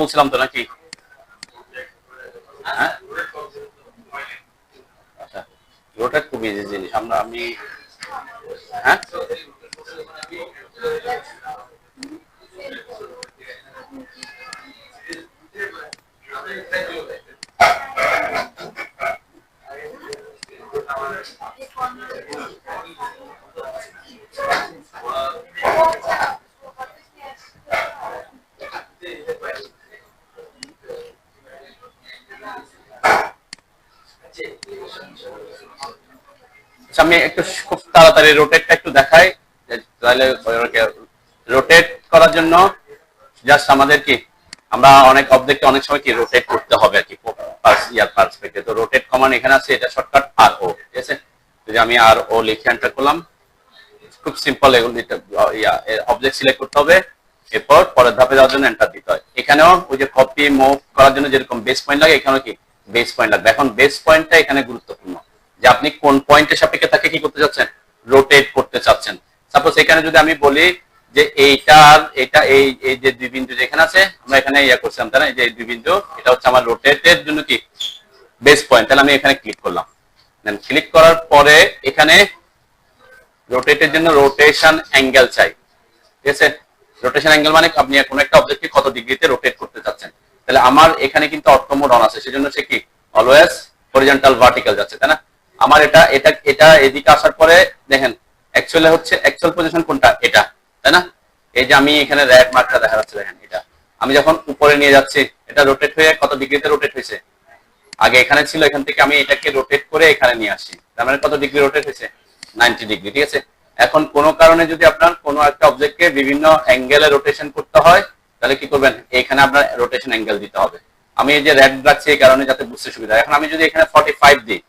বলছিলাম তো নাকি? হ্যাঁ, আচ্ছা, রোটেট খুব ইজি জিনিস। আমি হ্যাঁ আমি একটু খুব তাড়াতাড়ি রোটেটটা একটু দেখাই, তাহলে রোটেট করার জন্য জাস্ট আমাদের কি, আমরা অনেক অবজেক্টে অনেক সময় কি রোটেট করতে হবে আর কি, পার্সপেক্টিভ। তো রোটেট কমান্ড এখানে আছে, এটা শর্টকাট আর ও, ঠিক আছে। যদি আমি আর ও লিখে এন্টার করলাম, খুব সিম্পল। এগুলো অবজেক্ট সিলেক্ট করতে হবে, এরপর পরের ধাপে যাওয়ার জন্য এন্টার দিতে হয়। এখানেও ওই যে কপি মুভ করার জন্য যেরকম বেস পয়েন্ট লাগে, এখানেও কি বেস পয়েন্ট লাগবে। এখন বেস পয়েন্টটা এখানে গুরুত্বপূর্ণ, যে আপনি কোন পয়েন্টের সাপেক্ষে তাকে কি করতে চাচ্ছেন, রোটেট করতে চাচ্ছেন। সাপোজ এখানে যদি আমি বলি যে এটা এই যে দুই বিন্দু যেখানে আছে, আমরা এখানে ইয়া করছিলাম তাই না, এই যে দুই বিন্দু, এটা হচ্ছে আমার রোটেটের জন্য কি বেস পয়েন্ট। তাহলে আমি এখানে ক্লিক করলাম। দেন ক্লিক করার পরে এখানে রোটেটের জন্য রোটেশন অ্যাঙ্গেল চাই, ঠিক আছে। রোটেশন অ্যাঙ্গেল মানে আপনি কোনো একটা অবজেক্টকে কত ডিগ্রিতে রোটেট করতে চাচ্ছেন। তাহলে আমার এখানে কিন্তু অর্থমোড অন আছে, সেজন্য সে কি অলওয়েজ হরিজন্টাল ভার্টিক্যাল যাচ্ছে, তাই না। আমার এটা এটা এটা এদিকে আসার পরে দেখেন অ্যাকচুয়ালি হচ্ছে অ্যাকচুয়াল পজিশন কোনটা, এটা, তাই না। এই যে আমি এখানে রেড মার্কটা দেখা যাচ্ছে, দেখেন এটা আমি যখন উপরে নিয়ে যাচ্ছি, এটা রোটেট হয়ে কত ডিগ্রিতে রোটেট হয়েছে, আগে এখানে ছিল, এখান থেকে আমি এটাকে রোটেট করে এখানে নিয়ে আসি, তার মানে কত ডিগ্রি রোটেট হয়েছে, 90 ডিগ্রি, ঠিক আছে। এখন কোনো কারণে যদি আপনার কোনো একটা অবজেক্টকে বিভিন্ন অ্যাঙ্গেলে রোটেশন করতে হয়, তাহলে কি করবেন, এখানে আপনার রোটেশন অ্যাঙ্গেল দিতে হবে। আমি এই যে রেড রাখছি এই কারণে যাতে বুঝতে সুবিধা। এখন আমি যদি এখানে 45 দিই,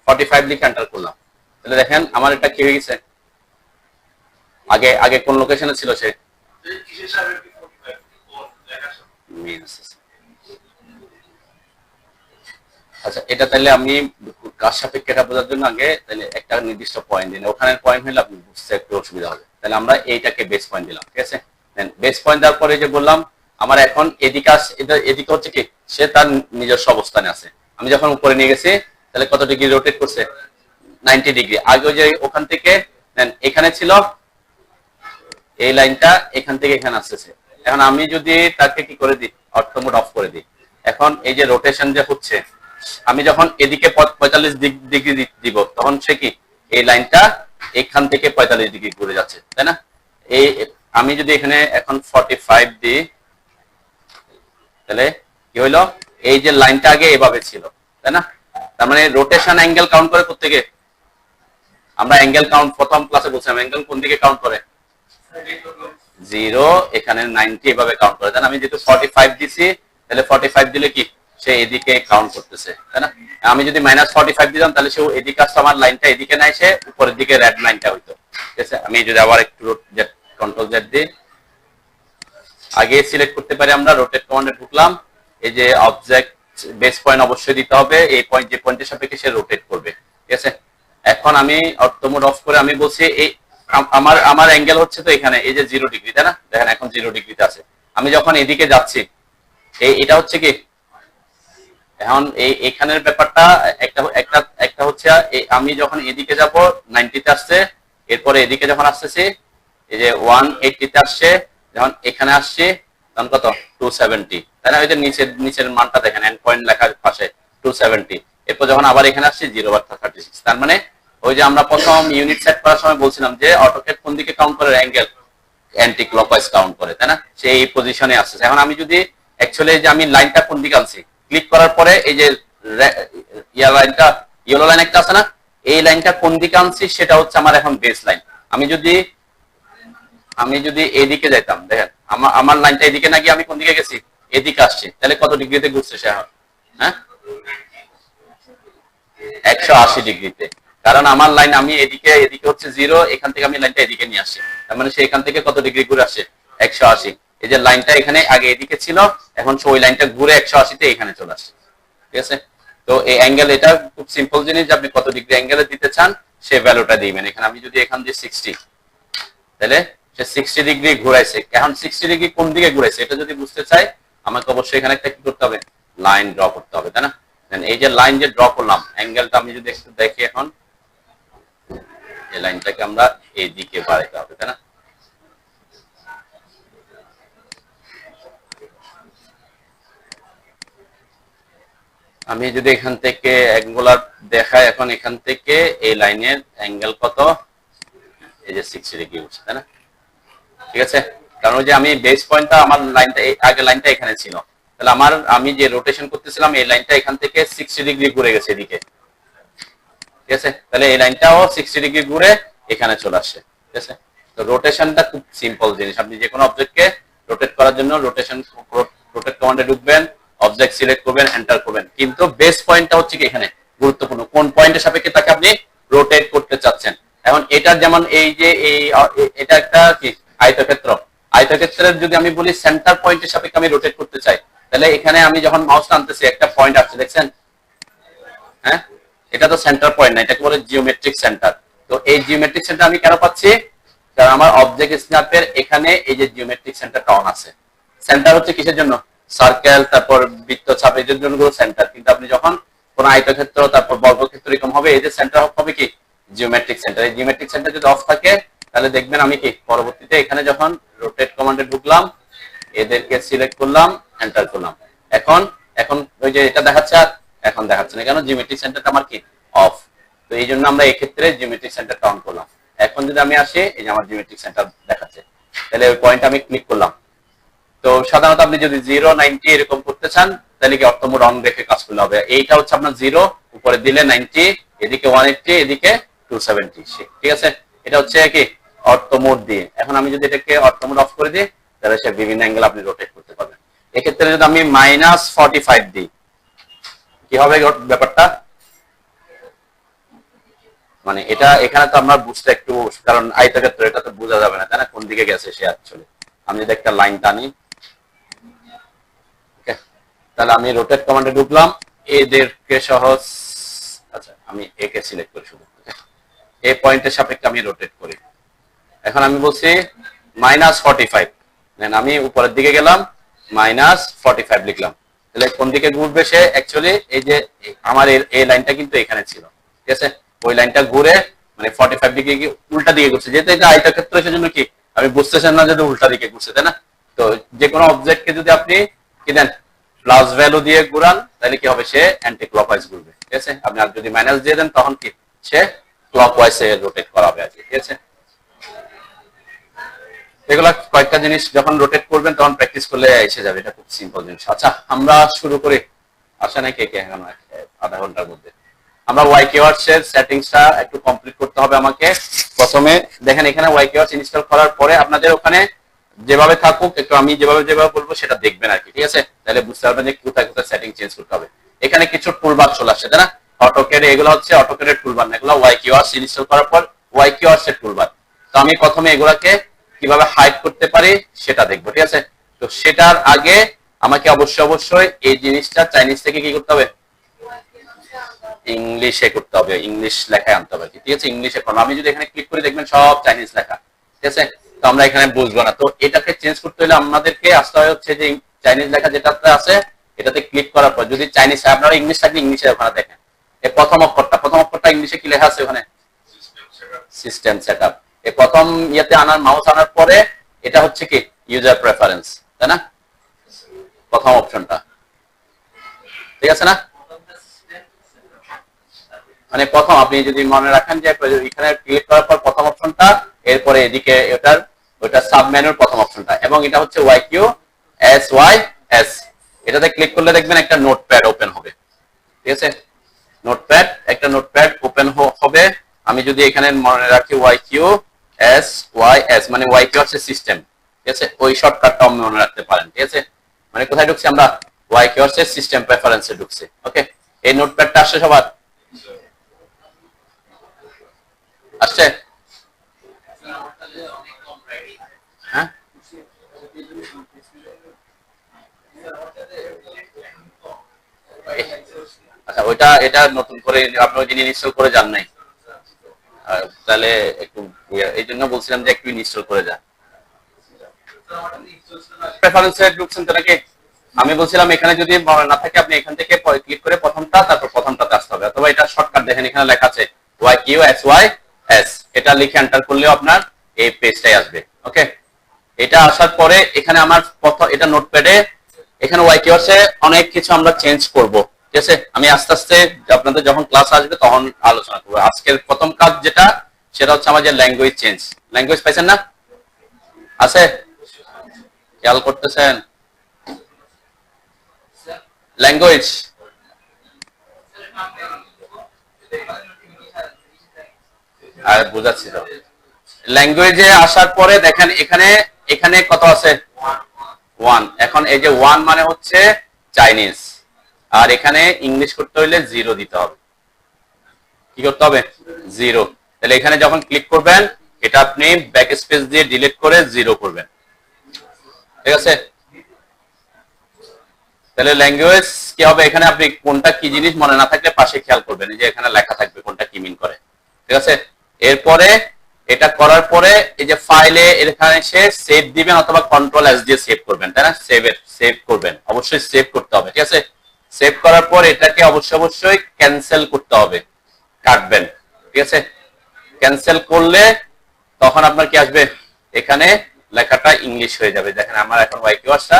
45 লিখে এন্টার করলাম, তাহলে দেখেন আমার এটা কি হয়ে গেছে, আগে আগে কোন লোকেশনে ছিল সে, আচ্ছা। এটা তাহলে আমি কার সাপেক্ষে এটা বোঝার জন্য আগে তাহলে একটা নির্দিষ্ট পয়েন্ট দিন, ওখানে পয়েন্ট হলে আপনি বুঝতে একটু অসুবিধা হবে। তাহলে আমরা এইটাকে বেস পয়েন্ট দিলাম, ঠিক আছে। দেন বেস পয়েন্ট দেওয়ার পরে যে বললাম আমার এখন এদিকে এদিকে হচ্ছে কি, সে তার নিজস্ব অবস্থানে আছে। আমি যখন উপরে নিয়ে গেছি, তাহলে কত ডিগ্রি রোটেট করছে, 90 ডিগ্রি। আগে যে ওখান থেকে দেন এখানে ছিল, এই লাইনটা এখান থেকে এখানে আসতেছে। এখন আমি যদি তাকে কি করে দিই, অর্থমোড অফ করে দিই, এখন এই যে রোটেশন যে হচ্ছে, আমি যখন এদিকে 45 ডিগ্রি দিব, তখন সে কি এই লাইনটা এখান থেকে 45 ডিগ্রি ঘুরে যাচ্ছে, তাই না। এই আমি যদি এখানে এখন 45 দিই, তাহলে কি হইলো, এই যে লাইনটা আগে এভাবে ছিল, তাই না। তার মানে রোটেশন অ্যাঙ্গেল কাউন্ট করে কোত্থেকে, আমরা অ্যাঙ্গেল কাউন্ট প্রথম ক্লাসে বলছিলাম, অ্যাঙ্গেল কোন দিকে কাউন্ট করে, 0 এখানে 90 এভাবে কাউন্ট করে। আমি যেহেতু 45 দিছি, তাহলে 45 দিলে কি সে এদিকে কাউন্ট করতেছে, তাই না। আমি যদি -45 দিলাম, তাহলে সে এদিকে আসতো, আমার লাইনটা এদিকে নাই, সে উপরের দিকে রেড লাইনটা হইতো, ঠিক আছে। আমি যদি আবার একটু কন্ট্রোল জেড দিই, আগে সিলেক্ট করতে পারি আমরা, রোটেট কমান্ডে ঢুকলাম, এই যে অবজেক্ট বেস পয়েন্ট অবশ্যই দিতে হবে, এই পয়েন্ট যে পয়েন্টের সাপেক্ষে সে রোটেট করবে, ঠিক আছে। এখন আমি অর্থমোড অফ করে আমি বলছি এই আমার আমার অ্যাঙ্গেল হচ্ছে তো এখানে এই যে 0 ডিগ্রি, তাই না। দেখেন এখন 0 ডিগ্রিতে আছে। আমি যখন এদিকে যাচ্ছি, এটা হচ্ছে কি, এখন এখানের ব্যাপারটা একটা একটা একটা হচ্ছে, আমি যখন এদিকে যাব 90 তে আসছে, এরপরে এদিকে যখন আসতেছি এই যে 180 তে আসছে, যখন এখানে আসছে তখন কত 270, তাই না। ওই যে নিচের মানটা দেখেন, এন্ড পয়েন্ট লেখার পাশে 270। এরপর যখন আবার এখানে আসছে 0/36, তার মানে ওই যে আমরা প্রথম ইউনিট সেট করার সময় বলছিলাম যে অটোক্যাড কোন দিকে কাউন্ট করে, অ্যাঙ্গেল অ্যান্টি ক্লকওয়াইজ কাউন্ট করে, তাই না। সেই পজিশনে আসছে। এখন আমি যদি অ্যাকচুয়ালি যে আমি লাইনটা কোন দিকে আনছি, ক্লিক করার পরে এই যে লাইনটা ইয়েলো লাইন একটা আছে না, এই লাইনটা কোন দিকে আনছি সেটা হচ্ছে আমার এখন বেস লাইন। আমি যদি এদিকে যাইতাম, দেখেন আমার লাইনটা এদিকে না গিয়ে আমি কোন দিকে গেছি, এদিকে আসছে, তাহলে কত ডিগ্রিতে ঘুরছে সে, হ্যাঁ 180 ডিগ্রিতে। কারণ আমার লাইন আমি এদিকে হচ্ছে 0, এখান থেকে আমি লাইনটা এদিকে নিয়ে আসি, তার মানে সে এখান থেকে কত ডিগ্রি ঘুরে আসে, 180। এই যে লাইনটা এখানে আগে এদিকে ছিল, এখন ওই লাইনটা ঘুরে 180 তে এখানে চলে আসছে, ঠিক আছে। তো এই অ্যাঙ্গেল, এটা খুব সিম্পল জিনিস, আপনি কত ডিগ্রি অ্যাঙ্গেলে দিতে চান সে ভ্যালুটা দিবেন। এখানে আমি যদি এখান দিয়ে 60, তাহলে সে 60 ডিগ্রি ঘুরাইছে। এখন 60 ডিগ্রি কোন দিকে ঘুরাইছে এটা যদি বুঝতে চাই আমাকে অবশ্যই এখানে একটা কি করতে হবে, লাইন ড্র করতে হবে, তাই না? এই যে লাইন যে ড্র করলাম, অ্যাঙ্গেলটা আমি যদি একটু দেখি, এখন এই লাইনটাকে আমরা এই দিকে বাড়াইতে হবে, তাই না? আমি যদি এখান থেকে অ্যাঙ্গুলার দেখাই, এখন এখান থেকে এই লাইনের অ্যাঙ্গেল কত, এই যে 60 ডিগ্রি উঠছে, তাই না? ঠিক আছে, কারণ ওই যে আমি বেস পয়েন্টটা আমার লাইনটা আগে লাইনটা এখানে ছিল, তাহলে আমি যে রোটেশন করতেছিলাম এই লাইনটা এখান থেকে 60 ডিগ্রি ঘুরে গেছে এদিকে। ঠিক আছে, তাহলে এই লাইনটাও 60 ডিগ্রি ঘুরে এখানে চলে আসছে। ঠিক আছে, তো রোটেশনটা খুব সিম্পল জিনিস। আপনি যে কোনো অবজেক্টকে রোটেট করার জন্য রোটেট কমান্ডে ঢুকবেন, অবজেক্ট সিলেক্ট করবেন, এন্টার করবেন, কিন্তু বেস পয়েন্টটা হচ্ছে কি এখানে গুরুত্বপূর্ণ, কোন পয়েন্টের সাপেক্ষে তাকে আপনি রোটেট করতে চাচ্ছেন। এখন এটা যেমন এই যে এটা একটা কি আয়তক্ষেত্র, আয়তক্ষেত্রের যদি আমি বলি সেন্টার পয়েন্টের সাপেক্ষে আমি রোটেট করতে চাই, তাহলে এখানে আমি যখন মাউস টানতেছি একটা পয়েন্ট আসছে, দেখছেন? হ্যাঁ, এটা তো সেন্টার পয়েন্ট না, এটাকে বলে জিওমেট্রিক সেন্টার। তো এই জিওমেট্রিক সেন্টার আমি কেন পাচ্ছি? কারণ আমার অবজেক্ট স্ন্যাপের এখানে এই যে জিওমেট্রিক সেন্টারটা অন আছে। সেন্টার হচ্ছে কিসের জন্য? সার্কেল, তারপর বৃত্তচাপ, এর জন্য সেন্টার। কিন্তু আপনি যখন কোন আয়তক্ষেত্র তারপর বর্গক্ষেত্র এরকম হবে, এই যে সেন্টার হবে কি জিওমেট্রিক সেন্টার। এই জিওমেট্রিক সেন্টার যদি অফ থাকে তাহলে দেখবেন আমি কি পরবর্তীতে এখানে যখন রোটেট কমান্ডে ঢুকলাম, এদেরকে সিলেক্ট করলাম, এন্টার করলাম, এখন এখন ওই যে এটা দেখাচ্ছে আর এখন দেখাচ্ছে না, কেন? জিওমেট্রিক সেন্টারটা আমার কি অফ। তো এই জন্য আমরা এই ক্ষেত্রে জিওমেট্রিক সেন্টারটা অন করলাম। এখন যদি আমি আসি, এই যে আমার জিওমেট্রিক সেন্টার দেখাচ্ছে, তাহলে ওই পয়েন্ট আমি ক্লিক করলাম। তো সাধারণত আপনি যদি 0, 90 এরকম করতে চান তাহলে কি অর্থমোড অন রেখে কাজ করলে হবে। এইটা হচ্ছে আপনার 0, উপরে দিলে 90, এদিকে 180, এদিকে 270। ঠিক আছে, এটা হচ্ছে কি অর্থমোড দিয়ে। এখন আমি যদি এটাকে অর্থমোড অফ করে দিই তাহলে সে বিভিন্ন অ্যাঙ্গেল আপনি রোটেট করতে পারবেন। এক্ষেত্রে যদি আমি -45 দিই কি হবে ব্যাপারটা? মানে এটা এখানে তো আমরা বুঝতে একটু, কারণ আয়তক্ষেত্র এটা তো বোঝা যাবে না, তাই না, কোন দিকে গেছে সে অ্যাকচুয়ালি। আমি যদি একটা লাইন টানি, তাহলে আমি রোটেট কমান্ডে ঢুকলাম, এদেরকে সহজ, আচ্ছা আমি একে সিলেক্ট করি শুধু, এই পয়েন্টের সাপেক্ষে আমি রোটেট করি। এখন আমি বলছি -45, দেন আমি উপরের দিকে গেলাম, -45 লিখলাম, তাহলে কোন দিকে ঘুরবে সে অ্যাকচুয়ালি? এই যে আমার এই লাইনটা কিন্তু এখানে ছিল, ঠিক আছে, ওই লাইনটা ঘুরে মানে 45 ডিগ্রি উল্টা দিকে ঘুরছে, যেহেতু এটা আয়তক্ষেত্র সেজন্য কি আমি বুঝতেছেন না যে উল্টা দিকে ঘুরছে, তাই না? তো যে কোনো অবজেক্টকে যদি আপনি কি দেন প্লাস ভ্যালু দিয়ে ঘুরান তাহলে কি হবে? সে অ্যান্টি ক্লকওয়াইজ ঘুরবে। ঠিক আছে, আপনি আর যদি মাইনাস দিয়ে দেন তখন কি সে ক্লকওয়াইজে রোটেট করাবে আর কি। ঠিক আছে, এগুলা কয়েকটা জিনিস যখন রোটেট করবেন তখন প্র্যাকটিস করলে এসে যাবে, এটা খুব সিম্পল জিনিস। আচ্ছা আমরা শুরু করি, আসা নাকি কে এখন আধা ঘন্টার মধ্যে। আমরা ওয়াই কিওয়ার্ডস এর সেটিংসটা একটু কমপ্লিট করতে হবে আমাকে। প্রথমে দেখেন এখানে ওয়াই কিওয়ার্ডস ইনস্টল করার পরে আপনাদের ওখানে যেভাবে থাকুক, একটু আমি যেভাবে বলবো সেটা দেখবেন আর কি। ঠিক আছে, তাহলে বুঝতে পারবেন যে কোথায় কোথায় সেটিং চেঞ্জ করতে হবে। এখানে কিছু টুলবার চলে আসছে, তাই না? অটোক্যাড, এগুলো হচ্ছে অটোক্যাডের টুলবার না, এগুলো ওয়াই কিওয়ার্ডস ইনস্টল করার পর ওয়াই কিওয়ার্ডস এর টুলবার। তো আমি প্রথমে এগুলাকে কিভাবে হাইড করতে পারি সেটা দেখবো। ঠিক আছে, তো সেটার আগে আমাকে অবশ্যই এই জিনিসটা চাইনিজ থেকে কি করতে হবে? ইংলিশে করতে হবে, ইংলিশ লেখায় আনতে হবে। ঠিক আছে, ইংলিশে করলাম। আমি যদি এখানে ক্লিক করি দেখবেন সব চাইনিজ লেখা। ঠিক আছে, তো আমরা এখানে বুঝবো না, তো এটাকে চেঞ্জ করতে হলে আমাদেরকে আসতে হয় হচ্ছে যে চাইনিজ লেখা যেটাতে আছে এটাতে ক্লিক করার পর যদি চাইনিজ, আপনারা ইংলিশ থাকলে ইংলিশে ওখানে দেখেন এই প্রথম অক্ষরটা ইংলিশে কি লেখা আছে ওখানে? System setup. এই প্রথম ইয়েতে আনার মাউস আনার পরে এটা হচ্ছে কি ইউজার প্রেফারেন্স, তাই না? প্রথম অপশনটা ঠিক আছে না? মানে প্রথম আপনি যদি মনে রাখেন যে এখানে ক্লিক করার পর প্রথম অপশনটা, এরপরে এদিকে ওটা সাব মেনুর প্রথম অপশনটা, এবং এটা হচ্ছে YQSYS। এটাতে ক্লিক করলে দেখবেন একটা নোটপ্যাড ওপেন হবে। ঠিক আছে, একটা নোটপ্যাড ওপেন হবে। আমি যদি এখানে মনে রাখি YQSYS মানে YQ হচ্ছে সিস্টেম। ঠিক আছে, ওই শর্টকাটটা আপনি মনে রাখতে পারেন। ঠিক আছে, মানে কোথায় ঢুকছি আমরা? YQ হচ্ছে সিস্টেম প্রেফারেন্সে ঢুকছে। ওকে, এই নোটপ্যাডটা আসছে সবার? আসছে? হ্যাঁ, আচ্ছা এটা নতুন করে আপনি ওই দিন ইনস্টল করে যান নাই, তাহলে একটু এই জন্য বলছিলাম যে একটু ইনস্টল করে যান। প্রেফারেন্সে ঢুকছেন তো নাকি? আমি বলছিলাম এখানে যদি মনে না থাকে আপনি এখান থেকে ক্লিক করে প্রথমটা তারপর প্রথমটাতে আসতে হবে, অথবা এটা শর্টকাট দেখেন এখানে লেখা আছে YQSYS, এটা লিখে এন্টার করলেও আপনার এই পেজটাই আসবে। ওকে, এটা আসার পরে এখানে আমার প্রথম এটা নোটপ্যাডে এখানে YQS এ অনেক কিছু আমরা চেঞ্জ করব, ঠিক আছে? আমি আস্তে আস্তে আপনাদের যখন ক্লাস আসবে তখন আলোচনা করব। আজকের প্রথম কাজ যেটা সেটা হচ্ছে আমাদের ল্যাঙ্গুয়েজ চেঞ্জ। ল্যাঙ্গুয়েজ পাইছেন না? আছে? খেয়াল করতেছেন? ল্যাঙ্গুয়েজ আর বুঝাচ্ছি তো। ল্যাঙ্গুয়েজে আসার পরে দেখেন এখানে এখানে কত আছে? 1। এখন এই যে 1 মানে হচ্ছে চাইনিজ, আর এখানে ইংলিশ করতে হইলে 0 দিতে হবে। কি করতে হবে? 0। তাহলে এখানে যখন ক্লিক করবেন এটা আপনি ব্যাক স্পেস দিয়ে ডিলিট করে 0 করবেন, ঠিক আছে? তাহলে ল্যাঙ্গুয়েজ কি হবে? এখানে আপনি কোনটা কি জিনিস মনে না থাকলে পাশে খেয়াল করবেন, এই যে এখানে লেখা থাকবে কোনটা কি মিন করে, ঠিক আছে? এরপরে এটা করার পরে এই যে ফাইলে এখানে এসে সেভ দিবেন অথবা কন্ট্রোল এস দিয়ে সেভ করবেন, তাই না? সেভ করবেন, অবশ্যই সেভ করতে হবে, ঠিক আছে? সেভ করার পর এটাকে অবশ্যই ক্যান্সেল করতে হবে, কাটবেন, ঠিক আছে? ক্যান্সেল করলে তখন আপনার কি আসবে? এখানে লেখাটা ইংলিশ হয়ে যাবে। দেখেন আমার এখন YQSটা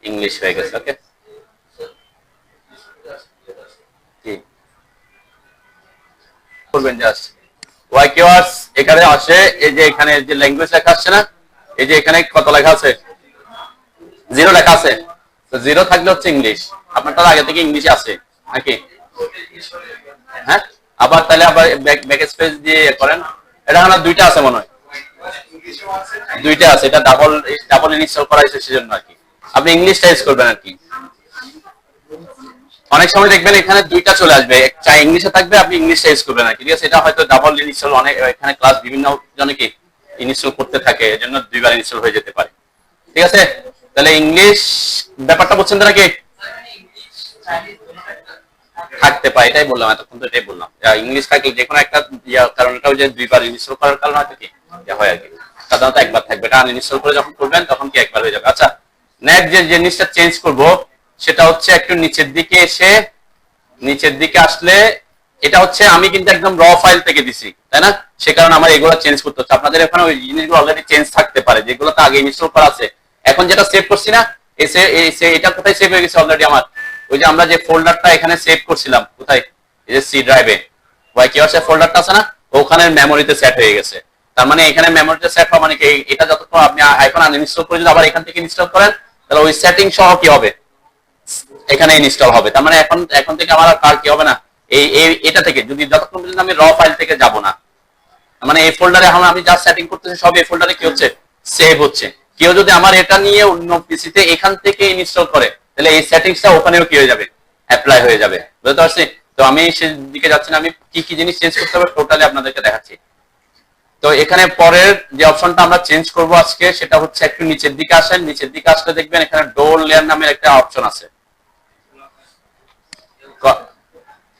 ইংলিশ হয়ে গেছে। ওকে, করবেন জাস্ট YQS এখানে আসে, এই যে এখানে যে ল্যাঙ্গুয়েজ লেখা আসছে না, এই যে এখানে কত লেখা আছে? 0 লেখা আছে। তো 0 থাকলে হচ্ছে ইংলিশ। আপনারটা আগে থেকে ইংলিশে আছে নাকি? হ্যাঁ, আবার তাহলে আবার ব্যাক স্পেস দিয়ে করেন। এটা আমার দুইটা আছে মনে হয়, দুইটা আছে। এটা ডাবল ইনস্টল করা হয়েছে সেজন্য আর কি। আপনি ইংলিশটা ইউজ করবেন আর কি। অনেক সময় দেখবেন এখানে দুইটা চলে আসবে, চাই ইংলিশে থাকবে, আপনি ইংলিশটা ইউজ করবেন না, ঠিক আছে? এটা হয়তো ডাবল ইনস্টল, অনেক এখানে ক্লাস বিভিন্ন জনে কি ইনস্টল করতে থাকে, এজন্য দুইবার ইনস্টল হয়ে যেতে পারে, ঠিক আছে? তাহলে ইংলিশ ব্যাপারটা বুঝছেন তো নাকি? থাকতে পারে, এটাই বললাম, এতক্ষণ তো এটাই বললাম। ইংলিশ থাকলে যে কোনো একটা কারণ এটা যে দুইবার ইনস্টল করার কারণে হয়তো কি হয় আর কি। সাধারণত একবার থাকবে, এটা আনইনস্টল করে যখন করবেন তখন কি একবার হয়ে যাবে। আচ্ছা, নেক্সট যে জিনিসটা চেঞ্জ করব সেটা হচ্ছে একটু নিচের দিকে এসে, নিচের দিকে আসলে এটা হচ্ছে আমি কিন্তু একদম র ফাইল থেকে দিছি, তাই না? সে কারণে আমার এগুলো চেঞ্জ করতে হচ্ছে। আপনাদের এখানে ওই জিনিসগুলো অলরেডি চেঞ্জ থাকতে পারে, যেগুলো তো আগে ইনস্টল করা আছে। এখন যেটা সেভ করছি না, এটা কোথায় সেভ হয়ে গেছে অলরেডি আমার? ওই যে আমরা যে ফোল্ডারটা এখানে সেভ করছিলাম, কোথায়? এই যে সি ড্রাইভে YQS এর ফোল্ডারটা আছে না, ওখানে মেমোরিতে সেট হয়ে গেছে। তার মানে এখানে মেমোরিতে সেট হওয়া মানে কি, এটা যতক্ষণ আপনি এখন আনইনস্টল করে যদি আবার এখান থেকে ইনস্টল করেন তাহলে ওই সেটিং সহ কি হবে? এখানে ইনস্টল হবে। তার মানে এখন থেকে আমার আর কি হবে না, এটা থেকে যদি যতক্ষণ পর্যন্ত আমি র ফাইল থেকে যাব না, মানে এই ফোল্ডারে এখন আমি যা সেটিং করতেছি সব এই ফোল্ডারে কি হচ্ছে? সেভ হচ্ছে। কেউ যদি আমার এটা নিয়ে অন্য পিসিতে এখান থেকে ইনস্টল করে তাহলে এই সেটিংসটা ওখানেও কি হয়ে যাবে? অ্যাপ্লাই হয়ে যাবে। বুঝতে পারছি? তো আমি সেদিকে যাচ্ছি না, আমি কি কি জিনিস চেঞ্জ করতে হবে টোটালি আপনাদেরকে দেখাচ্ছি। তো এখানে পরের যে অপশনটা আমরা চেঞ্জ করব আজকে সেটা হচ্ছে একটু নিচের দিকে আসেন। নিচের দিকে আসলে দেখবেন এখানে ডোর লেয়ার নামের একটা অপশন আছে।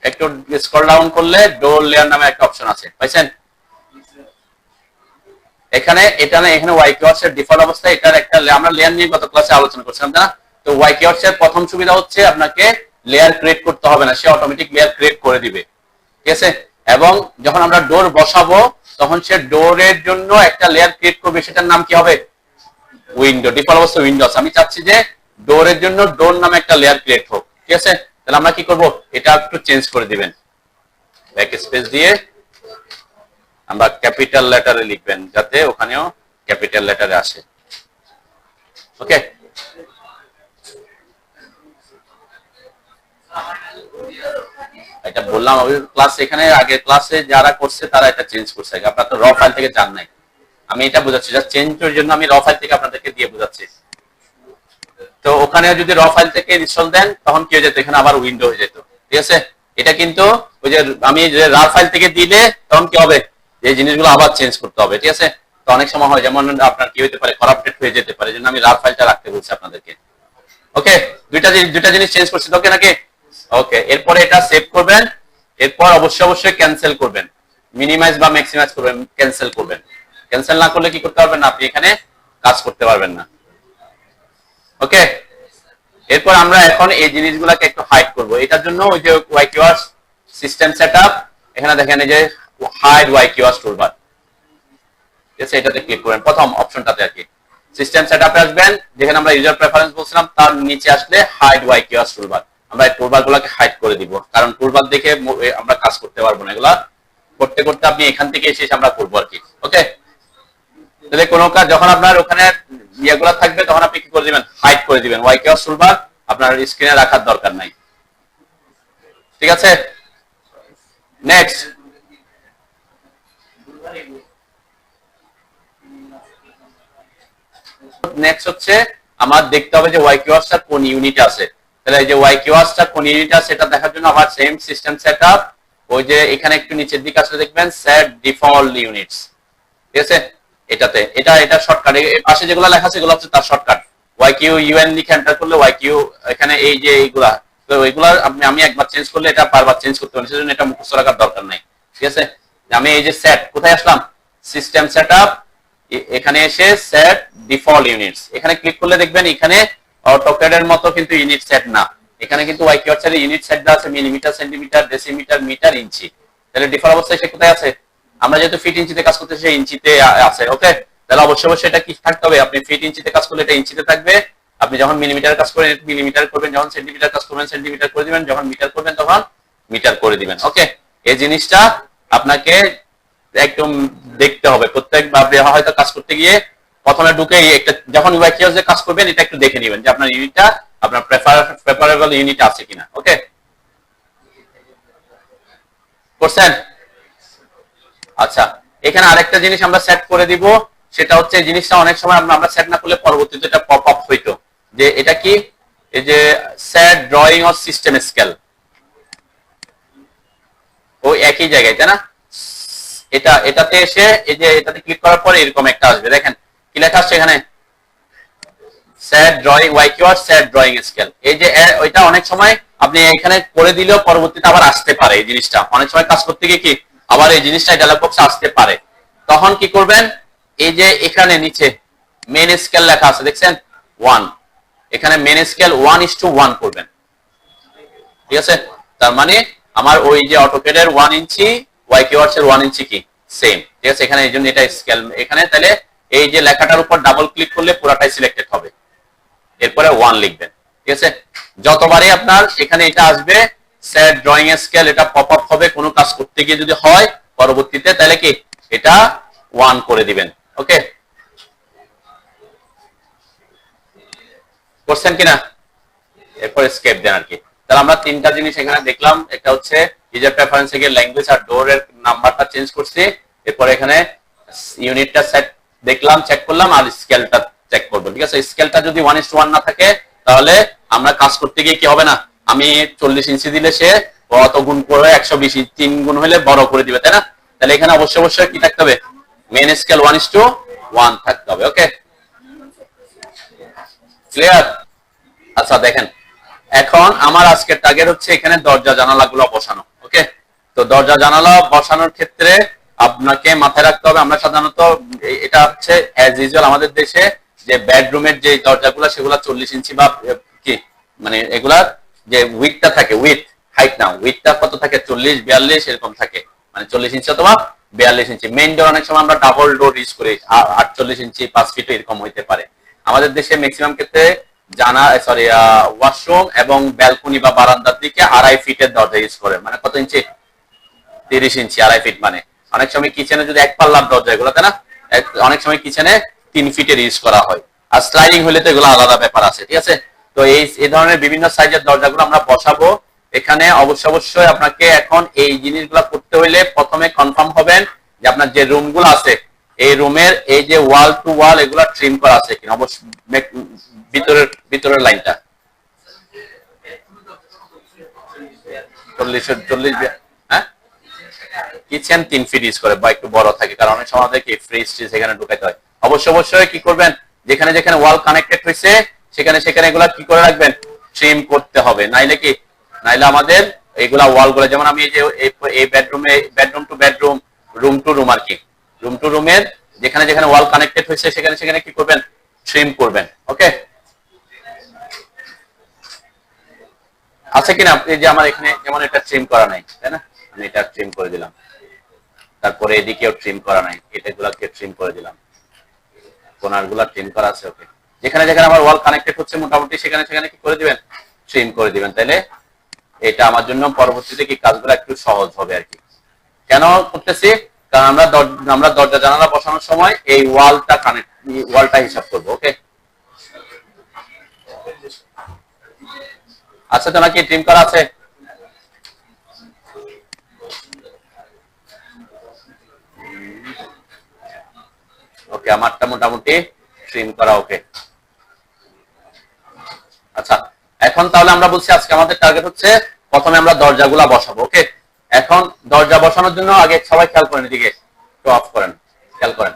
একটু স্ক্রল ডাউন করলে ডোর লেয়ার নামে একটা অপশন আছে, পাইছেন? এখানে YQS এর ডিফল্ট অবস্থায় এটার একটা আমরা লেয়ার নিয়ে গত ক্লাসে আলোচনা করছিলাম না? তো YQS এর প্রথম সুবিধা হচ্ছে আপনাকে লেয়ার ক্রিয়েট করতে হবে না, সে অটোমেটিক লেয়ার ক্রিয়েট করে দিবে, ঠিক আছে? এবং যখন আমরা ডোর বসাবো তখন সে ডোরের জন্য একটা লেয়ার ক্রিয়েট করবে, সেটার নাম কি হবে? উইন্ডো। ডিফল্ট অবস্থা উইন্ডোজ। আমি চাচ্ছি যে ডোরের জন্য ডোর নামে একটা লেয়ার ক্রিয়েট হোক, ঠিক আছে? তাহলে আমরা কি করব? এটা একটু চেঞ্জ করে দিবেন, ব্যাক স্পেস দিয়ে আমরা ক্যাপিটাল লেটারে লিখবেন যাতে ওখানেও ক্যাপিটাল লেটারে আসে। ওকে, এটা বললাম ক্লাস, এখানে আগে ক্লাসে যারা করছে তারা এটা চেঞ্জ করছে, আপনারা তো র ফাইল থেকে জান নাই। আমি এটা বোঝাচ্ছি, জাস্ট চেঞ্জের জন্য আমি র ফাইল থেকে আপনাদেরকে দিয়ে বোঝাচ্ছি। তো ওখানে যদি র ফাইল থেকে ইনস্টল দেন তখন কি হয়ে যেত? এখানে আবার উইন্ডো হয়ে যেত, ঠিক আছে? এটা কিন্তু ওই যে আমি যে রার ফাইল থেকে দিলে তখন কি হবে? এই জিনিসগুলো আবার চেঞ্জ করতে হবে, ঠিক আছে? তো অনেক সময় হয়, যেমন আপনার কি হতে পারে, করাপ্টেড হয়ে যেতে পারে, জন্য আমি রার ফাইলটা রাখতে বলছি আপনাদেরকে। ওকে, দুইটা জিনিস চেঞ্জ করছি, ওকে নাকি? ওকে, এরপরে এটা সেভ করবেন। এরপর অবশ্যই ক্যান্সেল করবেন, মিনিমাইজ বা ম্যাক্সিমাইজ করবেন, ক্যান্সেল করবেন। ক্যান্সেল না করলে কি করতে পারবেন না, আপনি এখানে কাজ করতে পারবেন না। ওকে, এরপর আমরা এখন এই জিনিসগুলোকে একটু হাইড করব। এটার জন্য ওই যে ওয়াইকিউআর সিস্টেম সেটআপ, এখানে দেখেন এই যে হাইড ওয়াইকিউআর টুলবার, ঠিক আছে, এটাতে ক্লিক করেন প্রথম অপশনটাতে আর কি। সিস্টেম সেটআপে আসবেন, যেখানে আমরা ইউজার প্রেফারেন্স বলছিলাম তার নিচে আসলে হাইড ওয়াইকিউআর টুলবার, আমরা এই টুলবারগুলোকে হাইড করে দিব, কারণ টুলবার দেখে আমরা কাজ করতে পারবো না। এগুলা করতে করতে আপনি এখান থেকে এসে আমরা করবো আর কি। ওকে, তাহলে কোনো কাজ যখন আপনার ওখানে ইয়েগুলো থাকবে তখন আপনি কি করে দিবেন, হাইড করে দিবেন। ওয়াইকিউআর টুলবার আপনার স্ক্রিনে রাখার দরকার নাই, ঠিক আছে। নেক্সট, নেক্সট হচ্ছে আমার দেখতে হবে যে ওয়াইকিউআরটা কোন ইউনিটে আছে। তাহলে এই যে ওয়াইকিউআরটা কোন ইউনিটে আছে এটা দেখার জন্য আমার সেম সিস্টেম সেটআপ, ওই যে এখানে একটু নিচের দিকে আসলে দেখবেন সেট ডিফল্ট ইউনিটস, ঠিক আছে, এটাতে এটা শর্টকাট, এর পাশে যেগুলো লেখা আছে এগুলো হচ্ছে তার শর্টকাট। ওয়াইকিউ ইউএন লিখে এন্টার করলে ওয়াইকিউ, এখানে এই যে এইগুলা, তো এইগুলা আমি একবার চেঞ্জ করলে এটা বারবার চেঞ্জ করতে হবে, সেজন্য এটা মুখস্থ রাখার দরকার নাই, ঠিক আছে। আমি এই যে সেট, কোথায় আসলাম, সিস্টেম সেটআপ, এখানে এসে সেট ডিফল্ট ইউনিটস, এখানে ক্লিক করলে দেখবেন এখানে অটোক্যাড এর মতো কিন্তু ইউনিট সেট না, এখানে কিন্তু ওয়াইকিউআর এর ইউনিট সেট দেওয়া আছে মিলিমিটার, সেন্টিমিটার, ডেসিমিটার, মিটার, ইঞ্চি। তাহলে ডিফল্ট অবস্থায় সে কোথায় আছে, আমরা যেহেতু ফিট ইঞ্চিতে কাজ করতেছি সেই ইঞ্চিতে আছে। ওকে, তাহলে অবশ্যই অবশ্যই এটা কি থাকতে হবে, আপনি ফিট ইঞ্চিতে কাজ করলে এটা ইঞ্চিতে থাকবে, আপনি যখন মিলিমিটার কাজ করবেন মিলিমিটার করবেন, যখন সেন্টিমিটার কাজ করবেন সেন্টিমিটার করে দিবেন, যখন মিটার করবেন তখন মিটার করে দিবেন। ওকে, এই জিনিসটা আপনাকে একদম দেখতে হবে প্রত্যেকবার হয়তো কাজ করতে গিয়ে প্রথমে ঢুকে একটা, যখন ওয়াইকিউআর কাজ করবেন এটা একটু দেখে নেবেন যে আপনার ইউনিটটা আপনার প্রেফারেবল ইউনিট আছে কিনা। ওকে, করছেন? আচ্ছা, এখানে আরেকটা জিনিস আমরা সেট করে দিব, সেটা হচ্ছে এই জিনিসটা অনেক সময় আমরা সেট না করলে পরবর্তীতে এটা পপ আপ হইতো, যে এটা কি, এই যে set drawing or system scale, ওই একই জায়গায়, তাই না? এটাতে এসে এই যে এটাতে ক্লিক করার পরে এরকম একটা আসবে, দেখেন কি লেখা আসছে এখানে, set drawing Y Q R set drawing scale. এই যে ওইটা অনেক সময় আপনি এখানে করে দিলেও পরবর্তীতে আবার আসতে পারে, এই জিনিসটা অনেক সময় কাজ করতে গিয়ে কি আবার এই জিনিসটা ডায়লগ বক্সে আসতে পারে। তখন কি করবেন, এই যে এখানে নিচে মেন স্কেল লেখা আছে দেখছেন 1, এখানে মেন স্কেল 1:1 করবেন, ঠিক আছে। তার মানে আমার ওই যে অটোক্যাড এর 1 ইঞ্চি ওয়াইকিউআর এর 1 ইঞ্চি কি সেম, ঠিক আছে। এখানে এই জন্য এটা স্কেল, এখানে তাহলে এই যে লেখাটার উপর ডাবল ক্লিক করলে পুরাটাই সিলেক্টেড হবে, এরপরে 1 লিখবেন, ঠিক আছে। যতবারই আপনার এখানে এটা আসবে সেট ড্রয়িং স্কেল, এটা পপ আপ হবে কোনো কাজ করতে গিয়ে যদি হয় পরবর্তীতে, তাহলে কি এটা 1 করে দিবেন। ওকে, করছেন কিনা? এরপর স্কেপ দেন আর কি। তাহলে আমরা তিনটা জিনিস এখানে দেখলাম, একটা হচ্ছে ইউজার প্রেফারেন্স থেকে ল্যাঙ্গুয়েজ আর ডোর এর নাম্বারটা চেঞ্জ করছি, এরপর এখানে ইউনিটটা সেট দেখলাম, চেক করলাম, আর স্কেলটা চেক করব, ঠিক আছে। স্কেলটা যদি 1:1 না থাকে তাহলে আমরা কাজ করতে গিয়ে কি হবে না, আমি 40 ইঞ্চি দিলে সে অত গুণ করে 120 3 গুণ হলে বড় করে দিবে, তাই না? তাহলে এখানে অবশ্যই অবশ্যই কি থাকতে হবে, মেন স্কেল 1:1 থাকতে হবে। ওকে, ক্লিয়ার? আচ্ছা দেখেন, এখন আমার আজকের টার্গেট হচ্ছে এখানে দরজা জানালাগুলো বসানো। ওকে, তো দরজা জানালা বসানোর ক্ষেত্রে আপনাকে মাথায় রাখতে হবে, আমরা সাধারণত এটা হচ্ছে অ্যাজ ইউজুয়াল আমাদের দেশে যে বেডরুমের যে দরজাগুলো সেগুলো 40 ইঞ্চি বা কি মানে এগুলার যে উইথটা থাকে, উইথ হাইট না, উইথটা কত থাকে 40 42 এরকম থাকে, মানে 40 ইঞ্চি অথবা 42 ইঞ্চি। মেইন ডোর অনেক সময় আমরা ডাবল ডোর ইউজ করি 48 ইঞ্চি 5 ফিট এরকম হইতে পারে। আমাদের দেশে ম্যাক্সিমাম ক্ষেত্রে ওয়াশরুম এবং ব্যালকনি বা বারান্দার দিকে 2.5 ফিটের দরজা ইউজ করে, মানে কত ইঞ্চি 30 ইঞ্চি 2.5 ফিট, মানে অনেক সময় কিচেনে যদি এক পাল্লার দরজা এগুলো, তাই না, অনেক সময় কিচেনে 3 ফিটের ইউজ করা হয়, আর স্লাইডিং হলে তো এগুলো আলাদা ব্যাপার আছে, ঠিক আছে। তো এই ধরনের বিভিন্ন সাইজের দরজাগুলো আমরা বসাবো এখানে। অবশ্যই আপনাকে এখন এই জিনিসগুলো করতে হইলে প্রথমে কনফার্ম হবেন যে আপনার যে রুমগুলো আছে এই রুমের এই যে ওয়াল টু ওয়াল এগুলো ট্রিম করা আছে কিনা, অবশ্যই ভিতরের লাইনটা 40 হ্যাঁ, কিচেন 3 ফিট ইউজ করে বা একটু বড় থাকে, কারণ অনেক সময় দেখি ফ্রিজ এখানে ঢুকাইতে হয়। অবশ্যই কি করবেন, যেখানে যেখানে ওয়াল কানেক্টেড হয়েছে সেখানে সেখানে এগুলা কি করে রাখবেন, ট্রিম করতে হবে, নাইলে আমাদের এগুলা ওয়াল গুলো, যেমন আমি এই যে এই bedroom to bedroom, room to room আর কি, রুম টু রুমের যেখানে যেখানে ওয়াল কানেক্টেড হয়েছে সেখানে সেখানে কি করবেন, ট্রিম করবেন। ওকে, আছে কিনা? এই যে আমার এখানে যেমন এটা ট্রিম করা নাই, তাই না? আমি এটা ট্রিম করে দিলাম, তারপরে এদিকেও ট্রিম করা নাই, এটাগুলোকে ট্রিম করে দিলাম, কোণারগুলো ট্রিম করা আছে। ওকে, যেখানে যেখানে আমার ওয়াল কানেক্টেড হচ্ছে মোটামুটি সেখানে সেখানে কি করে দিবেন, ট্রিম করে দিবেন। তাইলে এটা আমার জন্য পরবর্তীতে কি কাজগুলো একটু সহজ হবে আর কি। কেন করতেছি? কারণ আমরা দরজা জানালা বসানোর সময় এই ওয়ালটা হিসাব করবো। ওকে, আচ্ছা তো নাকি ট্রিম করা আছে? ওকে, আমারটা মোটামুটি ট্রিম করা। ওকে, আচ্ছা এখন তাহলে আমরা বলছি আজকে আমাদের টার্গেট হচ্ছে প্রথমে আমরা দরজাগুলা বসাবো। ওকে, এখন দরজা বসানোর জন্য আগে সবাই খেয়াল করেন, এদিকে একটু অফ করেন, খেয়াল করেন।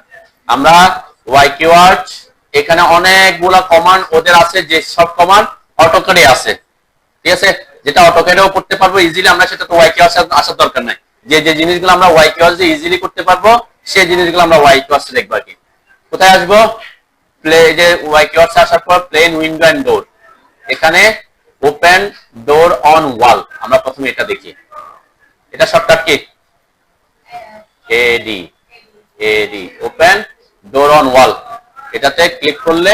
আমরা ওয়াই কিওয়ার্ড এখানে অনেকগুলা কমান্ড ওদের আছে, যে সব কমান্ড অটোক্যাডে আছে, ঠিক আছে? যেটা অটোক্যাডেও করতে পারবো ইজিলি আমরা, সেটা তো ওয়াই কিওয়ার্ড আসার দরকার নাই। যে যে জিনিসগুলো আমরা ওয়াই কিওয়ার্ড ইজিলি করতে পারবো সেই জিনিসগুলো আমরা ওয়াই কিওয়ার্ড দেখবো আর কি। কোথায় আসবো? প্লে, যে ওয়াই কিওয়ার্ড আসার পর প্লেন উইন্ডো এন্ড ডোর, এখানে ওপেন ডোর অন ওয়াল, আমরা প্রথমে এটা দেখি। এটা shortcut key? Eddy, eddy open door on ওয়াল। এটাতে ক্লিক করলে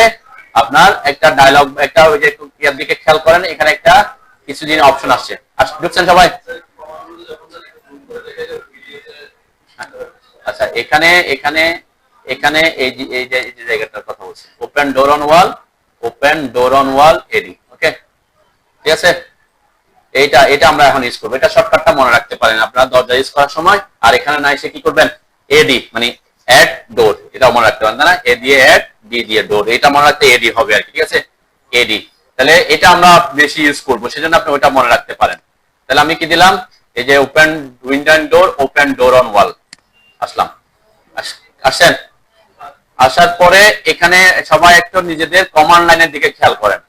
আপনার একটা ডায়লগ, একটা ওই যে ইয়ার দিকে খেয়াল করেন, এখানে একটা কিছু দিন অপশন আসছে, ঢুকছেন সবাই? আচ্ছা, এখানে এখানে এখানে এই যে জায়গাটার কথা বলছি, open door on wall, open door on wall A D. Okay, ঠিক আছে? এটা এটা আমরা এখন ইউজ করবো। এটা শর্টকাটটা মনে রাখতে পারেন আপনারা দরজা ইউজ করার সময়। আর এখানে না এসে কি করবেন, এডি মানে অ্যাড ডোর, এটা মনে রাখতে পারেন, তাই না? এ দিয়ে অ্যাড, ডি দিয়ে ডোর, এটা মনে রাখতে এডি হবে আর কি, ঠিক আছে? এডি, তাহলে এটা আমরা বেশি ইউজ করবো, সেজন্য আপনি ওটা মনে রাখতে পারেন। তাহলে আমি কি দিলাম, এই যে open window and door, open door on wall, আসলাম। আসছেন? আসার পরে এখানে সবাই একটু নিজেদের কমান্ড লাইনের দিকে খেয়াল করেন।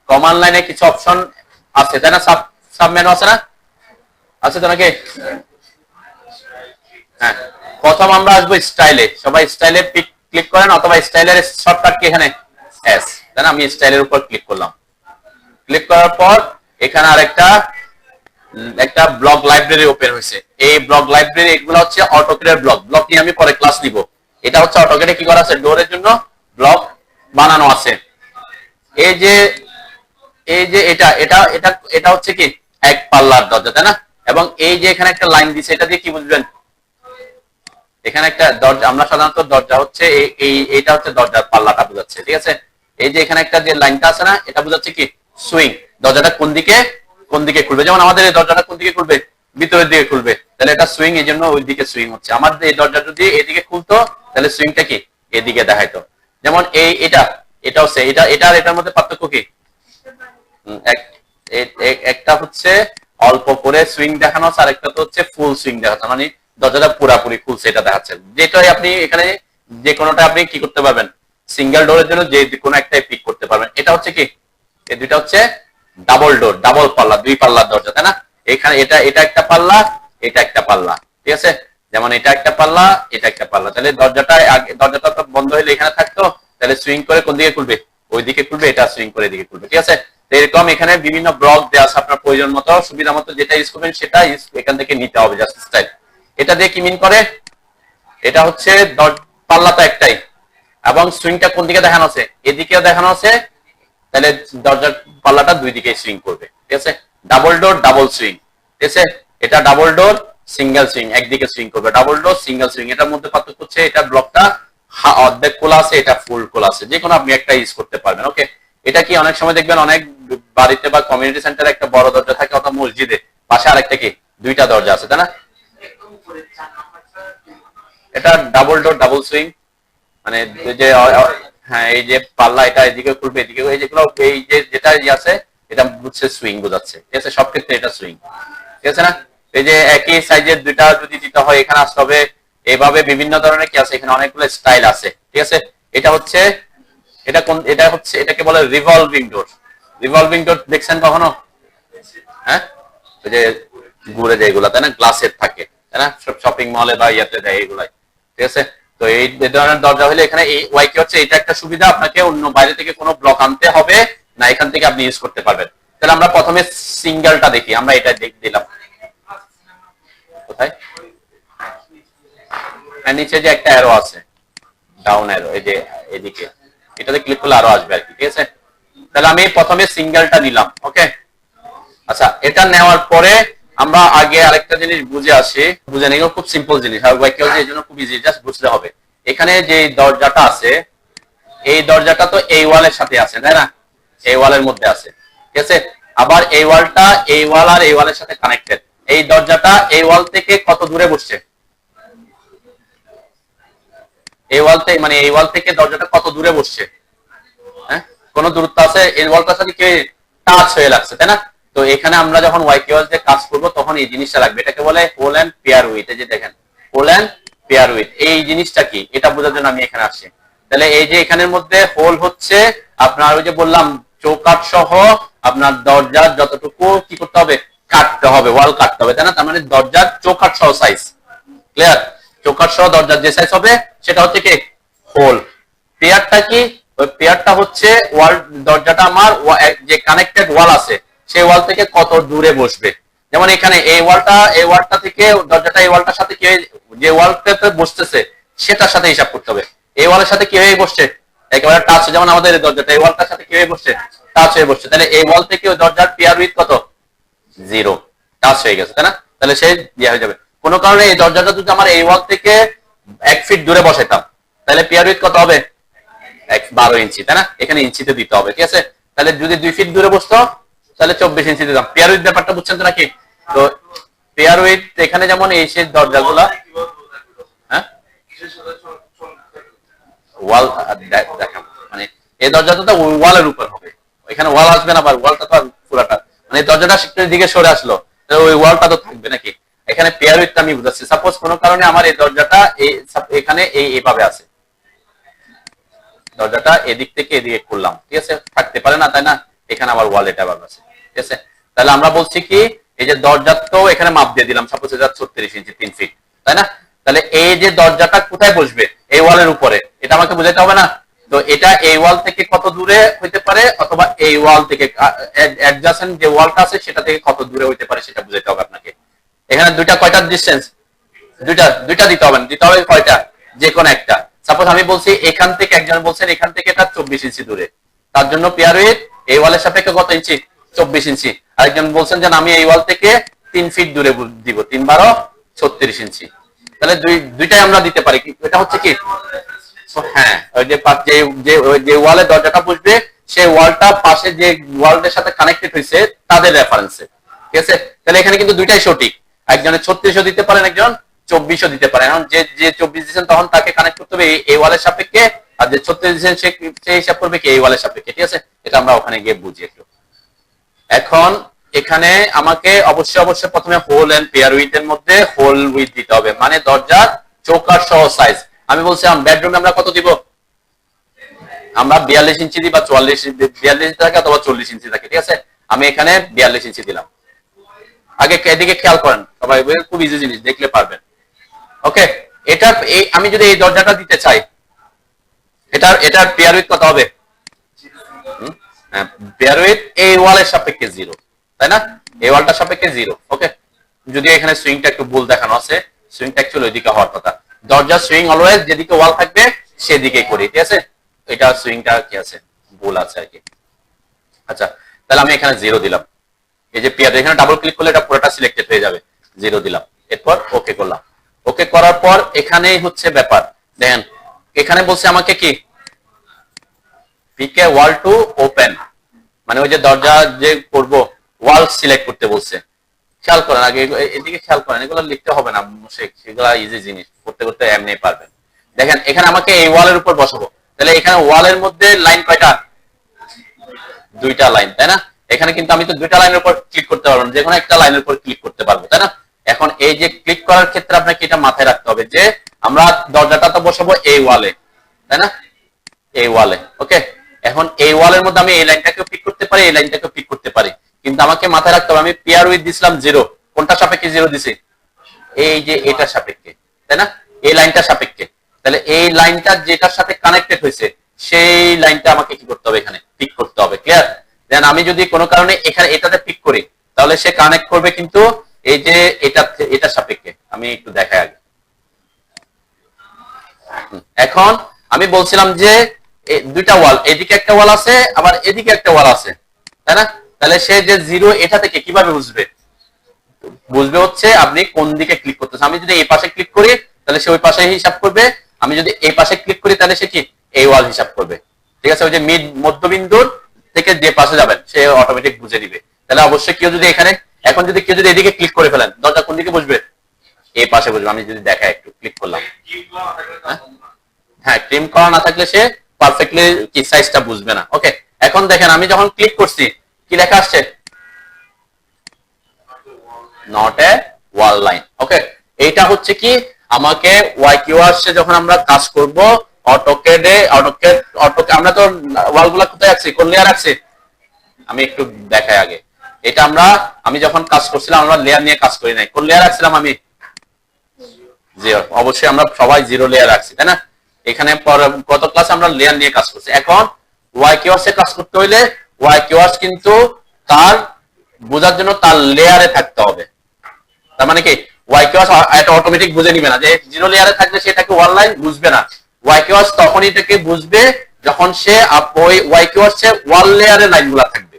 কমান্ড লাইনে কিছু অপশন আছে, তাই না? সাব মেনু আছে না? আছে তো নাকি? হ্যাঁ, প্রথম আমরা আসবো স্টাইলে, সবাই স্টাইলে ক্লিক করেন, অথবা স্টাইলের শর্টকাট কি এখানে এস, তাই না? আমি স্টাইলের উপর ক্লিক করলাম। ক্লিক করার পর এখানে আরেকটা একটা ব্লক লাইব্রেরি ওপেন হয়েছে। এই ব্লক লাইব্রেরি, এগুলো হচ্ছে অটোক্যাডের ব্লক। ব্লক নিয়ে আমি পরে ক্লাস নিব। এটা হচ্ছে অটোক্যাডে কি করা আছে, ডোরের জন্য ব্লক বানানো আছে। এই যে এই যে এটা এটা এটা এটা হচ্ছে কি এক পাল্লার দরজা, তাই না? এবং এই যে এখানে একটা লাইন দিছে, এটা দিয়ে কি বুঝবেন? এখানে একটা দরজা, আমরা সাধারণত দরজা হচ্ছে এইটা হচ্ছে দরজার পাল্লাটা বোঝাচ্ছে, ঠিক আছে? এই যে এখানে একটা যে লাইনটা আছে না, এটা বোঝাচ্ছে কি সুইং, দরজাটা কোন দিকে কোন দিকে খুলবে। যেমন আমাদের এই দরজাটা কোন দিকে খুলবে, ভিতরের দিকে খুলবে, তাহলে এটা সুইং, এই জন্য ওই দিকে সুইং হচ্ছে। আমাদের এই দরজা যদি এদিকে খুলতো তাহলে সুইংটা কি এদিকে দেখাইতো। যেমন এটা এটা হচ্ছে এটা এটা আর এটার মধ্যে পার্থক্য কি? একটা হচ্ছে অল্প করে সুইং দেখানো, আর একটা তো হচ্ছে ফুল সুইং দেখানো, মানে দরজাটা পুরাপুরি খুলছে এটা দেখাচ্ছে। যেটাই আপনি এখানে যে কোনোটা আপনি কি করতে পারবেন, সিঙ্গেল ডোরের জন্য যে কোনো একটাই পিক করতে পারবেন। এটা হচ্ছে কি, এই দুইটা হচ্ছে ডাবল ডোর, ডাবল পাল্লা, দুই পাল্লার দরজা, তাই না? এখানে এটা এটা একটা পাল্লা, এটা একটা পাল্লা, ঠিক আছে? যেমন এটা একটা পাল্লা, এটা একটা পাল্লা, তাহলে দরজাটা তো বন্ধ হলে এখানে থাকতো, তাহলে সুইং করে কোন দিকে খুলবে, ওই দিকে খুলবে, এটা সুইং করে এদিকে খুলবে, ঠিক আছে? এরকম এখানে বিভিন্ন ব্লক দেওয়া আছে, আপনার প্রয়োজন মতো সুবিধা মতো যেটা ইউজ করবেন সেটা এখান থেকে নিতে হবে, জাস্ট স্টাইল। এটা দিয়ে কি মিন করে, এটা হচ্ছে পাল্লা তো একটাই, এবং সুইংটা কোন দিকে দেখানো আছে, এদিকেও দেখানো আছে, তাহলে দরজার পাল্লাটা দুই দিকে সুইং করবে, ঠিক আছে? ডাবল ডোর ডাবল সুইং, ঠিক আছে? এটা ডাবল ডোর সিঙ্গেল সুইং, একদিকে সুইং করবে। ডাবল ডোর সিঙ্গেল সুইং, এটার মধ্যে পার্থক্য হচ্ছে এটা ব্লকটা অর্ধেক খোলা আছে, এটা ফুল খোলা আছে, যে কোনো আপনি একটা ইউজ করতে পারবেন। ওকে, এটা কি অনেক সময় দেখবেন অনেক বাড়িতে বা কমিউনিটি সেন্টারে একটা বড় দরজা থাকে, অথবা মসজিদে পাশে আরেকটা কি দুইটা দরজা আছে, তাই না? এটা ডাবল ডোর ডাবল সুইং, মানে যে হ্যাঁ, এই যে পাল্লা এটা এদিকে খুলবে, এদিকে, এই যেগুলো এই যে যেটা আছে এটা বুঝছে সুইং বোঝাচ্ছে, ঠিক আছে? সব ক্ষেত্রে এটা সুইং, ঠিক আছে না? এই যে একই সাইজের দুইটা যদি দিতে হয় এখানে আসতে হবে, এইভাবে বিভিন্ন ধরনের কি আছে, এখানে অনেকগুলো স্টাইল আছে, ঠিক আছে? এটা হচ্ছে এটা কোন, এটা হচ্ছে এটাকে বলে রিভলভিং ডোর। রিভলভিং ডোর দেখছেন কখনো? হ্যাঁ, ওই যে ঘুরে যায় এগুলা, তাই না? গ্লাসের থাকে, তাই না? সব শপিং মলে বা ইয়াতে দেয় এগুলাই, ঠিক আছে? তো এই ধরনের দরজা হলে এখানে এই ওয়াই কি হচ্ছে, এটা একটা সুবিধা, আপনাকে অন্য বাইরে থেকে কোনো ব্লক আনতে হবে না, এখান থেকে আপনি ইউজ করতে পারবেন। তাহলে আমরা প্রথমে সিঙ্গেলটা দেখি, আমরা এটা দিলাম কোথায়, আর নিচে যে একটা অ্যারো আছে ডাউন অ্যারো, এই যে এদিকে, এটাতে ক্লিক করলে আরো আসবে আর কি, ঠিক আছে। তাহলে আমি প্রথমে সিঙ্গেলটা নিলাম, ওকে। আচ্ছা, এটা নেওয়ার পরে আমরা আগে আরেকটা জিনিস বুঝে আসি, বুঝে নিই, খুব সিম্পল জিনিস, আর কেউ যে এই জন্য খুব ইজি, জাস্ট বুঝতে হবে। এখানে যে দরজাটা আছে, এই দরজাটা তো এই ওয়ালের সাথে আছে, তাই না, এই ওয়ালের মধ্যে আছে, ঠিক আছে। আবার এই ওয়ালটা এই ওয়াল আর এই ওয়ালের সাথে কানেক্টেড। এই দরজাটা এই ওয়াল থেকে কত দূরে বসছে, এই ওয়াল থেকে, মানে এই ওয়াল থেকে দরজাটা কত দূরে বসছে, হ্যাঁ, কোন দূরত্ব আছে, এই ওয়ালটার সাথে কি টাচ হয়ে লাগছে, তাই না। তো এখানে আমরা যখন ওয়াইকিউএল দিয়ে কাজ করব তখন এই জিনিসটা লাগবে, এটাকে বলে হোল এন্ড পেয়ার উইথ। এই যে দেখেন হোল এন্ড পেয়ার উইথ, এই জিনিসটা কি এটা বোঝার জন্য আমি এখানে আসছি। তাহলে এই যে এখানের মধ্যে হোল হচ্ছে আপনার ওই যে বললাম চৌকাঠ সহ আপনার দরজার যতটুকু কি করতে হবে, কাটতে হবে, ওয়াল কাটতে হবে, তাই না। তার মানে দরজার চৌকাঠ সহ সাইজ, ক্লিয়ার, চৌকাঠ সহ দরজার যে সাইজ হবে সেটা হচ্ছে কি হোল। পেয়ারটা কি, ওই পেয়ারটা হচ্ছে ওয়াল, দরজাটা আমার যে কানেক্টেড ওয়াল আছে সেই ওয়াল থেকে কত দূরে বসবে। যেমন এখানে এই ওয়ালটা থেকে দরজাটা এই ওয়ালটার সাথে কি, যে ওয়ালটাতে বসতেছে সেটার সাথে হিসাব করতে হবে। এই ওয়ালের সাথে কি হয়ে বসছে, একেবারে টাচ, যেমন আমাদের এই দরজাটা এই ওয়ালটার সাথে কি হয়ে বসছে, টাচ হয়ে বসছে। তাহলে এই ওয়াল থেকে ওই দরজার পেয়ার উইথ কত, 0, টাচ হয়ে গেছে, তাই না। তাহলে সে ইয়ে হয়ে যাবে। কোন কারণে এই দরজাটা যদি আমার এই ওয়াল থেকে 1 ফিট দূরে বসাইতাম তাহলে পেয়ার উইথ কত হবে, 12 ইঞ্চি, তাই না। এখানে ইঞ্চিতে দিতে হবে, ঠিক আছে। তাহলে যদি 2 ফিট দূরে বসতো তাহলে 24 ইঞ্চি দিতাম। পেয়ার উইথ ব্যাপারটা বুঝছেন তো নাকি। তো পেয়ার উইথ এখানে যেমন এই সেই দরজাগুলা, হ্যাঁ, ওয়াল দেখাম, মানে এই দরজাটা তো ওয়ালের উপর হবে, এখানে ওয়াল আসবে না, ওয়ালটা তো পুরাটা, মানে দরজাটা শিখতের দিকে সরে আসলো, ওই ওয়ালটা তো থাকবে নাকি। এখানে পেয়ার উইথটা আমি বুঝাচ্ছি। সাপোজ কোনো কারণে আমার এই দরজাটা এখানে এইভাবে আছে, দরজাটা এদিক থেকে এদিকে করলাম, ঠিক আছে, থাকতে পারে না, তাই না। এখানে আবার ওয়াল এটা আবার আছে, ঠিক আছে। তাহলে আমরা বলছি কি, এই যে দরজা তো এখানে মাপ দিয়ে দিলাম, সাপোজ এটা 36 ইঞ্চি 3 ফিট, তাই না। তাহলে এই যে দরজাটা কোথায় বসবে, এই ওয়ালের উপরে, এটা আমাকে বোঝাতে হবে না। তো এটা এই ওয়াল থেকে কত দূরে হইতে পারে, অথবা এই ওয়াল থেকে অ্যাডজাসেন্ট যে ওয়ালটা আছে সেটা থেকে কত দূরে হইতে পারে সেটা বুঝাতে হবে আপনাকে। এখানে দুইটা কয়টা ডিসটেন্স, দুইটা দিতে হবে, দিতে হবে কয়টা, যে কোনো একটা। সাপোজ আমি বলছি এখান থেকে, একজন বলছেন এখান থেকে এটা 24 ইঞ্চি দূরে, তার জন্য পেয়ার উইথ এই ওয়ালের সাপেক্ষে কত ইঞ্চি, 24 ইঞ্চি। আরেকজন বলছেন যে আমি এই ওয়াল থেকে 3 ফিট দূরে দিব, 3 12 36 ইঞ্চি। তাহলে দুইটাই আমরা দিতে পারি। এটা হচ্ছে কি, হ্যাঁ, ওই যে ওয়ালে দরজাটা বসবে সেই ওয়ালটা পাশে যে ওয়ালের সাথে কানেক্টেড হয়েছে তাদের রেফারেন্সে, ঠিক আছে। তাহলে এখানে কিন্তু দুইটাই সঠিক, একজনের 36ও দিতে পারেন, একজন 24ও দিতে পারেন। এখন যে 24 দিচ্ছেন তখন তাকে কানেক্ট করতে হবে এই ওয়ালের সাপেক্ষে, আর যে 36 দিচ্ছেন সে হিসাব করবে কি এই ওয়ালের সাপেক্ষে, ঠিক আছে। এটা আমরা ওখানে গিয়ে বুঝি একটু। এখন এখানে আমাকে অবশ্যই প্রথমে হোল এন্ড পেয়ার উইথ এর মধ্যে হোল উইথ দিতে হবে, মানে দরজার চৌকাঠ সহ সাইজ। আমি বলছি বেডরুমে আমরা কত দিব, আমরা 42 ইঞ্চি দিই বা 42 ইঞ্চি থাকে অথবা 40 ইঞ্চি থাকে, ঠিক আছে। আমি এখানে 42 ইঞ্চি দিলাম। আগে এদিকে খেয়াল করেন সবাই, খুব ইজি জিনিস, দেখলে পারবেন, ওকে। এটা আমি যদি এই দরজাটা দিতে চাই, এটার পেয়ার উইথ কত হবে, পেয়ার উইথ এই ওয়ালের সাপেক্ষে 0, তাই না, এই ওয়ালটার সাপেক্ষে 0, ওকে। যদিও এখানে সুইংটা একটু ভুল দেখানো আছে, সুইংটা অ্যাকচুয়ালি ওইদিকে হওয়ার কথা। দরজার সুইং অলওয়েজ যেদিকে ওয়াল থাকবে সেদিকে করি, ঠিক আছে। এটা সুইংটা কি আছে, ভুল আছে আর কি। আচ্ছা, তাহলে আমি এখানে 0 দিলাম। এই যে পেয়ার, এখানে ডাবল ক্লিক করলে এটা পুরোটা সিলেক্টেড হয়ে যাবে, 0 দিলাম। এরপর ওকে করলাম। ওকে করার পর এখানেই হচ্ছে ব্যাপার, দেখেন এখানে বলছে আমাকে কি, পিকে ওয়াল টু ওপেন, মানে ওই যে দরজা যে করব ওয়াল সিলেক্ট করতে বলছে। খেয়াল করেন, আগে এদিকে খেয়াল করেন, এগুলো লিখতে হবে না, সেগুলো ইজি জিনিস, করতে করতে এমনি পারবেন। দেখেন এখানে আমাকে এই ওয়ালের উপর বসাবো, তাহলে এখানে ওয়ালের মধ্যে লাইন কয়টা, 2টা লাইন, তাই না। এখানে কিন্তু আমি তো 2টা লাইনের উপর ক্লিক করতে পারবো না, যে কোনো একটা লাইনের উপর ক্লিক করতে পারবো, তাই না। এখন এই যে ক্লিক করার ক্ষেত্রে আপনাকে এটা মাথায় রাখতে হবে যে আমরা দরজাটা তো বসাবো এই ওয়ালে, তাই না, এই ওয়ালে, ওকে। এখন এই ওয়ালের মধ্যে আমি এই লাইনটাকেও পিক করতে পারি, এই লাইনটাকেও পিক করতে পারি, কিন্তু আমাকে মাথায় রাখতে হবে আমি পেয়ার উইথ দিছিলাম 0, কোনটা সাপেক্ষে 0 দিছি, এই যে এটার সাপেক্ষে, তাই না, এই লাইনটার সাপেক্ষে। তাহলে এই লাইনটা যেটার সাথে কানেক্টেড হয়েছে সেই লাইনটা আমাকে কি করতে হবে, এখানে পিক করতে হবে, ক্লিয়ার। দেন আমি যদি কোনো কারণে এখানে এটাতে ক্লিক করি তাহলে সে কানেক্ট করবে কিন্তু এই যে এটা সাপেক্ষে। আমি একটু দেখাই আগে। এখন আমি বলছিলাম যে দুইটা ওয়াল, এদিকে একটা ওয়াল আছে আবার এদিকে একটা ওয়াল আছে, তাই না? তাহলে সে যে জিরো এটা থেকে কিভাবে বুঝবে? বুঝবে হচ্ছে আপনি কোন দিকে ক্লিক করতেছেন। আমি যদি এই পাশে ক্লিক করি তাহলে সে ওই পাশে হিসাব করবে, আমি যদি এই পাশে ক্লিক করি তাহলে সে কি এই ওয়াল হিসাব করবে। ঠিক আছে, ওই যে মধ্যবিন্দুর থেকে যে পাশে যাবেন সে অটোমেটিক বুঝে দিবে। তাহলে অবশ্যই কেউ যদি এখানে এখন যদি কেউ যদি এদিকে ক্লিক করে ফেলেন দরজা কোন দিকে বুঝবে? এই পাশে বুঝবে। আমি যদি দেখাই একটু ক্লিক করলাম, হ্যাঁ ট্রিম করা না থাকলে সে পারফেক্টলি কি সাইজটা বুঝবে না। ওকে, এখন দেখেন আমি যখন ক্লিক করছি কি লেখা আসছে? Not a wall line. ওকে, এইটা হচ্ছে কি আমাকে ওয়াই কিওয়ার্ডসে যখন আমরা কাজ করব অটোক্যাডে আমরা তো ওয়ালগুলো কোথায় রাখছি? কোন লেয়ার রাখছি? আমি একটু দেখাই আগে। এটা আমি যখন কাজ করছিলাম আমরা লেয়ার নিয়ে কাজ করি নাই। কোন লেয়ার রাখছিলাম আমি? জিরো। অবশ্যই আমরা সবাই জিরো লেয়ার রাখছি, তাই না? এখানে গত ক্লাসে আমরা লেয়ার নিয়ে কাজ করছি। এখন ওয়াই কিওয়ার্ডসে কাজ করতে হইলে ওয়াই কিওয়ার্ডস কিন্তু তার বোঝার জন্য তার লেয়ারে থাকতে হবে। তার মানে কি ওয়াই কিওয়ার্ডস এটা অটোমেটিক বুঝে নিবে না যে জিরো লেয়ারে থাকলে সেটাকে ওয়াল লাইন বুঝবে না। ওয়াই কিওয়ার্ডস তখন এটাকে বুঝবে যখন সে ওই ওয়াই কিওয়ার্ডস এর ওয়াল লেয়ারে লাইনগুলো থাকবে।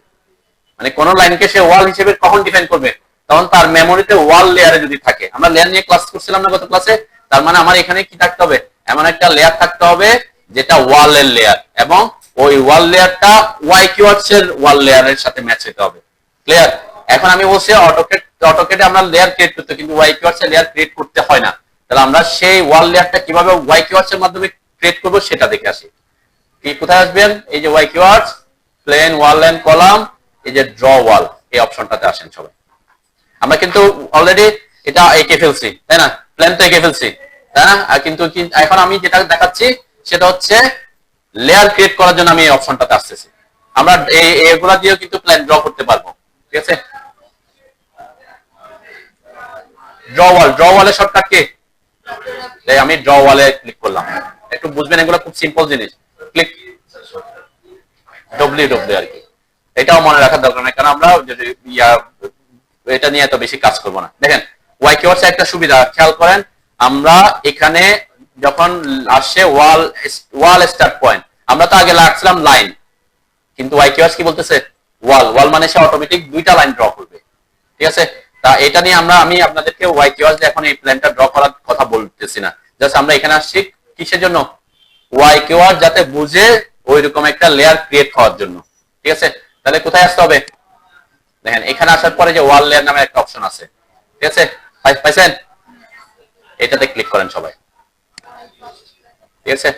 মানে কোন লাইনকে সে ওয়াল হিসেবে কখন ডিফাইন করবে? তখন তার মেমোরিতে ওয়াল লেয়ারে যদি থাকে। আমরা লেয়ার নিয়ে ক্লাস করছিলাম না গত ক্লাসে? তার মানে আমার এখানে কি থাকতে হবে? এমন একটা লেয়ার থাকতে হবে যেটা ওয়ালের লেয়ার, এবং ওই ওয়াল লেয়ারটা ওয়াই কিওয়ার্ডস এর ওয়াল লেয়ারের সাথে ম্যাচ হতে হবে। ক্লিয়ার? এখন আমি বলছি অটোক্যাডে আমরা লেয়ার ক্রিয়েট করতে, কিন্তু ওয়াই কিওয়ার্ডস এর লেয়ার ক্রিয়েট করতে হয় না। তাহলে আমরা সেই ওয়াল লেয়ারটা কিভাবে ওয়াই কিওয়ার্ডস এর মাধ্যমে ক্রিয়েট করব সেটা দেখে আসি। কি কোথায় আসবেন? এই যে ওয়াই কিওয়ার্ডস, প্লেন ওয়াল লাইন কলাম, এই যে ড্র ওয়াল, এই অপশনটাতে আসেন সবাই। আমরা কিন্তু অলরেডি এটা এঁকে ফেলছি, তাই না? প্ল্যান তো এঁকে ফেলছি, তাই না? আর কিন্তু এখন আমি যেটা দেখাচ্ছি সেটা হচ্ছে লেয়ার ক্রিয়েট করার জন্য আমি এই অপশনটাতে আসতেছি। আমরা এগুলা দিয়েও কিন্তু প্ল্যান ড্র করতে পারবো। ঠিক আছে, ড্র ওয়ালের শর্টকাট কি? আমি ড্র ওয়ালে ক্লিক করলাম। একটু বুঝবেন, এগুলো খুব সিম্পল জিনিস। ক্লিক ডব্লিউ আর কি, এটাও মনে রাখার দরকার নেই, কারণ আমরা এটা নিয়ে এত বেশি কাজ করব না। দেখেন ওয়াই কিওয়ার্ডস একটা সুবিধা খেয়াল করেন, আমরা এখানে যখন আসে ওয়াল স্টার্ট পয়েন্ট, আমরা তো আগে লাগছিলাম লাইন, কিন্তু ওয়াই কিওয়ার্ডস কি বলতেছে? ওয়াল মানে সে অটোমেটিক দুইটা লাইন ড্র করবে। ঠিক আছে, তা এটা নিয়ে আমি আপনাদেরকে ওয়াই কিওয়ার্ডস এখন এই প্ল্যানটা ড্র করার কথা বলতেছি না। জাস্ট আমরা এখানে আসছি কিসের জন্য? ওয়াই কিওয়ার্ড যাতে বুঝে ওইরকম একটা লেয়ার ক্রিয়েট হওয়ার জন্য। ঠিক আছে, তাহলে কোথায় আসতে হবে? দেখেন এখানে আসার পরে যে ওয়াল লেয়ার নামে একটা অপশন আছে, ঠিক আছে, পাইছেন? এটাতে ক্লিক করেন সবাই। ঠিক আছে,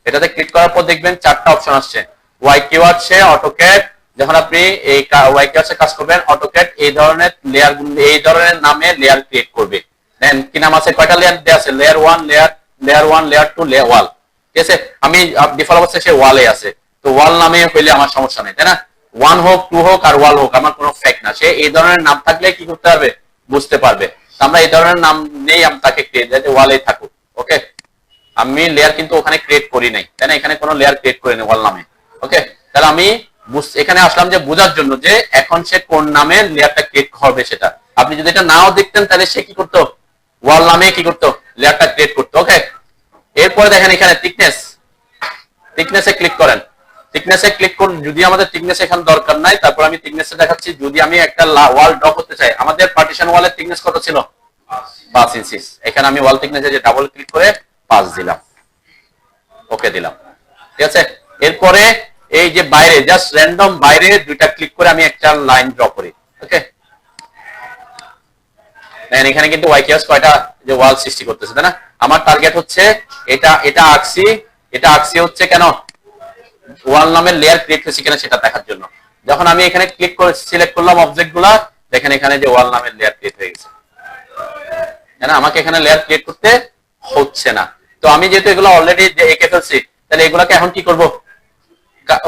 এটাতে ক্লিক করার পর দেখবেন চারটা অপশন আসছে। ওয়াই কিওয়ার্ডসে অটোক্যাড, যখন আপনি এই ওয়াই কিওয়ার্ডসে কাজ করবেন অটোক্যাড এই ধরনের লেয়ার, এই ধরনের নামে লেয়ার ক্রিয়েট করবে। দেন কি নাম আছে? কয়টা লেয়ার দেয়া আছে? লেয়ার 1, লেয়ার 2, লেয়ার ওয়াল। ঠিক আছে, আমি ডিফল্ট অবস্থায় সে ওয়ালে আছে, তো ওয়াল নামে হইলে আমার সমস্যা নেই, তাই না? 1 হোক, 2 হোক আর ওয়াল হোক, আমার কোনো ফ্যাক্ট না। সে এই ধরনের নাম থাকলে কি করতে পারবে? বুঝতে পারবে। আমরা এই ধরনের নাম নেই, আমি তাকে ক্রিয়েট যে ওয়ালে থাকুক। ওকে, আমি লেয়ার কিন্তু ওখানে ক্রিয়েট করি নাই, তাই না? এখানে কোনো লেয়ার ক্রিয়েট করিনি ওয়াল নামে। ওকে, তাহলে আমি এখানে আসলাম যে বোঝার জন্য যে এখন সে কোন নামে লেয়ারটা ক্রিয়েট করবে সেটা। আপনি যদি এটা নাও দেখতেন তাহলে সে কি করতো? ওয়াল নামে কি করতো? লেয়ারটা ক্রিয়েট করতো। ওকে, এরপরে দেখেন এখানে থিকনেসে ক্লিক করেন। থিকনেসে ক্লিক করুন। যদি আমাদের থিকনেস এখানে দরকার নাই, তারপর আমি থিকনেসে দেখাচ্ছি। যদি আমি একটা ওয়াল ড্র করতে চাই, আমাদের পার্টিশন ওয়ালের থিকনেস কত ছিল? 5 ইঞ্চি। এখানে আমি ওয়াল থিকনেসে যে ডাবল ক্লিক করে 5 দিলাম, ওকে দিলাম। ঠিক আছে, এরপরে এই যে বাইরে জাস্ট র্যান্ডম বাইরে দুইটা ক্লিক করে আমি একটা লাইন ড্র করি। ওকে, দেখেন এখানে কিন্তু ওয়াই কিওয়ার্ডস কয়টা যে ওয়াল সৃষ্টি করতেছে, তাই না? আমার টার্গেট হচ্ছে এটা আঁকছি হচ্ছে কেন? ওয়াল নামের লেয়ার ক্রিয়েট হয়েছে কিনা সেটা দেখার জন্য। যখন আমি এখানে ক্লিক করে সিলেক্ট করলাম অবজেক্ট গুলা, দেখেন এখানে যে ওয়াল নামের লেয়ার ক্রিয়েট হয়ে গেছে, তাই না? আমাকে এখানে লেয়ার ক্রিয়েট করতে হচ্ছে না। তো আমি যেহেতু এগুলো অলরেডি এঁকে ফেলছি, তাহলে এগুলাকে এখন কি করব?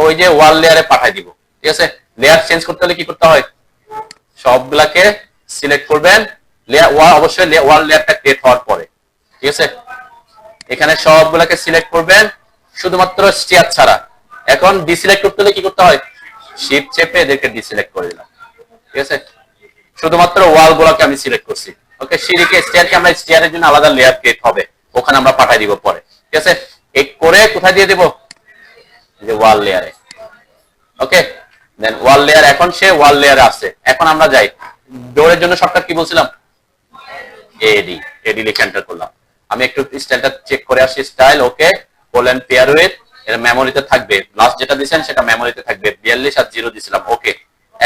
ওই যে ওয়াল লেয়ারে পাঠাই দিব। ঠিক আছে, লেয়ার চেঞ্জ করতে হলে কি করতে হয়? সবগুলাকে সিলেক্ট করবেন, অবশ্যই ওয়াল লেয়ারটা ক্রিয়েট হওয়ার পরে। ঠিক আছে, এখানে সবগুলাকে সিলেক্ট করবেন শুধুমাত্র স্টিয়ার ছাড়া। এখন ডিসিলেক্ট করতে হলে কি করতে হয়? শিফট চেপে এদেরকে ডিসিলেক্ট করে দিলাম। ঠিক আছে, শুধুমাত্র ওয়াল গুলোকে আমি সিলেক্ট করছি। ওকে, সিঁড়িকে স্টেয়ারকে আমরা স্টেয়ারের জন্য আলাদা লেয়ার ক্রিয়েট হবে, ওখানে আমরা পাঠিয়ে দিব পরে। ঠিক আছে, এই করে কোথায় দিয়ে দেব, যে ওয়াল লেয়ারে। ওকে, দেন ওয়াল লেয়ার, এখন সে ওয়াল লেয়ারে আছে। এখন আমরা যাই ডোরের জন্য শর্টকাট কি বলছিলাম, এডি, এডি লিখে এন্টার করলাম। আমি একটু স্টাইলটা চেক করে আসি। Style okay, colon pair with, এটা মেমোরিতে থাকবে, লাস্ট যেটা দিয়েছেন সেটা মেমোরিতে থাকবে, 42 আর 0 দিছিলাম। ওকে,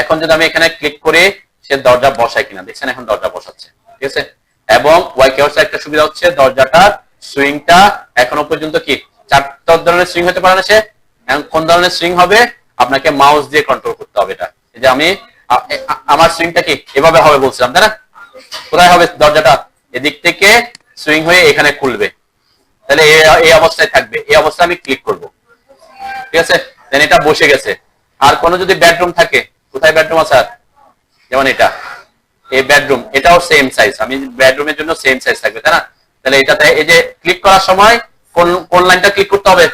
এখন যদি আমি এখানে ক্লিক করে সে দরজা বসায় কিনা, দেখছেন এখন দরজা বসাচ্ছে। ঠিক আছে, এবং ওয়াই কিওয়ার্ডসের একটা সুবিধা হচ্ছে দরজাটার সুইংটা এখনো পর্যন্ত কি 4 ধরনের সুইং হতে পারে না সে। এখন কোন ধরনের সুইং হবে আপনাকে মাউস দিয়ে কন্ট্রোল করতে হবে এটা। এই যে আমি আমার সুইংটা কি এভাবে হবে বলছিলাম, তাই না? কোথায় হবে দরজাটা, এদিক থেকে সুইং হয়ে এখানে খুলবে, তাহলে এই অবস্থায় থাকবে। এই অবস্থায় আমি ক্লিক করব। ঠিক আছে, দেন এটা বসে গেছে। আর কোন যদি বেডরুম থাকে, কোথায় বেডরুম আছে, যেমন এটা, এই বেডরুম, এটাও সেম সাইজ, আমি বেডরুমের জন্য সেম সাইজ থাকবে, তাই না? তাহলে এটাতে এই যে ক্লিক করার সময় কোন কোন লাইনটা ক্লিক করতে হবে,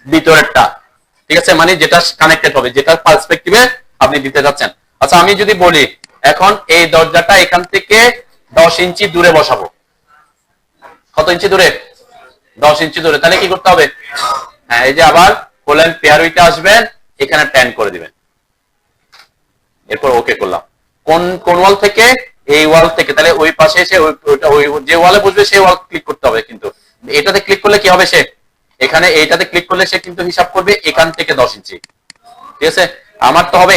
ভিতরেরটা। ঠিক আছে, মানে যেটা কানেক্টেড হবে, যেটা পার্সপেক্টিভে আপনি দিতে যাচ্ছেন। আচ্ছা, আমি যদি বলি এখন এই দরজাটা এখান থেকে 10 ইঞ্চি দূরে বসাবো, কত ইঞ্চি দূরে, 10 ইঞ্চি দূরে, তাহলে কি করতে হবে, হ্যাঁ, এই যে আবার কোলন পেয়ার উইথে আসবেন, এখানে 10 করে দিবেন, এরপর ওকে করলাম। কোন কোন ওয়াল থেকে, এই ওয়াল থেকে, তাহলে ওই পাশে এসে ওই যে ওয়ালে বসবে সেই ওয়াল ক্লিক করতে হবে। কিন্তু এটাতে ক্লিক করলে কি হবে, সে এখানে এইটাতে ক্লিক করলে সে কিন্তু হিসাব করবে এখান থেকে 10 ইঞ্চি। ঠিক আছে, আমার তো হবে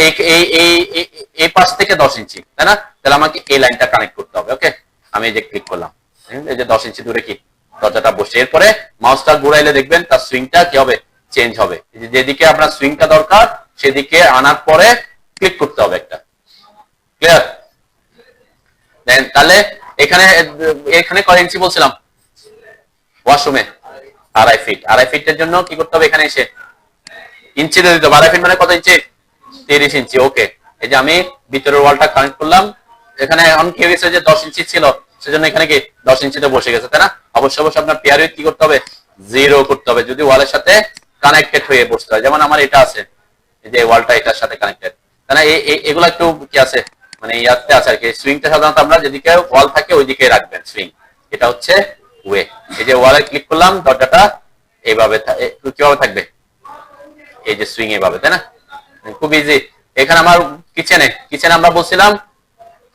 এই পাশ থেকে 10 ইঞ্চি, তাই না? তাহলে আমাকে এই লাইনটা কানেক্ট করতে হবে। ওকে, আমি এই যে ক্লিক করলাম, এই যে 10 ইঞ্চি দূরে কি দরজাটা বসে। এরপরে মাউসটা ঘুরাইলে দেখবেন তার সুইংটা কি হবে, চেঞ্জ হবে। যেদিকে আপনার সুইংটা দরকার সেদিকে আনার পরে ক্লিক করতে হবে একটা। ক্লিয়ার? দেন তাহলে এখানে এখানে কয় ইঞ্চি বলছিলাম, ওয়াশরুমে 2.5 ফিট। 2.5 ফিটের জন্য কি করতে হবে, এখানে এসে ইঞ্চি দিয়ে দিতে হবে। 2.5 ফিট মানে কত ইঞ্চি, 30 ইঞ্চি। ওকে, এই যে আমি ভিতরের ওয়ালটা কানেক্ট করলাম, এখানে এখন কি হয়েছে যে 10 ইঞ্চি ছিল, সেজন্য এখানে কি 10 ইঞ্চিতে বসে গেছে, তাই না? অবশ্যই অবশ্যই আপনার পেয়ার উইথ কি করতে হবে, 0 করতে হবে, যদি ওয়ালের সাথে কানেক্টেড হয়ে বসতে হয়। যেমন আমার এটা আছে, এই যে ওয়ালটা এটার সাথে কানেক্টেড, তাই না? এগুলো একটু কি আছে, মানে ইয়াতে আছে আর কি। সুইংটা সাধারণত আমরা যেদিকে ওয়াল থাকে ওইদিকে রাখবেন সুইং, এটা হচ্ছে ওয়ে। এই যে ওয়ালে ক্লিক করলাম, দরজাটা এইভাবে কিভাবে থাকবে, এই যে সুইং এভাবে, তাই না? খুব ইজি। এখানে আমার কিচেনে আমরা বলছিলাম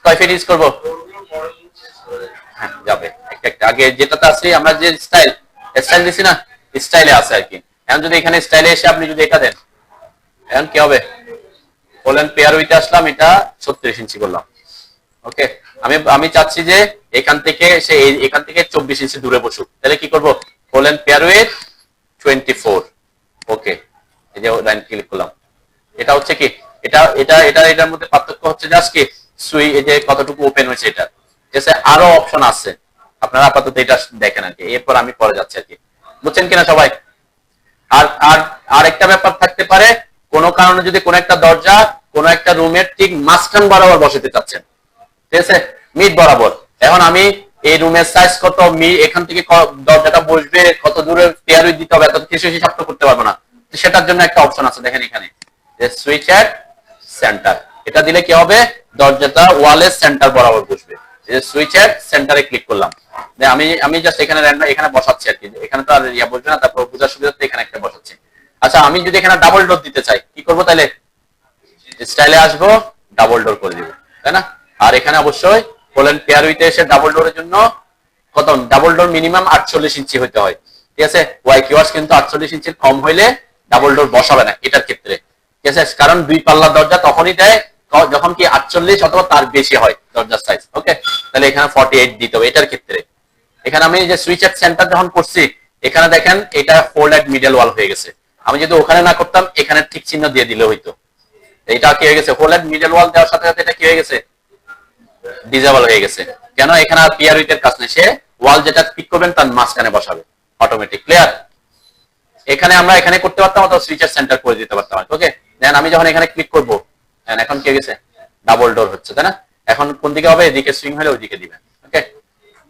কয় ফিট ইউজ করবো, হ্যাঁ যাবে একটা একটা। আগে যেটাতে আছে আমরা যে স্টাইল দিছি না, স্টাইলে আছে আর কি। এখন যদি এখানে স্টাইলে এসে আপনি যদি এটা দেন, এখন কি হবে, বলেন পেয়ার উইথে আসলাম, এটা 36 ইঞ্চি করলাম। ওকে, আমি চাচ্ছি যে এখান থেকে সে এখান থেকে 24 ইঞ্চি দূরে বসুক, তাহলে কি করব, বলেন পেয়ার উইথ 24। ওকে, এই যে লাইন ক্লিক করলাম। এটা হচ্ছে কি, এটার মধ্যে পার্থক্য হচ্ছে জাস্ট কি সুই, এই যে কতটুকু ওপেন হয়েছে এটা। ঠিক আছে, আরো অপশন আছে, আপনারা আপাতত এটা দেখেন আর কি, এরপর আমি পরে যাচ্ছি আর কি। বুঝছেন কিনা সবাই? আর আর আরেকটা ব্যাপার থাকতে পারে, কোনো কারণে যদি কোনো একটা দরজা কোনো একটা রুমের ঠিক মাঝখান বরাবর বসাতে চাচ্ছেন, ঠিক আছে, মিড বরাবর। এখন আমি এই রুমের সাইজ কত, এখান থেকে দরজাটা বসবে কত দূরে পেয়ার উইথ দিতে হবে, এত কিছু হিসাব তো করতে পারবো না। সেটার জন্য একটা অপশন আছে, দেখেন এখানে যে সুইচ এট সেন্টার, এটা দিলে কি হবে, দরজাটা ওয়ালের সেন্টার বরাবর বসবে। যে সুইচ এট সেন্টারে ক্লিক করলাম, আমি জাস্ট এখানে এখানে বসাচ্ছি আর কি, এখানে তো আর ইয়া বসবে না, তারপর বুঝার সুবিধার্থে এখানে একটা বসাচ্ছি। আচ্ছা, আমি যদি এখানে ডাবল ডোর দিতে চাই কি করবো, তাহলে স্টাইলে আসবো, ডাবল ডোর করে দিব, তাই না? আর এখানে অবশ্যই বলেন পেয়ার উইথে এসে ডাবল ডোরের জন্য কত, ডাবল ডোর মিনিমাম 48 ইঞ্চি হতে হয়। ঠিক আছে, ওয়াই কিওয়ার্ডস কিন্তু 48 ইঞ্চির কম হইলে ডাবল ডোর বসাবে না এটার ক্ষেত্রে। ঠিক আছে, কারণ 2 পাল্লার দরজা তখনই দেয় যখন কি 48 অথবা তার বেশি হয় দরজার সাইজ। ওকে, তাহলে এখানে 48 দিতে হবে এটার ক্ষেত্রে। এখানে আমি যে সুইচ এট সেন্টার যখন করছি, এখানে দেখেন এটা ফোল্ডেড মিডল ওয়াল হয়ে গেছে। আমি যদি ওখানে না করতাম, এখানে ঠিক চিহ্ন দিয়ে দিলে হইতো। এটা কি হয়ে গেছে, ফোল্ডেড মিডল ওয়াল দেওয়ার সাথে সাথে এটা কি হয়ে গেছে, ডিজেবল হয়ে গেছে। কেন, এখানে আর পেয়ার উইথের কাজ নেই, সে ওয়াল যেটা পিক করবেন তার মাঝখানে বসাবে অটোমেটিক। ক্লিয়ার? এখানে আমরা এখানে করতে পারতাম, অথবা সুইচের সেন্টার করে দিতে পারতাম। ওকে, দেন আমি যখন এখানে ক্লিক করব, এখন কি গেছে, ডাবল ডোর হচ্ছে, তাই না? এখন কোন দিকে হবে, এদিকে সুইং হলে ওইদিকে দিবেন। ওকে,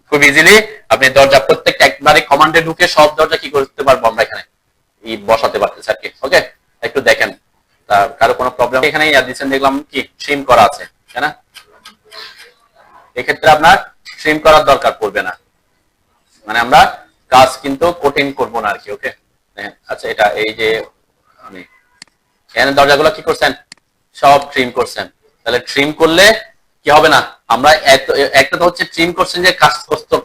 খুব ইজিলি আপনি দরজা প্রত্যেকটা একবারে কমান্ডে ঢুকে সব দরজা কি করতে পারবো আমরা এখানে বসাতে পারতেছি আর কি। ওকে, একটু দেখেন তার কারো কোনো প্রবলেম এখানে ইয়াদ দিচ্ছেন দেখলাম কি ট্রিম করা আছে, তাই না? এক্ষেত্রে আপনার ট্রিম করার দরকার পড়বে না, মানে আমরা কাজ কিন্তু কঠিন করব না আর কি। ওকে, আচ্ছা এটা এই যে আমি এখানে দরজাগুলো কি করছেন সব ট্রিম করছেন, তাহলে ট্রিম করলে কি হবে না, আমরা একটা তো হচ্ছে ট্রিম করছেন যে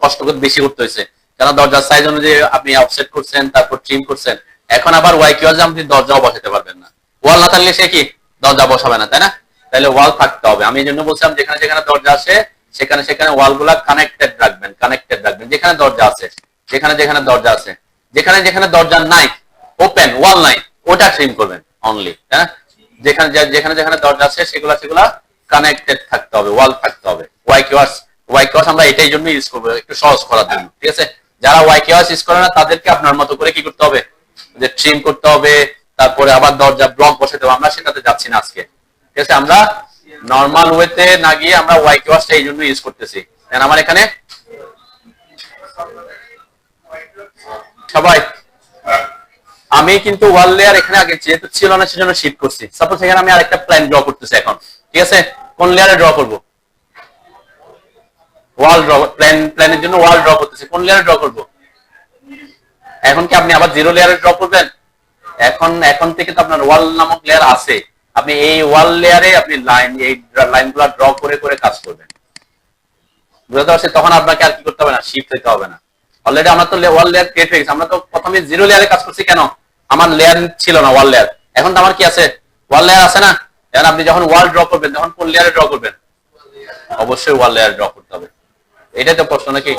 কষ্ট করে বেশি করতে হয়েছে, কারণ দরজার সাইজ অনুযায়ী আপনি অফসেট করছেন, তারপর ট্রিম করছেন। এখন আবার ওয়াই কিউ আছে, আপনি দরজাও বসাতে পারবেন না, ওয়াল না থাকলে সে কি দরজা বসাবে না, তাই না? তাহলে ওয়াল থাকতে হবে। আমি এই জন্য বলছিলাম যেখানে যেখানে দরজা আসে সেখানে সেখানে ওয়াল গুলা কানেক্টেড রাখবেন, যেখানে দরজা আছে, যেখানে যেখানে দরজা আছে, যেখানে যেখানে দরজা নাই, ওপেন ওয়াল নাই, ওটা ট্রিম করবেন অনলি, হ্যাঁ? যেখানে যেখানে যেখানে দরজা আছে সেগুলা কানেক্টেড থাকতে হবে, ওয়াল থাকতে হবে। ওয়াই কিউআরস আমরা এটাই জন্য ইউজ করবো, একটু সহজ করার জন্য, ঠিক আছে? যারা ওয়াই কিউআরস ইউজ করে না তাদেরকে আপনার মতো করে কি করতে হবে, যে ট্রিম করতে হবে, তারপরে আবার দরজা ব্লক বসাতে হবে। আমরা সেটাতে যাচ্ছি না আজকে, ঠিক আছে? আমরা নরমাল ওয়েতে না গিয়ে আমরা ওয়াই কিউআরসটা এই জন্য ইউজ করতেছি। আমার এখানে সবাই আমি কিন্তু ওয়াল লেয়ার এখানে আগে যেহেতু ছিল না সেজন্য শিফট করছি। সাপোজ এখানে আমি আরেকটা প্ল্যান ড্র করতেছি এখন, ঠিক আছে? কোন লেয়ারে ড্র করব? ওয়াল ড্র, প্ল্যানের জন্য ওয়াল ড্র করতেছি, কোন লেয়ারে ড্র করব? এখন কি আপনি আবার জিরো লেয়ারে ড্র করবেন? এখন থেকে তো আপনার ওয়াল নামক লেয়ার আছে, আপনি এই ওয়াল লেয়ারে আপনি এই লাইনগুলো ড্র করে করে কাজ করবেন, বুঝতে পারছেন? তখন আপনাকে আর কি করতে হবে না, শিফট হইতে হবে না। অলরেডি আমরা তো ওয়াল লেয়ার ক্রিয়েট হয়ে গেছে, আমরা তো প্রথমে জিরো লেয়ারে কাজ করছি, কেন? আমার লেয়ার ছিল না ওয়াল লেয়ার, এখন তো আমার কি আছে, ওয়াল লেয়ার আছে না? এখন আপনি যখন ওয়াল ড্র করবেন তখন কোন লেয়ারে ড্র করবেন? অবশ্যই ওয়াল লেয়ার ড্র করতে হবে, এটাই তো প্রশ্ন নাকি?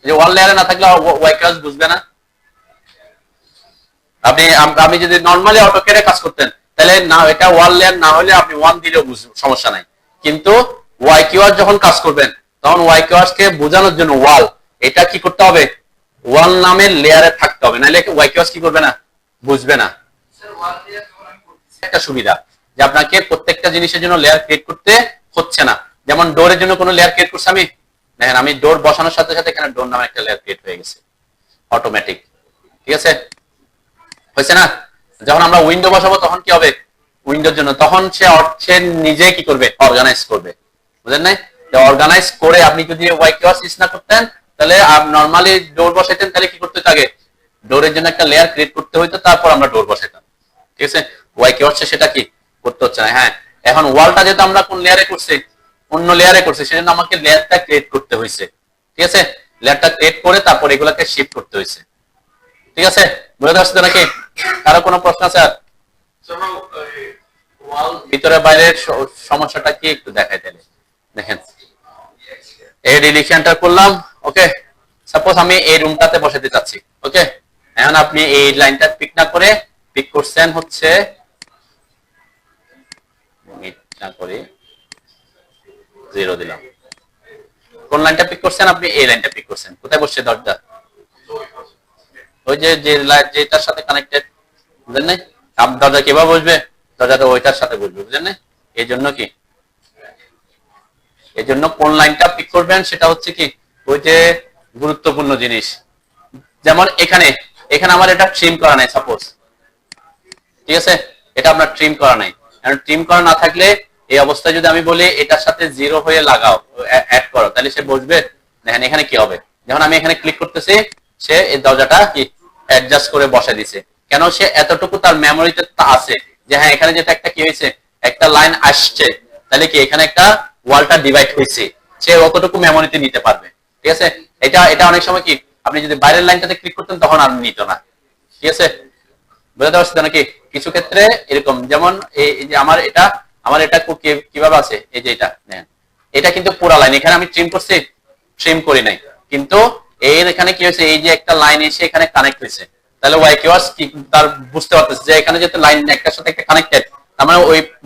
যে ওয়াল লেয়ারে না থাকলে ওয়াই কাজ বুঝবে না। আপনি যদি নরমালি অটোক্যাডে কাজ করতেন তাহলে না, এটা ওয়াল লেয়ার না হলে আপনি ওয়ান দিলেও সমস্যা নাই, কিন্তু ওয়াই কিউআর যখন কাজ করবেন তখন ওয়াই কিউআর কে বোঝানোর জন্য ওয়াল, এটা কি করতে হবে, ওয়াল নামের লেয়ারে থাকতে হবে, নাহলে ওয়াই কিউআর কি করবে না, বুঝবে না। একটা সুবিধা যে আপনাকে প্রত্যেকটা জিনিসের জন্য লেয়ার ক্রিয়েট করতে হচ্ছে না। যেমন ডোরের জন্য কোনো লেয়ার ক্রিয়েট করছি আমি, দেখেন আমি ডোর বসানোর সাথে সাথে এখানে ডোর নামে একটা লেয়ার ক্রিয়েট হয়ে গেছে অটোমেটিক, ঠিক আছে? হয়েছে না? যখন আমরা উইন্ডো বসাবো তখন কি হবে, উইন্ডোর জন্য তখন সে নিজে কি করবে, অর্গানাইজ করবে, বুঝলেন না? অর্গানাইজ করে আপনি যদি ওয়াই কিউআরস ইউজ না করতেন তাহলে নরমালি ডোর বসাইতেন, তাহলে কি করতে হতো, আগে ডোরের জন্য একটা লেয়ার ক্রিয়েট করতে হতো, তারপর আমরা ডোর বসাইতাম, ঠিক আছে? ওয়াই কিউআরস সেটা কি করতে হচ্ছে না। হ্যাঁ, এখন ওয়ালটা যেহেতু আমরা কোন লেয়ারে করছি, অন্য লেয়ারে করছি, সেজন্য আমাকে লেয়ারটা ক্রিয়েট করতে হয়েছে, ঠিক আছে? লেয়ারটা ক্রিয়েট করে তারপর এগুলাকে শিফট করতে হয়েছে, ঠিক আছে? বুঝতে পারছেন নাকি? কারো কোনো প্রশ্ন আছে? আর ভিতরে বাইরের সমস্যাটা কি একটু দেখাই দিলে দেখেন, এই রিলেশনটা করলাম। ওকে, সাপোজ আমি এই রুমটাতে বসাতে চাচ্ছি, ওকে? এখন আপনি এই লাইনটা পিক না করে পিক করছেন হচ্ছে করে 0 দিলাম। কোন লাইনটা পিক করছেন আপনি? এই লাইনটা পিক করছেন। কোথায় বসছে দরজা? ওই যে যেটার সাথে কানেক্টেড, বুঝলেন না? দরজা কিভাবে বসবে, দরজাটা ওইটার সাথে বসবে, বুঝলেন না? এই জন্য কি, এই জন্য কোন লাইনটা পিক করবেন সেটা হচ্ছে কি ওই যে গুরুত্বপূর্ণ জিনিস। যেমন এখানে এখানে আমার এটা ট্রিম করা নাই সাপোজ, ঠিক আছে? এটা আপনার ট্রিম করা নাই, কারণ ট্রিম করা না থাকলে এই অবস্থায় যদি আমি বলি এটার সাথে 0 হয়ে লাগাও, অ্যাড করো, তাহলে সে বসবে। দেখেন এখানে কি হবে, যখন আমি এখানে ক্লিক করতেছি সে এই দরজাটা কি অ্যাডজাস্ট করে বসায় দিছে, কেন? সে এতটুকু তার মেমোরিতে আছে যে হ্যাঁ এখানে যেটা একটা কি হয়েছে, একটা লাইন আসছে, তাহলে কি এখানে একটা ওয়ালটা ডিভাইড হয়েছে, সে অতটুকু মেমোরিতে নিতে পারবে, ঠিক আছে? এটা অনেক সময় কি আপনি যদি বাইরের লাইনটাতে ক্লিক করতেন তখন আর নিত না, ঠিক আছে? বুঝতে পারছেন নাকি? কিছু ক্ষেত্রে এরকম, যেমন এই যে আমার এটা কিভাবে আছে, এই যে এটা দেখেন, এটা কিন্তু পুরো লাইন, এখানে আমি ট্রিম করছি, ট্রিম করি নাই, কিন্তু এখানে কি হয়েছে, এই যে একটা লাইন এসে এখানে কানেক্ট হয়েছে, তাহলে ওয়াই কিউআরস কি তার বুঝতে পারতেছে যে এখানে যেহেতু লাইন একটার সাথে একটা কানেক্টেড, তার মানে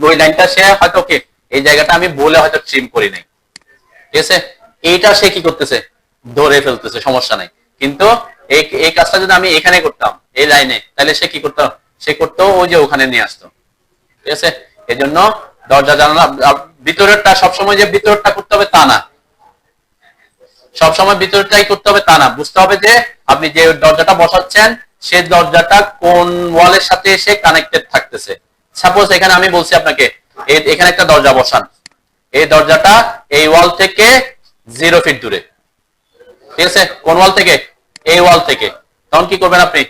ওই লাইনটা সে হয়তো কি এই জায়গাটা আমি বলে হয়তো ট্রিম করি নাই, ঠিক আছে? এইটা সে কি করতেছে, ধরে ফেলতেছে, সমস্যা নাই। কিন্তু এই কাজটা যদি আমি এখানে করতাম এই লাইনে, তাহলে সে কি করতো, সে করতো ওই যে ওখানে নিয়ে আসতো, ঠিক আছে? এই জন্য দরজা জানালা ভিতরেরটা সবসময় যে ভিতরটা করতে হবে তা না, সবসময় ভিতরটাই করতে হবে তা না, বুঝতে হবে যে আপনি যে দরজাটা বসাচ্ছেন সে দরজাটা কোন ওয়ালের সাথে এসে কানেক্টেড থাকতেছে। সাপোজ এখানে আমি বলছি আপনাকে এখানে একটা দরজা বসান, এই দরজাটা এই ওয়াল থেকে 0 ফিট দূরে, ঠিক আছে? কোন ওয়াল থেকে? এই ওয়াল থেকে। তখন কি করবেন আপনি?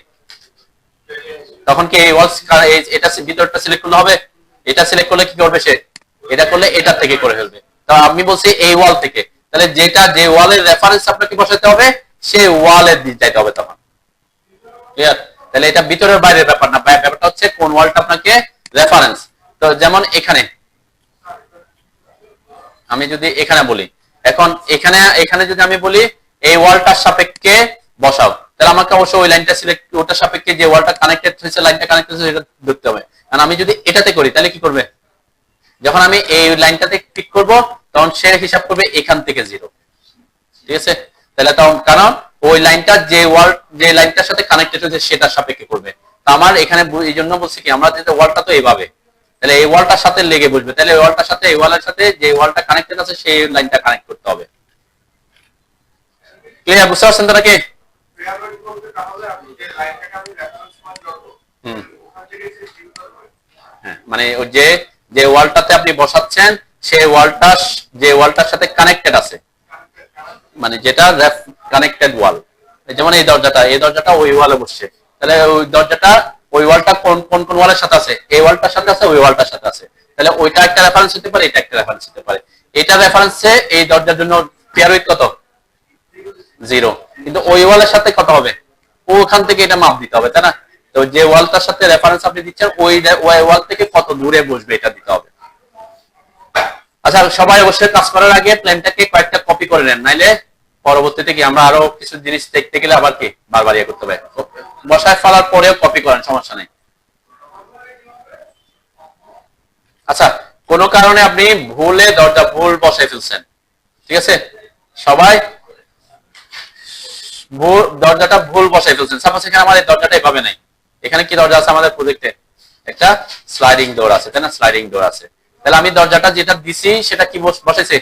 তখন কি এই ওয়াল এটা ভিতরটা সিলেক্ট করলে হবে? এটা সিলেক্ট করলে কি করবে সে? এটা করলে এটা থেকে করে ফেলবে। তো আমি বলছি এই ওয়াল থেকে, তাহলে যেটা যে ওয়ালের রেফারেন্স আপনাকে বসাতে হবে সেই ওয়ালের দিকে যাইতে হবে তখন। ক্লিয়ার? তাহলে এটা ভিতরের বাইরের ব্যাপার না, ব্যাপারটা হচ্ছে কোন ওয়ালটা আপনাকে রেফারেন্স। তো যেমন এখানে আমি যদি এখানে বলি, এখন এখানে যদি আমি বলি এই ওয়ালটার সাপেক্ষে বসাও, তাহলে আমাকে অবশ্যই ওই লাইনটা সিলেক্ট, ওটার সাপেক্ষে যে ওয়ালটা কানেক্টেড হয়েছে, লাইনটা কানেক্টেড হয়েছে সেটা ধরতে হবে। কারণ আমি যদি এটাতে করি তাহলে কি করবে? যখন আমি এই লাইনটাতে ক্লিক করব তখন সে হিসাব করবে এখান থেকে 0, ঠিক আছে? তাহলে তখন কারণ ওই লাইনটা যে লাইনটার সাথে কানেক্টেড হয়েছে সেটার সাপেক্ষে করবে। তো আমার এখানে এই জন্য বলছি কি, আমরা যেটা ওয়ালটা তো এইভাবে, তাহলে এই ওয়ালটার সাথে লেগে বসবে, তাহলে এই ওয়ালটার সাথে এই ওয়ালের সাথে যে ওয়ালটা কানেক্টেড আছে সেই লাইনটা কানেক্ট করতে হবে। ক্লিয়ার? বুঝতে পারছেন তো নাকি? হ্যাঁ, মানে ওই যে ওয়ালটাতে আপনি বসাচ্ছেন সেই ওয়ালটা যে ওয়ালটার সাথে কানেক্টেড আছে, মানে যেটা কানেক্টেড ওয়াল। যেমন এই দরজাটা ওই ওয়ালে বসছে, তাহলে ওই দরজাটা ওই ওয়ালটা কোন কোন কোন ওয়ালের সাথে আছে? এই ওয়ালটার সাথে আছে, ওই ওয়ালটার সাথে আছে। তাহলে ওইটা একটা রেফারেন্স হতে পারে, এটা একটা রেফারেন্স হতে পারে। এটা রেফারেন্সে এই দরজার জন্য পেয়ার উইথ কত? 0। কিন্তু ওই ওয়ালের সাথে কত হবে? ওখান থেকে এটা মাপ দিতে হবে, তাই না? তো যে ওয়ালটার সাথে রেফারেন্স আপনি দিচ্ছেন ওই ওয়াল থেকে কত দূরে বসবে এটা দিতে হবে। আচ্ছা, সবাই অবশ্যই কাজ করার আগে প্ল্যানটাকে কয়েকটা কপি করে নেন, নাইলে পরবর্তীতে কি আমরা আরো কিছু জিনিস দেখতে গেলে আবার কি বারবার ইয়ে করতে হবে। বসায় ফেলার পরেও কপি করেন, সমস্যা নেই। আচ্ছা, কোন কারণে আপনি দরজা ভুল বসাই ফেলছেন, ঠিক আছে? সবাই দরজাটা ভুল বসাই ফেলছেন। সাপোজ এখানে আমাদের দরজাটা এভাবে নাই, এখানে কি দরজা আছে আমাদের প্রজেক্টে? একটা স্লাইডিং ডোর আছে, তাই না? স্লাইডিং ডোর আছে। তাহলে আমি দরজাটা যেটা দিছি সেটা কি বসাইছি?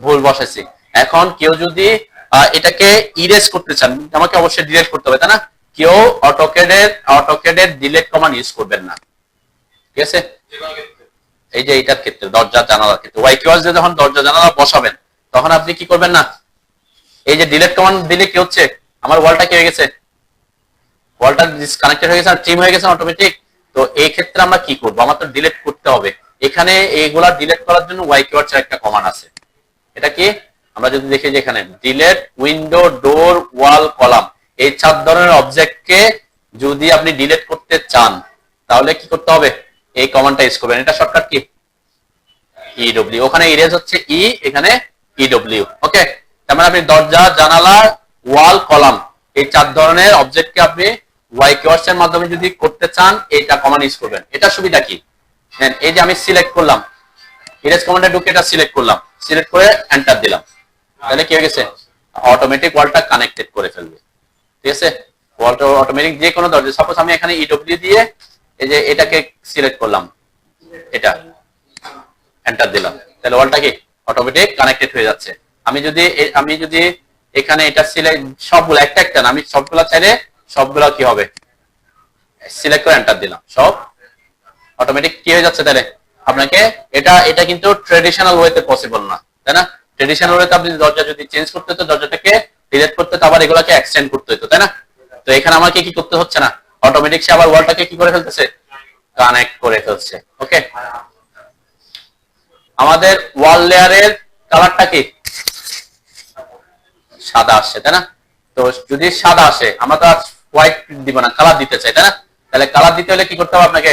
ভুল বসাইছি। এখন কেউ যদি এটাকে ইরেজ করতে চান, আমাকে অবশ্যই ডিলিট করতে হবে, তাই না? কেউ অটোক্যাডের ডিলিট কমান্ড ইউজ করবেন না, ঠিক আছে? এই যে এটার ক্ষেত্রে, দরজা জানালার ক্ষেত্রে ওয়াইকিউআরস দিয়ে যখন দরজা জানালা বসাবেন তখন আপনি কি করবেন না, এই যে ডিলিট কমান্ড দিলে কি হচ্ছে, আমার ওয়ালটা কি হয়ে গেছে? ওয়ালটা ডিসকানেক্টেড হয়ে গেছে আর ট্রিম হয়ে গেছে অটোমেটিক। তো এই ক্ষেত্রে আমরা কি করব? আমার তো ডিলিট করতে হবে। এখানে এইগুলা ডিলিট করার জন্য ওয়াইকিউআরস এর একটা কমান্ড আছে। এটা কি? আমরা যদি দেখি যে এখানে ডিলিট উইন্ডো, ডোর, ওয়াল, কলাম, এই 4 ধরনের অবজেক্টকে যদি আপনি ডিলিট করতে চান তাহলে কি করতে হবে? এই কমান্ডটা ইউজ করবেন। এটা শর্টকাট কি? ইডব্লিউ। ওখানে ইরেজ হচ্ছে ই, এখানে ইডব্লিউ। ওকে, তার মানে আপনি দরজা, জানালা, ওয়াল, কলাম এই 4 ধরনের অবজেক্টকে আপনি ওয়াইকিউআরস এর মাধ্যমে যদি করতে চান এটা কমান্ড ইউজ করবেন। এটা সুবিধা কি? এই যে আমি সিলেক্ট করলাম, ইরেজ কমান্ডে ঢুকে এটা সিলেক্ট করলাম, সিলেক্ট করে এন্টার দিলাম, তাহলে কি হয়ে গেছে? অটোমেটিক ওয়ালটা কানেক্টেড করে ফেলবে, ঠিক আছে? ওয়ালটা অটোমেটিক যে কোনো দরজা, সাপোজ আমি এখানে ইডব্লিউ দিয়ে এই যে এটাকে সিলেক্ট করলাম, এটা এন্টার দিলাম, তাহলে ওয়ালটা কি অটোমেটিক কানেক্টেড হয়ে যাচ্ছে। আমি যদি এখানে এটা সিলেক্ট সবগুলো একটা একটা না, আমি সবগুলো চাইলে সবগুলো কি হবে সিলেক্ট করে এন্টার দিলাম, সব অটোমেটিক কি হয়ে যাচ্ছে। তাহলে আপনাকে এটা কিন্তু ট্রেডিশনাল ওয়েতে পসিবল না, তাই না? ট্রেডিশনাল ওয়েতে আপনি দরজা যদি চেঞ্জ করতে হতো, দরজাটাকে ডিলিট করতে হতো, আবার এগুলোকে এক্সটেন্ড করতে হতো, তাই না? তো এখানে আমাকে কি করতে হচ্ছে না, অটোমেটিক সে আবার ওয়ালটাকে কি করে ফেলতেছে? কানেক্ট করে ফেলছে। ওকে, আমাদের ওয়াল লেয়ারের কালারটা কি? সাদা আসছে, তাই না? তো যদি সাদা আসে আমরা তো আর হোয়াইট দিব না, কালার দিতে চাই, তাই না? তাহলে কালার দিতে হলে কি করতে হবে আপনাকে?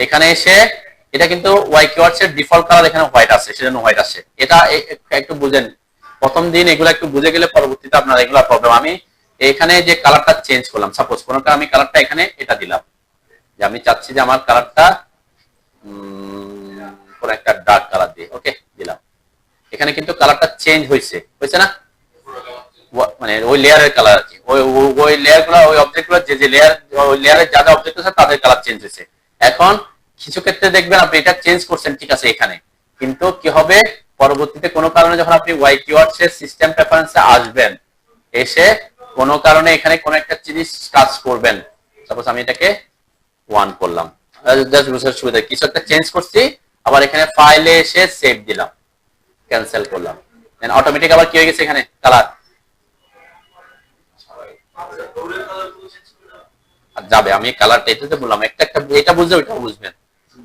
এখানে এসে এটা কিন্তু ওয়াইকিউআরস এর ডিফল্ট কালার এখানে হোয়াইট আছে, সেজন্য হোয়াইট আসে। এটা একটু বুঝেন, প্রথম দিন এগুলো একটু বুঝে গেলে পরবর্তীতে আপনার এগুলো প্রবলেম। আমি এখানে যে কালারটা চেঞ্জ করলাম, সাপোজ কোনটা আমি কালারটা এখানে এটা দিলাম, যে আমি চাচ্ছি যে আমার কালারটা কোন একটা ডার্ক কালার দিয়ে, ওকে দিলাম। এখানে কিন্তু কালারটা চেঞ্জ হয়েছে না? মানে ওই লেয়ারের কালার আর কি, ওই লেয়ার গুলো, ওই অবজেক্ট গুলো, যে লেয়ার, ওই লেয়ারের যা যা অবজেক্ট আছে তাদের কালার চেঞ্জ হয়েছে। এখন কিছু ক্ষেত্রে দেখবেন আপনি এটা চেঞ্জ করছেন, ঠিক আছে এখানে, কিন্তু কি হবে পরবর্তীতে কোনো কারণে যখন আপনি ওয়াইকিউআরস এর সিস্টেম প্রেফারেন্সে আসবেন, এসে কোনো কারণে এখানে কোন একটা জিনিস কাজ করবেন, সাপোজ আমি এটাকে 1 করলাম, জাস্ট বুঝার সুবিধা, কিছু একটা চেঞ্জ করছি, আবার এখানে ফাইলে এসে সেভ দিলাম, ক্যান্সেল করলাম, দেন অটোমেটিক আবার কি হয়ে গেছে এখানে কালার যাবে। আমি কালারটা এটাতে বললাম, একটা একটা এটা বুঝলে ওইটাও বুঝবেন,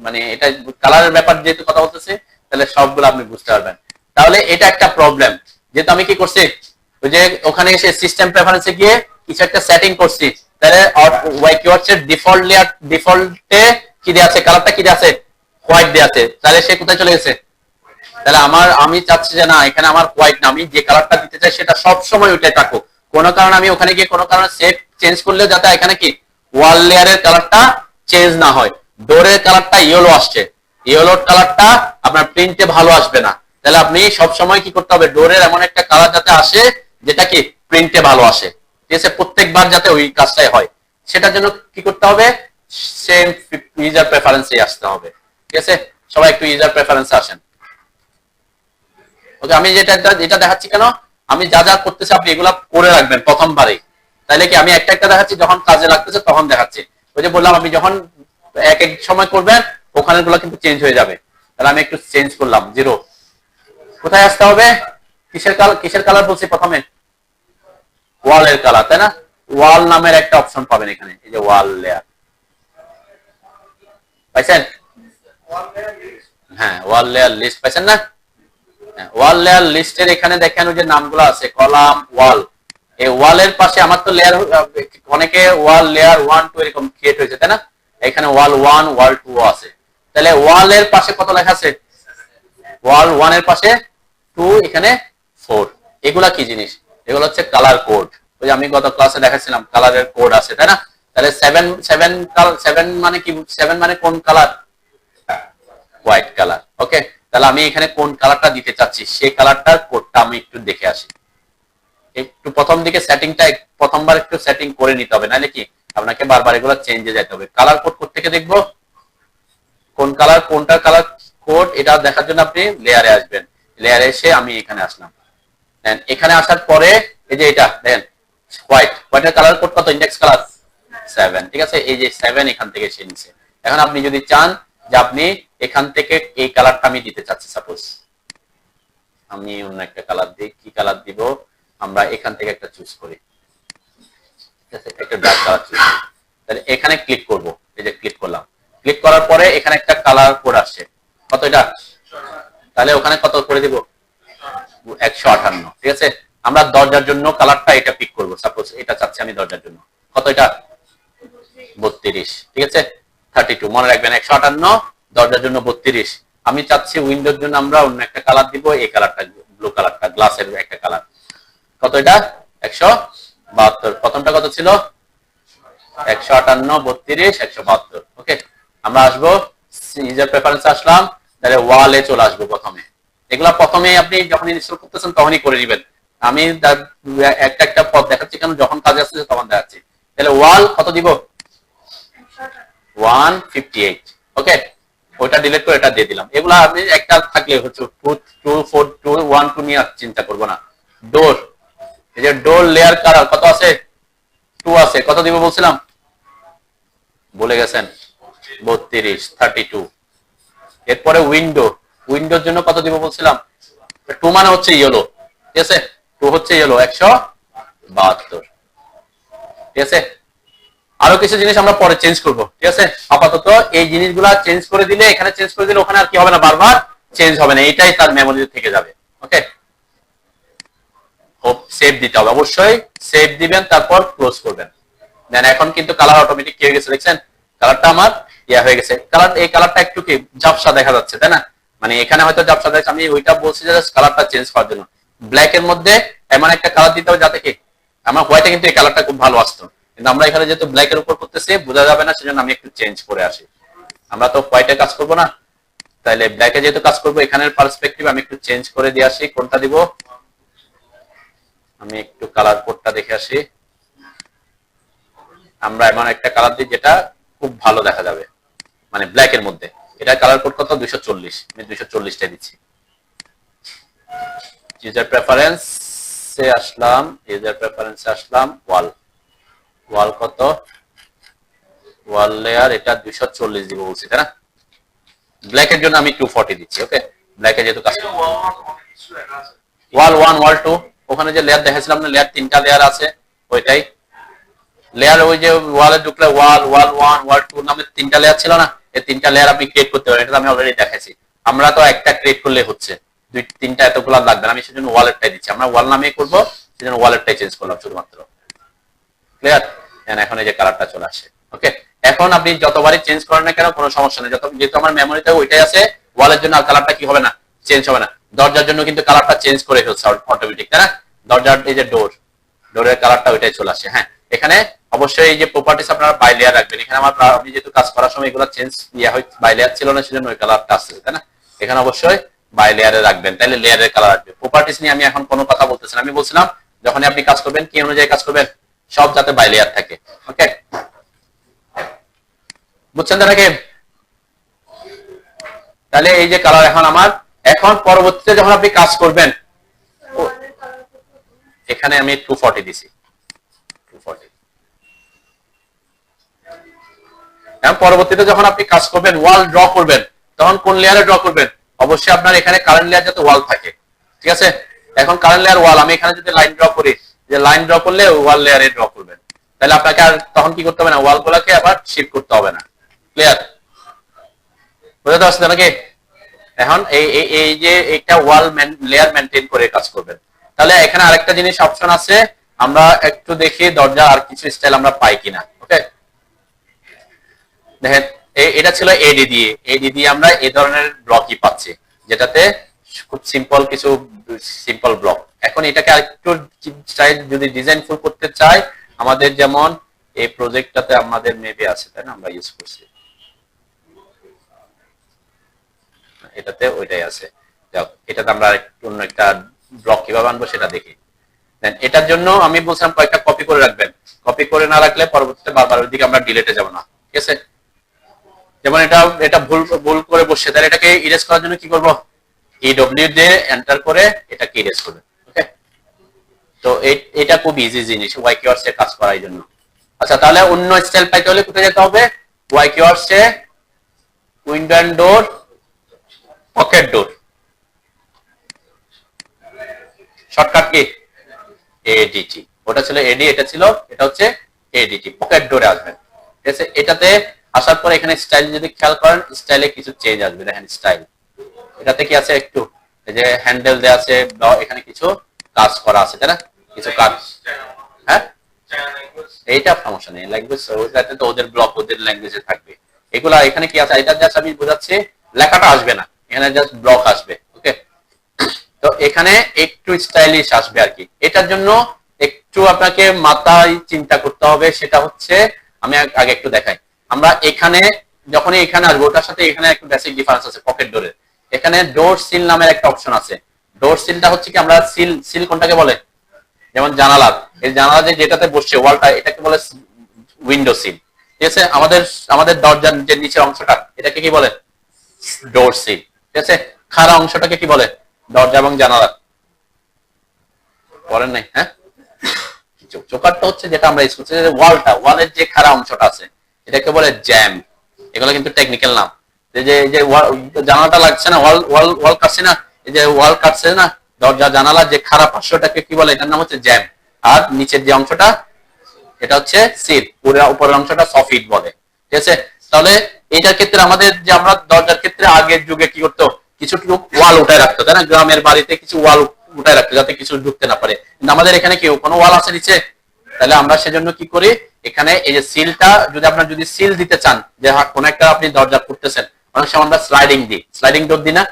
মানে এটা কালারের ব্যাপার যেহেতু কথা বলতেছে, তাহলে সবগুলো আপনি বুঝতে পারবেন। তাহলে এটা একটা প্রবলেম, যেহেতু আমি কি করছি, ওই যে ওখানে এসে সিস্টেম প্রেফারেন্সে গিয়ে কিছু একটা সেটিং করছি, তাহলে ওয়াই কিওয়ার্ডসের ডিফল্ট লেয়ার, ডিফল্টে কি দেয়া আছে, কালারটা কি দেয়া আছে, হোয়াইট দেয়া আছে, তাহলে সে কোথায় চলে গেছে, তাহলে আমি চাচ্ছি যে না, এখানে আমার হোয়াইট না, আমি যে কালারটা দিতে চাই সেটা সব সময় ওইটাই থাকুক। কোনো কারণে আমি ওখানে গিয়ে কোনো কারণে সেভ চেঞ্জ করলে যাতে এখানে কি ওয়াল লেয়ারের কালারটা চেঞ্জ না হয়। ডোরের কালারটা ইয়েলো আসছে, ইয়েলোর কালারটা আপনার প্রিন্টে ভালো আসবে না, তাহলে আপনি সব সময় কি করতে হবে, ডোরের এমন একটা কালার যাতে আসে যেটা কি প্রিন্টে ভালো আসে, ঠিক আছে, প্রত্যেকবার যাতে ওই কাজটাই হয়, সেটার জন্য কি করতে হবে, সেম ইউজার প্রেফারেন্সে আসতে হবে। ঠিক আছে, সবাই একটু ইউজার প্রেফারেন্সে আসেন। ওকে, আমি যেটা দেখাচ্ছি কেন, আমি যা যা করতেছি আপনি এগুলা করে রাখবেন প্রথমবারে, তাহলে কি আমি একটা একটা দেখাচ্ছি, যখন কাজে লাগতেছে তখন দেখাচ্ছি। ওই যে বললাম, আমি যখন এক এক সময় করবেন ওখানে গুলো কিন্তু চেঞ্জ হয়ে যাবে। তাহলে আমি একটু চেঞ্জ করলাম, 0, কোথায় আসতে হবে, কিসের কালার বলছি প্রথমে, ওয়ালের কালার, তাই না, ওয়াল নামের একটা অপশন পাবেন এখানে, এই যে ওয়াল লেয়ার, পাইছেন, হ্যাঁ ওয়াল লেয়ার লিস্ট পাইছেন না, ওয়াল লেয়ার লিস্টের এখানে দেখেন ওই যে নামগুলো আছে, কলাম, ওয়াল, এই ওয়ালের পাশে আমার তো লেয়ার, অনেকে ওয়াল লেয়ার 1 2 এরকম ক্রিয়েট হয়েছে, তাই না, এখানে ওয়াল 1 ওয়াল 2 আছে, তাহলে ওয়ালের পাশে কত লেখা আছে, ওয়াল 1 এর পাশে 2, এখানে 4, এগুলা কি জিনিস, এগুলো হচ্ছে কালার কোড। ওই যে আমি গত ক্লাসে দেখাচ্ছিলাম কালারের কোড আছে, তাই না, তাহলে 7 মানে কি, 7 মানে কোন কালার, হোয়াইট কালার। ওকে, তাহলে আমি এখানে কোন কালারটা দিতে চাচ্ছি সেই কালারটার কোডটা আমি একটু দেখে আসি। একটু প্রথম দিকে সেটিংটা প্রথমবার একটু সেটিং করে নিতে হবে, নাহলে কি আপনাকে বারবার এগুলো চেঞ্জে যেতে হবে। কালার কোড থেকে দেখবো কোন কালার, কোনটা কালার কোড, এটা দেখার জন্য আপনি লেয়ারে আসবেন, লেয়ারে এসে আমি এখানে আসলাম, দেন এখানে আসার পরে এই যে এটা দেখেন হোয়াইটের কালার কোড কত, ইন্ডেক্স কালার 7, ঠিক আছে, এই যে 7 এখান থেকে এসে নিছে। এখন আপনি যদি চান যে আপনি এখান থেকে এই কালারটা আমি দিতে চাচ্ছি, সাপোজ আমি অন্য একটা কালার দিই, কি কালার দিব, আমরা এখান থেকে একটা চুজ করি, ঠিক আছে, একটা ডার্ক কালার চুজ করি, তাহলে এখানে ক্লিক করব, এই যে ক্লিক করলাম, ক্লিক করার পরে এখানে একটা কালার কোড আসছে, কত এটা, তাহলে ওখানে কত করে দিব, 158, ঠিক আছে। আমরা দরজার জন্য কালারটা এটা পিক করব, সাপোজ এটা চাচ্ছি আমি দরজার জন্য, কত এটা, 32, ঠিক আছে, 32 মনে রাখবেন, 158 দরজার জন্য 32। আমি চাচ্ছি উইন্ডোর জন্য আমরা অন্য একটা কালার দিব, এই কালারটা, ব্লু কালারটা, গ্লাসের একটা কালার, কত এটা, 172, প্রথমটা কত ছিল, 158 32 172। ওকে, আমরা আসবো ইউজার প্রেফারেন্স, আসলাম, তাহলে ওয়ালে চলে আসবো প্রথমে, এগুলা প্রথমে আপনি যখন ইনস্টল করতেছেন তখনই করে নেবেন, আমি একটা একটা পথ দেখাচ্ছি কেন, যখন কাজে আসছে তখন দেখাচ্ছি। তাহলে ওয়াল কত দিব, 158, ওকে, ওটা ডিলিট করে এটা দিয়ে দিলাম। এগুলা আমি একটা থাকলে হচ্ছে 2 2 4 2 1 2 নিয়ে চিন্তা করব না। ডোর, এই যে ডোর লেয়ার কালার কত আছে, 2 আছে, কত দিব বলছিলাম, বলে গেছেন, 32 32। এরপরে উইন্ডো, উইন্ডোর জন্য কত দিব বলছিলাম, 2 মানে হচ্ছে ইয়েলো, ঠিক আছে, 2 হচ্ছে ইয়েলো, 172, ঠিক আছে। আরো কিছু জিনিস আমরা পরে চেঞ্জ করব, ঠিক আছে, আপাতত এই জিনিসগুলা চেঞ্জ করে দিলে, এখানে চেঞ্জ করে দিলে ওখানে আর কি হবে না, বারবার চেঞ্জ হবে না, এটাই তার মেমোরিতে থেকে যাবে। ওকে, সেভ দিতে হবে, অবশ্যই সেভ দিবেন, তারপর ক্লোজ করবেন। দেন এখন কিন্তু কালার অটোমেটিক কি হয়ে গেছে দেখছেন, কালারটা আমার ইয়া হয়ে গেছে, কালার, এই কালারটা একটু কি ঝাপসা দেখা যাচ্ছে, তাই না, মানে এখানে হয়তো ঝাপসা দেখা যাচ্ছে, আমি ওইটা বলছি যে কালারটা চেঞ্জ করার জন্য ব্ল্যাক এর মধ্যে এমন একটা কালার দিতে হবে যাতে কি আমার হোয়াইটে কিন্তু এই কালারটা খুব ভালো আসতো, কিন্তু আমরা এখানে যেহেতু ব্ল্যাক এর উপর করতেছি বোঝা যাবে না, সেজন্য আমি একটু চেঞ্জ করে আসি। আমরা তো হোয়াইটে কাজ করব না, তাইলে ব্ল্যাকে যেহেতু কাজ করবো, এখানের পার্সপেক্টিভ আমি একটু চেঞ্জ করে দিয়ে আসি। কোনটা দিব, আমি একটু কালার কোডটা দেখে আসি। আমরা এমন একটা কালার দিই যেটা খুব ভালো দেখা যাবে, মানে ব্ল্যাক এর মধ্যে। এটা কালার কোড কত, 240, আমি 240টাই দিচ্ছি। ইউজার প্রেফারেন্স, প্রেফারেন্সে আসলাম, ইউজার প্রেফারেন্সে আসলাম, ওয়াল কত, ওয়াল লেয়ার এটা 240 দিব বলছি তাই না। ব্ল্যাকের জন্য আমি 240 দিচ্ছি। ওকে, ব্ল্যাকে যেহেতু কাজ ওয়াল 1 ওয়াল 2, ওখানে যে লেয়ার দেখাছিলাম না, লেয়ার 3টা লেয়ার আছে, ওইটাই লেয়ার। ওই যে ওয়ালে ঢুকলে ওয়াল 1 ওয়াল 2 নামে 3টা লেয়ার ছিল না, এই 3টা লেয়ার আপনি ক্রিয়েট করতে পারেন। এটা আমি অলরেডি দেখাইছি। আমরা তো একটা ক্রিয়েট করলে হচ্ছে, 2-3টা এতগুলো লাগবে না। আমি সেজন্য ওয়ালেটটাই দিচ্ছি, আমরা ওয়াল নামে করবো, সেজন্য ওয়ালেটটাই চেঞ্জ করলাম শুধুমাত্র। ক্লিয়ার? এখন এই যে কালারটা চলে আসে। ওকে, এখন আপনি যতবারই চেঞ্জ করেন না কেন কোনো সমস্যা নেই, যেহেতু আমার মেমোরিতে ওইটাই আছে। ওয়ালের জন্য আর কালারটা কি হবে না, চেঞ্জ হবে না। দরজার জন্য কিন্তু কালারটা চেঞ্জ করে ফেলছে অটোমেটিক, তাই না। দরজার এই যে ডোরের কালারটা ওইটাই চলে আসে। হ্যাঁ, এখানে অবশ্যই এই যে প্রপার্টিস আপনারা বাই লেয়ার রাখবেন। এখানে আমার আমি যেহেতু কাজ করার সময় এগুলো চেঞ্জ বাই লেয়ার ছিল না, সেজন্য ওই কালারটা আসছে, তাই না। এখানে অবশ্যই বাই লেয়ারে রাখবেন, তাহলে লেয়ারের কালার আসবে। প্রপার্টিস নিয়ে আমি এখন কোনো কথা বলতেছি না। আমি বলছিলাম যখন আপনি কাজ করবেন কি অনুযায়ী কাজ করবেন, সব যাতে বাই লেয়ার থাকে। ওকে, বুঝছেন তো নাকি? তাহলে এই যে কালার এখন আমার, এখন পরবর্তীতে যখন আপনি কাজ করবেন, এখানে আমি 240 দিছি, 240। এখন পরবর্তীতে যখন আপনি কাজ করবেন, ওয়াল ড্র করবেন, তখন কোন লেয়ারে ড্র করবেন? অবশ্যই আপনার এখানে কারেন্ট লেয়ার যাতে ওয়াল থাকে, ঠিক আছে। এখন কারেন্ট লেয়ার ওয়াল, আমি এখানে যদি লাইন ড্র করি, যে লাইন ড্র করলে ওয়াল লেয়ারে ড্র করবেন, তাহলে আপনাকে আর তখন কি করতে হবে না, ওয়াল গুলাকে আবার শিফট করতে হবে না। ক্লিয়ার? বুঝতে পারছেন নাকি? এখন এই যে একটা ওয়াল লেয়ার মেনটেন করে কাজ করবেন। তাহলে এখানে আরেকটা জিনিস অপশন আছে, আমরা একটু দেখি দরজা আর কিছু স্টাইল আমরা পাই কিনা। ওকে, দেখেন এটা ছিল এডি দিয়ে আমরা এই ধরনের ব্লকই পাচ্ছি, যেটাতে খুব সিম্পল কিছু সিম্পল ব্লক। এখন এটাকে আরেকটু যদি ডিজাইনফুল করতে চাই, আমাদের যেমন এই প্রজেক্টটাতে আমাদের মেবি আছে, তাই না, আমরা ইউজ করছি, এটাতে ওইটাই আছে। এটাতে আমরা অন্য একটা ব্লক কিভাবে আনবো সেটা দেখি। এটার জন্য আমি বলছিলাম কয়েকটা কপি করে রাখবেন। কপি করে না রাখলে পরবর্তীতে বারবার ওইদিকে আমরা ডিলেটে যাব না, ঠিক আছে। যেমন এটা ভুল করে বসে, তাহলে এটাকে ইরেজ করার জন্য কি করব, EW দিয়ে এন্টার করে এটাকে ইরেজ করবে। ওকে, তো এটা খুব ইজি জিনিস ওয়াই কিওয়ার্ডস এ কাজ করার জন্য। আচ্ছা, তাহলে অন্য স্টাইল পাইতে হলে কোথায় যেতে হবে? ওয়াই কিওয়ার্ডস এ window and door, pocket door, shortcut কি এডিটি। ওটা ছিল এডি, এটা ছিল, এটা হচ্ছে এডিটি। পকেট ডোরে আসবেন, ঠিক আছে। এটাতে আসার পর এখানে স্টাইল যদি খেয়াল করেন, স্টাইলে কিছু চেঞ্জ আসবে। দেখেন স্টাইল, এটাতে কি আছে, একটু এই যে হ্যান্ডেল দেয়া আছে, এখানে কিছু কাজ করা আছে, তাই না, কিছু কাজ। হ্যাঁ, এইটা সমস্যা নেই, ল্যাঙ্গুয়েজ ওটাতে তো ওদের ব্লক ওদের ল্যাঙ্গুয়েজে থাকবে। এগুলা এখানে কি আছে, এটা জাস্ট আমি বোঝাচ্ছি, লেখাটা আসবে না, এখানে জাস্ট ব্লক আসবে। ওকে, তো এখানে একটু স্টাইলিশ আসবে আর কি। এটার জন্য একটু আপনাকে মাথায় চিন্তা করতে হবে, সেটা হচ্ছে আমি আগে একটু দেখাই। আমরা এখানে যখনই এখানে আসবো, ওটার সাথে এখানে একটু বেসিক ডিফারেন্স আছে। পকেট ডোরের এখানে ডোর সিল নামের একটা অপশন আছে। ডোর সিলটা হচ্ছে কি, আমরা সিল কোনটাকে বলে, যেমন জানালা, এই জানালা যেটাতে বসছে ওয়ালটা, এটাকে বলে উইন্ডো সিল, ঠিক আছে। আমাদের দরজার যে নিচের অংশটা, এটাকে কি বলে, ডোর সিল, ঠিক আছে। খাড়া অংশটাকে কি বলে, দরজা এবং জানালা। বলেন নাই? হ্যাঁ, চোকারটা হচ্ছে যেটা আমরা ইউজ করছি, ওয়ালের যে খাড়া অংশটা আছে, এটাকে বলে জ্যাম। এগুলো কিন্তু টেকনিক্যাল নাম। যে জানালাটা লাগছে না, ওয়াল কাটছে না, এই যে ওয়াল কাটছে না, দরজা জানালা যে খারাপ অংশটাকে কি বলে, এটার নাম হচ্ছে জ্যাম। আর নিচের যে অংশটা, এটা হচ্ছে সিল, উপরের অংশটা সফিট বলে, ঠিক আছে। তাহলে এটার ক্ষেত্রে আমাদের যে আমরা দরজার ক্ষেত্রে আগের যুগে কি করতো, কিছু ওয়াল উঠায় রাখতো, তাই না, গ্রামের বাড়িতে কিছু ওয়াল উঠায় রাখতো যাতে কিছু ঢুকতে না পারে। কিন্তু আমাদের এখানে কি কোনো ওয়াল আছে নিচে? তাহলে আমরা সেজন্য কি করি, এখানে এই যে সিলটা, যদি সিল দিতে চান, যে কোন একটা আপনি দরজা করতেছেন, অনেক সময় আমরা স্লাইডিং ডোর দিই না,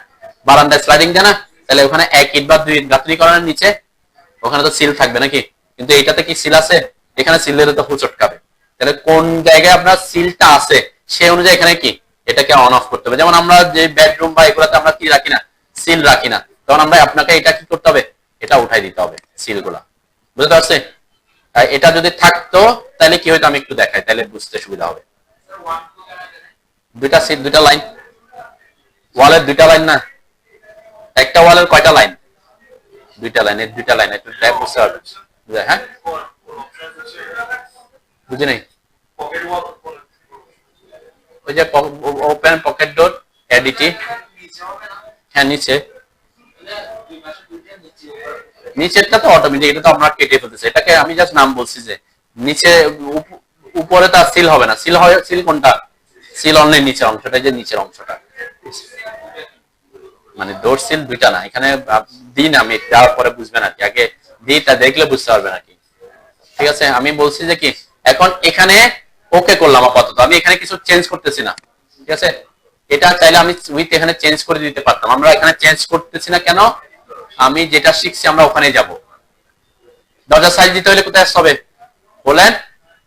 বারান্দায় স্লাইডিং দেয় না, তাহলে ওখানে 1 ইট বা 2 ইট গাঁথনি করার নিচে ওখানে তো সিল থাকবে নাকি, কিন্তু এইটাতে কি সিল আছে? এখানে সিলের তো হুচটকাবে। তাহলে কোন জায়গায় আপনার সিলটা আছে সেই অনুযায়ী এখানে কি এটাকে অন অফ করতে হবে। যেমন আমরা যে বেডরুম বা এগুলাতে আমরা কি রাখি না, সিল রাখি না, তখন আমরা আপনাকে এটা কি করতে হবে, এটা উঠাই দিতে হবে সিলগুলা। বুঝতে পারছে? এটা যদি থাকতো তাহলে কি হয়তো, আমি একটু দেখাই, তাহলে বুঝতে সুবিধা হবে। দুইটা সিল, দুইটা লাইন, ওয়ালের দুইটা লাইন না, একটা ওয়ালের কয়টা লাইন? দুইটা লাইন একটু ট্যাপ বুঝতে পারবেন, হ্যাঁ বুঝি নাই। ওই যে ওপেন পকেট ডট এডিটি, হ্যাঁ নিচেরটা তো অটোমেটিক, এটা তো আমরা কেটে ফেলতেছি, এটাকে আমি জাস্ট নাম বলছি যে নিচে উপরে তার সিল হবে না, সিল হয় সিল কোনটা, সিল অনলি নিচের অংশটা, যে নিচের অংশটা মানে ডোর সিল দুইটা না, এখানে দিন আমি দেওয়ার পরে বুঝবেন আর কি, আগে দিটা দেখলে বুঝতে পারবেন আর কি। ঠিক আছে, আমি বলছি যে কি এখন এখানে ওকে করলাম আপাতত, আমি এখানে কিছু চেঞ্জ করতেছি না। ঠিক আছে, এটা চাইলে আমি উইথ এখানে চেঞ্জ করে দিতে পারতাম, আমরা এখানে চেঞ্জ করতেছি না কেন, আমি যেটা শিখছি আমরা ওখানে যাব। দরজা সাইজ দিতে হলে কোথায় আসতে হবে বলেন,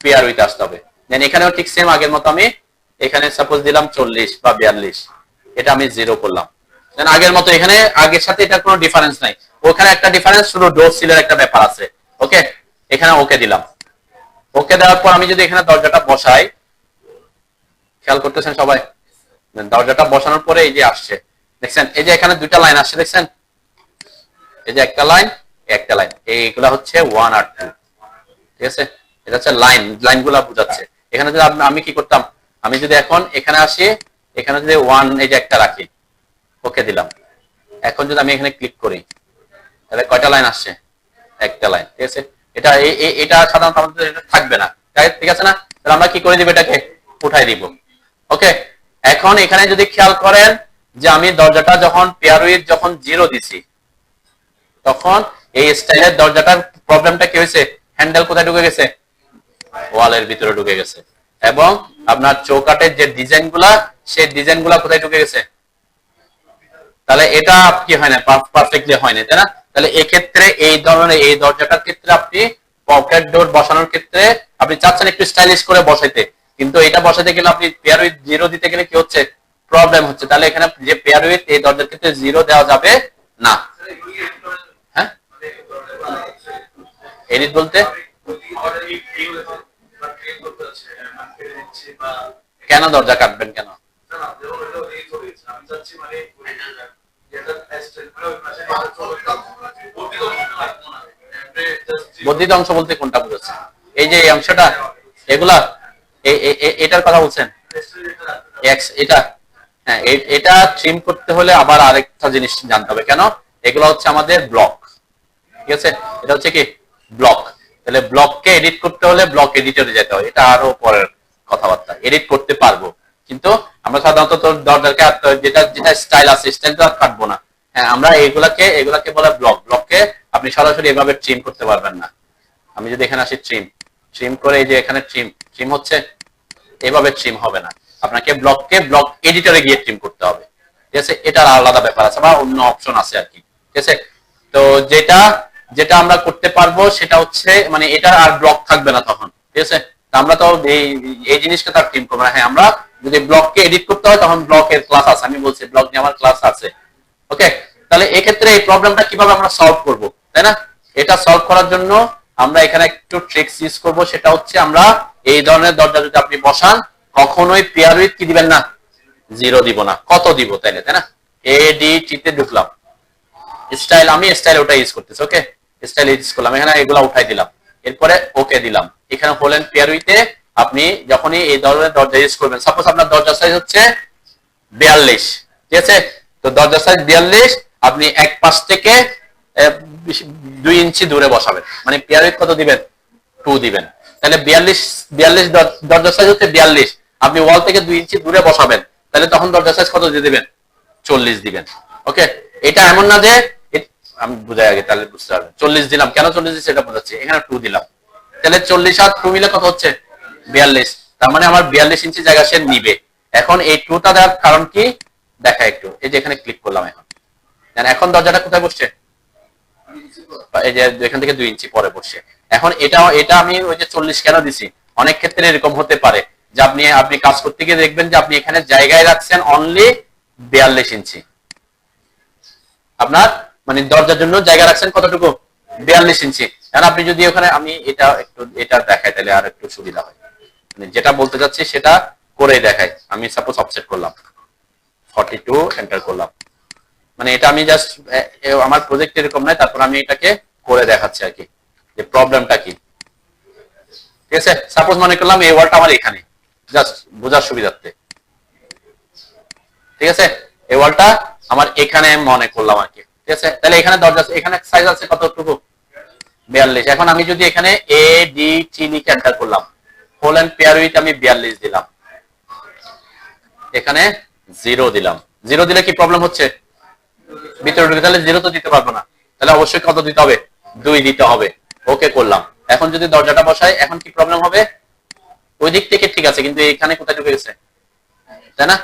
পেয়ার উইথ আসতে হবে। দেন এখানেও ঠিক সেম আগের মতো আমি এখানে সাপোজ দিলাম 40 বা 42, এটা আমি 0 করলাম। দেন আগের মতো এখানে আগের সাথে এটা কোনো ডিফারেন্স নাই, ওখানে একটা ডিফারেন্স, শুধু ডোর সিলের একটা ব্যাপার আছে। ওকে, এখানে ওকে দিলাম, ওকে দেওয়ার পর আমি যদি এখানে দরজাটা বসাই, খেয়াল করতেছেন সবাই, দরজাটা বসানোর পরে এই যে আসছে দেখছেন, এই যে এখানে দুইটা লাইন আসছে দেখছেন, এই যে একটা লাইন এইগুলা হচ্ছে 1 আর 2। ঠিক আছে, এটা হচ্ছে লাইনগুলা বোঝাচ্ছে। এখানে যদি আমি কি করতাম, আমি যদি এখন এখানে আসি, এখানে যদি 1 এই যে একটা রাখি, ওকে দিলাম, এখন যদি আমি এখানে ক্লিক করি তাহলে কয়টা লাইন আসছে, একটা লাইন। ঠিক আছে, এটা সাধারণত আমাদের এটা থাকবে না, ঠিক আছে না, তাহলে আমরা কি করে দিব, এটাকে উঠাই দিব। ওকে, এখন এখানে যদি খেয়াল করেন যে আমি দরজাটা যখন পেয়ার উইথ যখন 0 দিছি, তখন এই স্টাইলের দরজাটার প্রবলেমটা কি হয়েছে, হ্যান্ডেল কোথায় ঢুকে গেছে, ওয়ালের ভিতরে ঢুকে গেছে, এবং আপনার চৌকাটের যে ডিজাইনগুলা, সেই ডিজাইনগুলা কোথায় ঢুকে গেছে, তাহলে এটা কি হয় না, পারফেক্টলি হয় না, তাই না। তাহলে এক্ষেত্রে এই ধরনের এই দরজাটার ক্ষেত্রে আপনি পকেট ডোর বসানোর ক্ষেত্রে আপনি চাচ্ছেন একটু স্টাইলিশ করে বসাইতে, কিন্তু এটা বসাতে গেলে আপনি পেয়ার উইথ 0 দিতে গেলে কি হচ্ছে, প্রবলেম হচ্ছে। তাহলে এখানে যে পেয়ার উইথ এই দরজার ক্ষেত্রে 0 দেওয়া যাবে না। হ্যাঁ, এডিট বলতে কেন দরজা কাটবেন কেন, বর্ধিত অংশ বলতে কোনটা বুঝাচ্ছে, এই যে এই অংশটা, এগুলা এটার কথা বলছেন, এটা, হ্যাঁ এটা ট্রিম করতে হলে আবার আরেকটা জিনিস জানতে হবে, কেন এগুলো হচ্ছে আমাদের ব্লক। ঠিক আছে, এটা হচ্ছে কি ব্লক, তাহলে ব্লককে এডিট করতে হলে ব্লক এডিটরে যেতে হয়, এটা আরো পরের কথাবার্তা, এডিট করতে পারবো কিন্তু আমরা সাধারণত দরজাকে যেটা যেটা স্টাইল আছে স্টাইলটা কাটবো না। হ্যাঁ, আমরা এগুলাকে বলে ব্লককে আপনি সরাসরি এভাবে ট্রিম করতে পারবেন না। আমি যদি এখানে আসি ট্রিম করে, এই যে এখানে ট্রিম হচ্ছে, এভাবে ট্রিম হবে না, আপনাকে ব্লক এডিটরে গিয়ে ট্রিম করতে হবে। ঠিক আছে, এটার আলাদা ব্যাপার আছে বা অন্য অপশন আছে আর কি। ঠিক আছে, তো যেটা যেটা আমরা করতে পারবো সেটা হচ্ছে মানে এটা আর ব্লক থাকবে না তখন। ঠিক আছে, আমরা তো এই জিনিসটা তার ট্রিম করবো না। হ্যাঁ, আমরা যদি ব্লককে এডিট করতে হয় তখন ব্লকের ক্লাস আছে, আমি বলছি ব্লক নিয়ে আমার ক্লাস আছে। ওকে, তাহলে এক্ষেত্রে এই প্রবলেমটা কিভাবে আমরা সলভ করব, তাই না। এটা সলভ করার জন্য আমরা এখানে একটু ট্রিক্স ইউজ করব, সেটা হচ্ছে আমরা এই ধরনের দরজা যদি আপনি বসান, কখনোই পেয়ার উইথ কি দিবেন না, 0 দিব না, কত দিব তাইলে, তাই না। এডিটি তে ঢুকলাম, স্টাইল, আমি স্টাইল ওটা ইউজ করতেছি। ওকে, স্টাইল ইউজ করলাম, এখানে এগুলা উঠাই দিলাম, এরপরে ওকে দিলাম। এখানে হলেন পেয়ার উইথে আপনি যখনই এই ধরনের দরজা ইউজ করবেন, সাপোজ আপনার দরজা সাইজ হচ্ছে 42, ঠিক আছে, তো দরজা সাইজ 42, আপনি এক পাশ থেকে 2 ইঞ্চি দূরে বসাবেন, মানে পেয়ার উইথ কত দিবেন, 2 দিবেন। তাহলে 42 দরজা সাইজ হচ্ছে 42, আপনি ওয়াল থেকে 2 ইঞ্চি দূরে বসাবেন, তাহলে তখন দরজা সাইজ কত দিয়ে দিবেন, 40 দিবেন। ওকে, এটা এমন না যে আমি বুঝাই আগে, তাহলে বুঝতে পারবেন 40 দিলাম, কেন 40 দিচ্ছি সেটা বোঝাচ্ছি। এখানে 2 দিলাম, তাহলে 40 আর 2 মিলে কত হচ্ছে, 42, তার মানে আমার 42 ইঞ্চি জায়গা সে নিবে। এখন এই 2টা দেওয়ার কারণ কি দেখা একটু, এই যে এখানে ক্লিক করলাম, এখন দরজাটা কোথায় বসছে, এই যে এখান থেকে 2 ইঞ্চি পরে বসছে। এখন এটা আমি ওই যে 40 কেন দিছি, অনেক ক্ষেত্রে এরকম হতে পারে যে আপনি কাজ করতে গিয়ে দেখবেন যে আপনি এখানে জায়গায় রাখছেন অনলি 42 ইঞ্চি, আপনার মানে দরজার জন্য জায়গা রাখছেন কতটুকু, 42 ইঞ্চি। কারণ আপনি যদি ওখানে, আমি এটা দেখাই তাহলে আর একটু সুবিধা হয়, মানে যেটা বলতে চাচ্ছি সেটা করে দেখাই। আমি সাপোজ অফসেট করলাম 42, এন্টার করলাম, মানে এটা আমি জাস্ট আমার প্রজেক্ট এরকম নয়, তারপর আমি এটাকে করে দেখাচ্ছি আর কি যে প্রবলেমটা কি। ঠিক আছে, সাপোজ মনে করলাম এই ওয়ালটা আমার এখানে, জাস্ট বোঝার সুবিধার্থে। ঠিক আছে, এই ওয়ালটা আমার এখানে মনে করলাম আর কি। ঠিক আছে, তাহলে এখানে দরজা, এখানে সাইজ আছে কতটুকু, 42। এখন আমি যদি এখানে এ ডি টি লিখে এন্টার করলাম, হোল এন্ড পেয়ার উইথ আমি 42 দিলাম, এখানে 0 দিলাম। 0 দিলে কি প্রবলেম হচ্ছে ভিতরে ঢুকে? তাহলে 0 তো দিতে পারবো না, তাহলে অবশ্যই কত দিতে হবে, 2 দিতে হবে। ওকে করলাম। এখন যদি দরজাটা বসাই, এখন কি প্রবলেম হবে? ওই দিক থেকে ঠিক আছে, কিন্তু এখানে কোথায় ঢুকে গেছে, তাই না?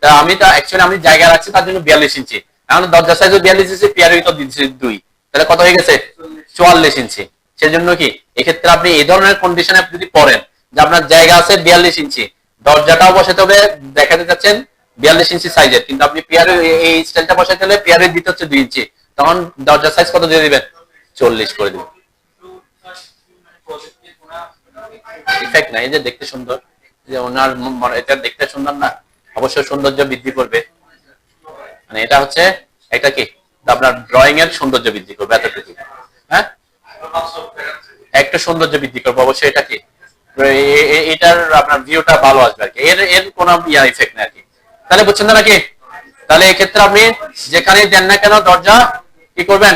তা আমি তো অ্যাকচুয়ালি আমি জায়গা রাখছি তার জন্য 42 ইঞ্চি, এখন দরজা সাইজ 42 ইঞ্চি, পেয়ার উইথ দিচ্ছি 2, তাহলে কত হয়ে গেছে, 44 ইঞ্চি। সেজন্য কি এক্ষেত্রে আপনি এই ধরনের কন্ডিশনে যদি পড়েন যে আপনার জায়গা আছে 42 ইঞ্চি, দরজাটাও বসাতে হবে, দেখাতে যাচ্ছেন 42 ইঞ্চি সাইজের, কিন্তু আপনি পেয়ারে এই স্টাইলটা বসাতে হলে পেয়ারে দিতে হচ্ছে 2 ইঞ্চি, তখন দরজার সাইজ কত দিয়ে দিবেন, 40 করে দিবেন। ইফেক্ট না, এই যে দেখতে সুন্দর, যে ওনার এটা দেখতে সুন্দর না, অবশ্যই সৌন্দর্য বৃদ্ধি করবে, মানে এটা হচ্ছে একটা কি আপনার ড্রয়িং এর সৌন্দর্য বৃদ্ধি করবে এতটুকু। হ্যাঁ, একটা সৌন্দর্য বৃদ্ধি করবে অবশ্যই, এটা কি এটার আপনার ভিউটা ভালো আসবে আর কি, এর এর কোনো ইফেক্ট নেই আর কি। তাহলে বুঝছেন না নাকি? তাহলে এক্ষেত্রে আপনি যেখানে দেন না কেন দরজা কি করবেন,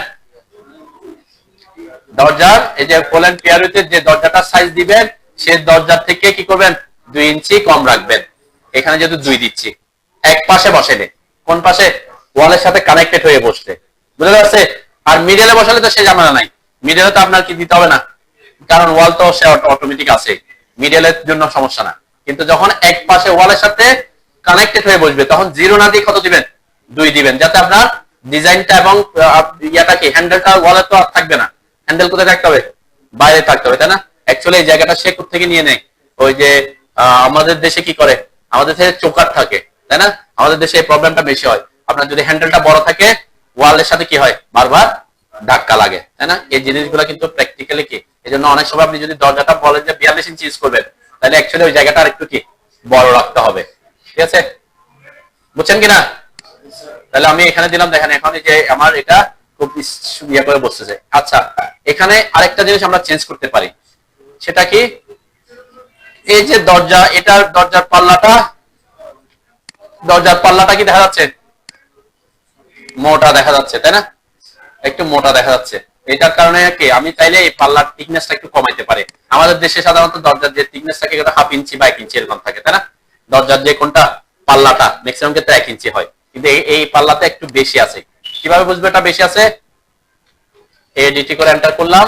দরজার এই যে পোল্যান্ড পেয়ারুতে যে দরজাটা সাইজ দিবেন, সেই দরজার থেকে কি করবেন, 2 ইঞ্চি কম রাখবেন। এখানে যেহেতু 2 দিচ্ছি, এক পাশে বসালে, কোন পাশে, ওয়ালের সাথে কানেক্টেড হয়ে বসতে, বুঝতে পারছে? আর মিডলে বসালে তো সে ঝামেলা নাই, মিডলে তো আপনার কি দিতে হবে না, কারণ ওয়াল তো সে অটোমেটিক আছে, মিডলের জন্য সমস্যা না। কিন্তু যখন এক পাশে ওয়ালের সাথে কানেক্টেড হয়ে বসবে, তখন 0 না দিয়ে কত দিবেন, 2 দিবেন, যাতে আপনার ডিজাইনটা এবং ইয়াটা কি হ্যান্ডেলটা ওয়ালে তো আর থাকবে না, হ্যান্ডেল কোথায় থাকতে হবে, বাইরে থাকতে হবে, তাই না? অ্যাকচুয়ালি এই জায়গাটা সে থেকে নিয়ে নেয়, ওই যে আমাদের দেশে কি করে, আমাদের দেশে চোকার থাকে, তাই না? আমাদের দেশে এই প্রবলেমটা বেশি হয়, আপনার যদি হ্যান্ডেলটা বড় থাকে, ওয়ালের সাথে কি হয়, বারবার ধাক্কা লাগে, তাই না? এই জিনিসগুলো কিন্তু প্র্যাকটিক্যালি কি, এই জন্য অনেক সময় আপনি যদি দরজাটা বলেন যে 42 ইঞ্চি ইউজ করবেন, তাহলে অ্যাকচুয়ালি ওই জায়গাটা আরেকটু কি বড় রাখতে হবে। ঠিক আছে, বুঝছেন কিনা? তাহলে আমি এখানে দিলাম, দেখেন এখন এই যে আমার এটা খুব ইয়ে করে বসতেছে। আচ্ছা, এখানে আরেকটা জিনিস আমরা চেঞ্জ করতে পারি, সেটা কি, এই যে দরজা, এটার দরজার পাল্লাটা কি দেখা যাচ্ছে, মোটা দেখা যাচ্ছে, তাই না? একটু মোটা দেখা যাচ্ছে, এটার কারণে কি আমি চাইলে এই পাল্লার থিকনেসটা একটু কমাইতে পারি। আমাদের দেশে সাধারণত দরজার যে থিকনেস থাকে এটা 1/2 ইঞ্চি বা 1 ইঞ্চি এরকম থাকে, তাই না? দরজার যে কোনটা পাল্লাটা ম্যাক্সিমাম ক্ষেত্রে 1 ইঞ্চি হয়, কিন্তু এই পাল্লাটা একটু বেশি আছে। কিভাবে বুঝবো এটা বেশি আছে? এডিটি করে এন্টার করলাম,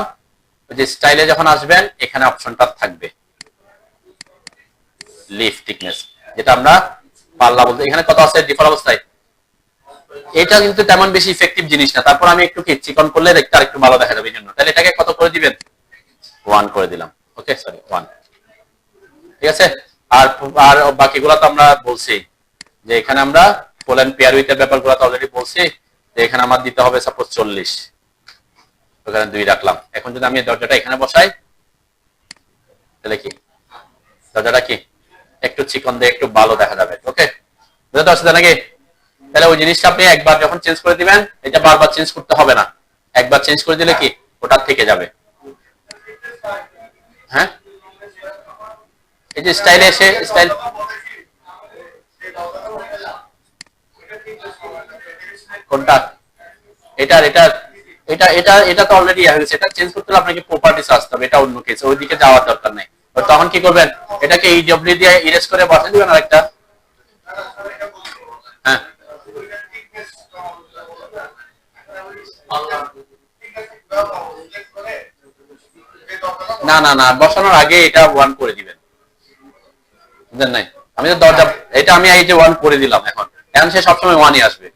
ওই যে স্টাইলে যখন আসবেন এখানে অপশনটা থাকবে লিফ থিকনেস, যেটা আমরা পাল্লা বলতে, এখানে কত আছে ডিফল্ট অবস্থায়, এটা কিন্তু তেমন বেশি ইফেক্টিভ জিনিস না, তারপর আমি একটু কি চিকন করলে দেখতে আরেকটু ভালো দেখা যাবে জন্য, তাহলে এটাকে কত করে দিবেন, 1 করে দিলাম। ওকে, সরি 1। ঠিক আছে, আর আর বাকিগুলো তো আমরা বলছি যে এখানে আমরা পোল্যান্ড পেয়ার উইথের ব্যাপারগুলো তো অলরেডি বলছি, যে এখানে আমার দিতে হবে সাপোজ 40, ওখানে 2 রাখলাম। এখন যদি আমি দরজাটা এখানে বসাই, তাহলে কি দরজাটা কি একটু চিকন দিয়ে একটু ভালো দেখা যাবে। ওকে, বুঝতে পারছেন নাকি? তাহলে ওই জিনিসটা আপনি একবার যখন চেঞ্জ করে দিবেন, এটা বারবার চেঞ্জ করতে হবে না, একবার চেঞ্জ করে দিলে কি ওটা থেকে যাবে। হ্যাঁ, এই যে স্টাইলে এসে স্টাইল, কোনটা, এটা এটা এটা এটা এটা তো অলরেডি হয়ে গেছে, এটা চেঞ্জ করতে হলে আপনাকে প্রপার্টিস আসতে হবে, এটা অন্য কেস, ওইদিকে যাওয়ার দরকার নেই। তখন কি করবেন, এটাকে ইডব্লিউ দিয়ে ইরেজ করে বসে দিবেন আরেকটা। হ্যাঁ, না না না, বসানোর আগে এটা 1 করে দিবেন, বুঝলেন নাই? আমি তো দরজা, এটা আমি এই যে 1 করে দিলাম, এখন এখন সে সবসময় 1ই আসবে,